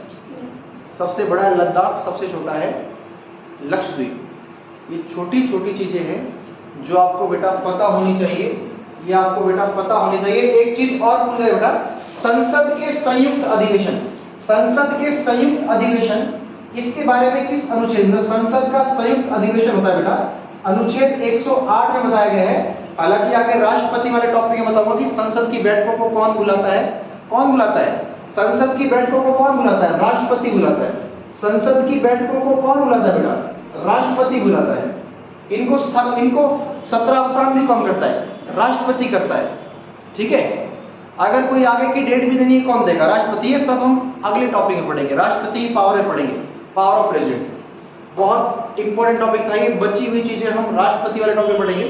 सबसे बड़ा है लद्दाख, सबसे छोटा है लक्षद्वीप। ये छोटी छोटी चीजें हैं जो आपको बेटा पता होनी चाहिए। ये आपको बेटा पता होनी चाहिए। एक चीज और पूछ रहे बेटा, संसद के संयुक्त अधिवेशन। संसद के संयुक्त अधिवेशन इसके बारे में किस अनुच्छेद में? संसद का संयुक्त अधिवेशन होता है बेटा अनुच्छेद 108 में बताया गया है। हालांकि आगे राष्ट्रपति वाले टॉपिक में बताऊंगा कि संसद की बैठकों को कौन बुलाता है। कौन बुलाता है? संसद की बैठकों को कौन बुलाता है? राष्ट्रपति बुलाता है। संसद की बैठकों को कौन बुलाता है बेटा? राष्ट्रपति बुलाता है। इनको 17 भी कौन करता है? राष्ट्रपति करता है। ठीक है। अगर कोई आगे की डेट भी देनी है, कौन देगा? राष्ट्रपति। ये सब हम अगले टॉपिक में पढ़ेंगे। राष्ट्रपति पावर में पढ़ेंगे, पावर ऑफ प्रेसिडेंट। बहुत इंपॉर्टेंट टॉपिक था ये। बची हुई चीजें हम राष्ट्रपति वाले टॉपिक में पढ़ेंगे।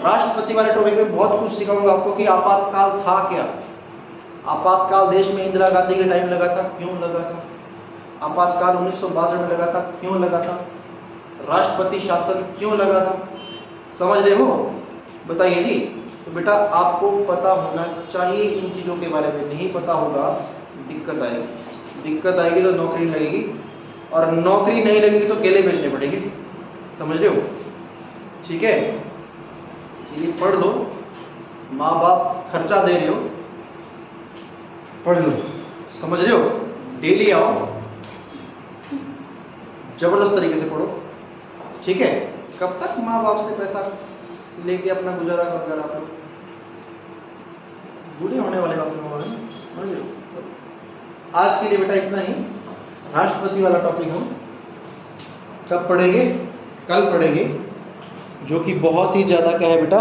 राष्ट्रपति वाले टॉपिक में बहुत कुछ सिखाऊंगा आपको कि आपातकाल था क्या। आपातकाल देश में इंदिरा गांधी के टाइम लगा था, क्यों लगा था? आपातकाल 1962 में लगा था, क्यों लगा था? राष्ट्रपति शासन क्यों लगा था? समझ रहे हो? बताइए जी। तो बेटा आपको पता होना चाहिए इन चीजों के बारे में। नहीं पता होगा दिक्कत आएगी। दिक्कत आएगी तो नौकरी नहीं लगेगी, और नौकरी नहीं लगेगी तो केले बेचने पड़ेंगे। समझ रहे हो? ठीक है, चलिए पढ़ लो। माँ बाप खर्चा दे रहे हो, पढ़ लो। समझ रहे हो? डेली आओ, जबरदस्त तरीके से पढ़ो। ठीक है। कब तक माँ बाप से पैसा लेके अपना गुजारा कर आप लोग? बूढ़े होने वाले बात समझ रहे हो? आज के लिए बेटा इतना ही। राष्ट्रपति वाला टॉपिक हम कब पढ़ेंगे? कल पढ़ेंगे, जो कि बहुत ही ज्यादा क्या है बेटा